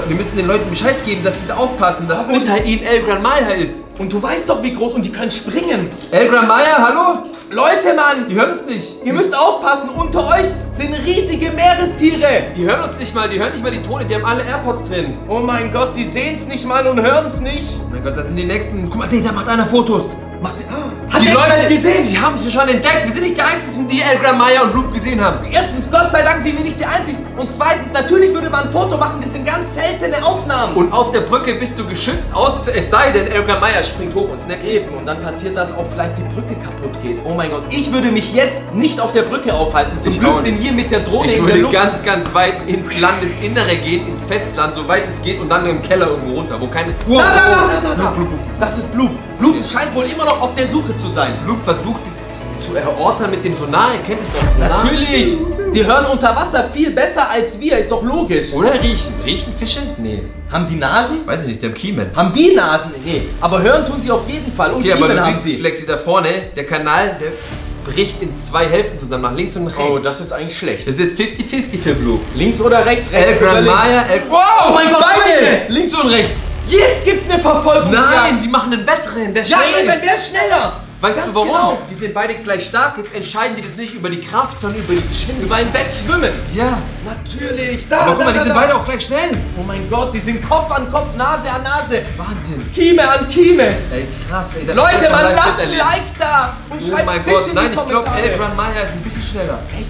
Speaker 3: Wir müssen den Leuten Bescheid geben, dass sie da aufpassen, dass unter ihnen El Gran Maya ist.
Speaker 1: Und du weißt doch, wie groß und die können springen.
Speaker 3: El Gran Maya, hallo?
Speaker 1: Leute, Mann,
Speaker 3: Die hören uns nicht.
Speaker 1: ihr müsst aufpassen. Unter euch sind riesige Meerestiere.
Speaker 3: Die hören uns nicht mal, die hören nicht mal die Tone, die haben alle AirPods drin.
Speaker 1: Oh mein Gott, die sehen es nicht mal und hören es nicht.
Speaker 3: Oh mein Gott, das sind die nächsten. Guck mal, da macht einer Fotos.
Speaker 1: Macht Hat
Speaker 3: Die
Speaker 1: der
Speaker 3: Leute
Speaker 1: gleich gesehen?
Speaker 3: die haben sie schon entdeckt. Wir sind nicht die Einzigen, die El Gran Maya und Bloop gesehen haben.
Speaker 1: Erstens, Gott sei Dank sind wir nicht die Einzigen. Und zweitens, natürlich würde man ein Foto machen. Das sind ganz seltene Aufnahmen.
Speaker 3: Und auf der Brücke bist du geschützt, es sei denn, El Gran Maya springt hoch und snackt dich.
Speaker 1: Eben, und dann passiert das auch, vielleicht die Brücke kaputt geht. Oh mein Gott, ich würde mich jetzt nicht auf der Brücke aufhalten. Zum
Speaker 3: Ich
Speaker 1: Glück
Speaker 3: auch
Speaker 1: sind
Speaker 3: nicht.
Speaker 1: wir mit der Drohne
Speaker 3: Ich
Speaker 1: in der
Speaker 3: würde
Speaker 1: Luft.
Speaker 3: ganz weit ins Landesinnere gehen, ins Festland, soweit es geht und dann im Keller irgendwo runter, wo keine...
Speaker 1: Da. Das ist Bloop. Bloop scheint wohl immer noch auf der Suche zu sein.
Speaker 3: Bloop versucht es zu erörtern mit dem Sonar. Ihr kennt es doch. Sonar.
Speaker 1: Natürlich! Die hören unter Wasser viel besser als wir, ist doch logisch.
Speaker 3: Oder riechen. Riechen Fische? Nee.
Speaker 1: Haben die Nasen?
Speaker 3: Weiß ich nicht, der Kiemen.
Speaker 1: Haben die Nasen? Nee. Aber hören tun sie auf jeden Fall. Und
Speaker 3: Okay, aber
Speaker 1: Kiemen
Speaker 3: du
Speaker 1: haben
Speaker 3: siehst
Speaker 1: sie.
Speaker 3: Flexi da vorne, der Kanal, der bricht in 2 Hälften zusammen, nach links und nach rechts.
Speaker 1: Oh, das ist eigentlich schlecht.
Speaker 3: Das ist jetzt 50-50 für Bloop.
Speaker 1: Links oder rechts?
Speaker 3: El
Speaker 1: Rechts oder
Speaker 3: Gran
Speaker 1: links?
Speaker 3: Maya,
Speaker 1: Wow, oh mein Gott, beide!
Speaker 3: Links und rechts.
Speaker 1: Jetzt gibt's eine Verfolgungsjagd.
Speaker 3: Nein, die machen ein Wettrennen, wer
Speaker 1: Ja,
Speaker 3: schneller
Speaker 1: eben,
Speaker 3: ist.
Speaker 1: wer ist schneller?
Speaker 3: Weißt
Speaker 1: Ganz
Speaker 3: du warum?
Speaker 1: genau.
Speaker 3: Die sind beide gleich stark, jetzt entscheiden die das nicht über die Kraft, sondern über die Geschwindigkeit.
Speaker 1: Über ein Bett schwimmen.
Speaker 3: Ja.
Speaker 1: Natürlich.
Speaker 3: Aber guck mal, die sind beide auch gleich schnell.
Speaker 1: Oh mein Gott, die sind Kopf an Kopf, Nase an Nase.
Speaker 3: Wahnsinn.
Speaker 1: Kieme an Kieme.
Speaker 3: Ey, krass, ey. Das
Speaker 1: Leute,
Speaker 3: das
Speaker 1: man
Speaker 3: live
Speaker 1: lasst ein
Speaker 3: miterleben.
Speaker 1: Like da und
Speaker 3: Oh
Speaker 1: schreibt
Speaker 3: mein
Speaker 1: Fisch
Speaker 3: Gott,
Speaker 1: in
Speaker 3: nein,
Speaker 1: die
Speaker 3: ich glaube,
Speaker 1: Kommentare.
Speaker 3: El Gran Maya ist ein bisschen schneller.
Speaker 1: Echt?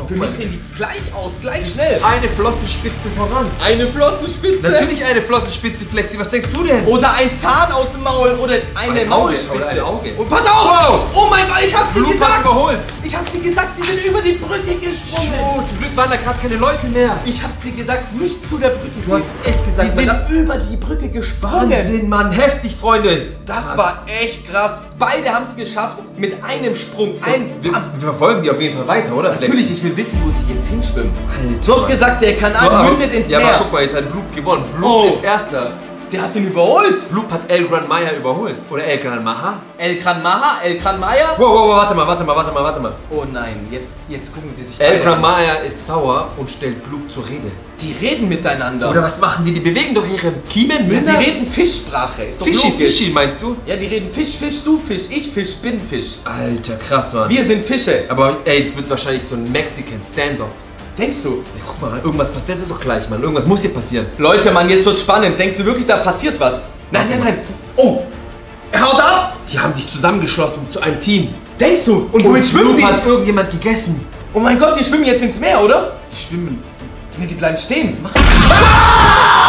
Speaker 1: Für mich sehen die gleich aus, gleich schnell.
Speaker 3: Eine Flossenspitze voran.
Speaker 1: Eine Flossenspitze.
Speaker 3: Natürlich eine Flossenspitze, Flexi, was denkst du denn?
Speaker 1: Oder ein Zahn aus dem Maul oder eine
Speaker 3: Ein Auge,
Speaker 1: Maulspitze.
Speaker 3: oder ein Auge.
Speaker 1: Und pass auf! Oh mein Gott, ich hab sie
Speaker 3: Bloop hat
Speaker 1: gesagt!
Speaker 3: überholt.
Speaker 1: Ich hab sie gesagt, die sind über die Brücke gesprungen.
Speaker 3: Oh, zum Glück waren da gerade keine Leute mehr.
Speaker 1: Ich hab's dir gesagt, nicht zu der Brücke.
Speaker 3: Du hast es echt gesagt.
Speaker 1: Die
Speaker 3: Mann.
Speaker 1: sind über die Brücke gesprungen.
Speaker 3: Wahnsinn, Mann, heftig, Freunde.
Speaker 1: Das war echt krass. Beide haben es geschafft mit einem Sprung.
Speaker 3: Wir verfolgen die auf jeden Fall weiter, oder? Flexi?
Speaker 1: Natürlich, ich will wissen, wo die jetzt hinschwimmen.
Speaker 3: Alter,
Speaker 1: Du hast gesagt, der Kanal mündet ins
Speaker 3: ja,
Speaker 1: Meer.
Speaker 3: aber guck mal, jetzt hat Bloop gewonnen. Bloop
Speaker 1: Oh.
Speaker 3: ist Erster.
Speaker 1: Der hat den überholt.
Speaker 3: Bloop hat El Gran Maya überholt. Oder El Gran Maha.
Speaker 1: El Gran Maya.
Speaker 3: Wow, warte mal.
Speaker 1: Oh nein, jetzt gucken sie sich
Speaker 3: El
Speaker 1: beide
Speaker 3: Gran
Speaker 1: an.
Speaker 3: Maya ist sauer und stellt Bloop zur Rede.
Speaker 1: Die reden miteinander.
Speaker 3: Oder was machen die? Die bewegen doch ihre Kiemen,
Speaker 1: ja,
Speaker 3: Münder.
Speaker 1: die reden Fischsprache. Ist doch
Speaker 3: Fischi,
Speaker 1: logisch.
Speaker 3: Fischi, meinst du?
Speaker 1: Ja, die reden Fisch, Fisch, du Fisch, ich Fisch, bin Fisch.
Speaker 3: Alter, krass, Mann.
Speaker 1: Wir sind Fische.
Speaker 3: Aber ey, das wird wahrscheinlich so ein Mexican Standoff.
Speaker 1: Denkst du?
Speaker 3: Ja, guck mal, irgendwas passiert doch gleich, Mann. Irgendwas muss hier passieren.
Speaker 1: Leute, Mann, jetzt wird's spannend. Denkst du wirklich, da passiert was? Nein. Oh, er haut ab.
Speaker 3: Die haben sich zusammengeschlossen zu einem Team.
Speaker 1: Denkst du? Und womit schwimmen
Speaker 3: Bloop
Speaker 1: die?
Speaker 3: hat irgendjemand gegessen.
Speaker 1: Oh mein Gott, die schwimmen jetzt ins Meer, oder?
Speaker 3: Die schwimmen.
Speaker 1: Nee, die bleiben stehen. Was machen die?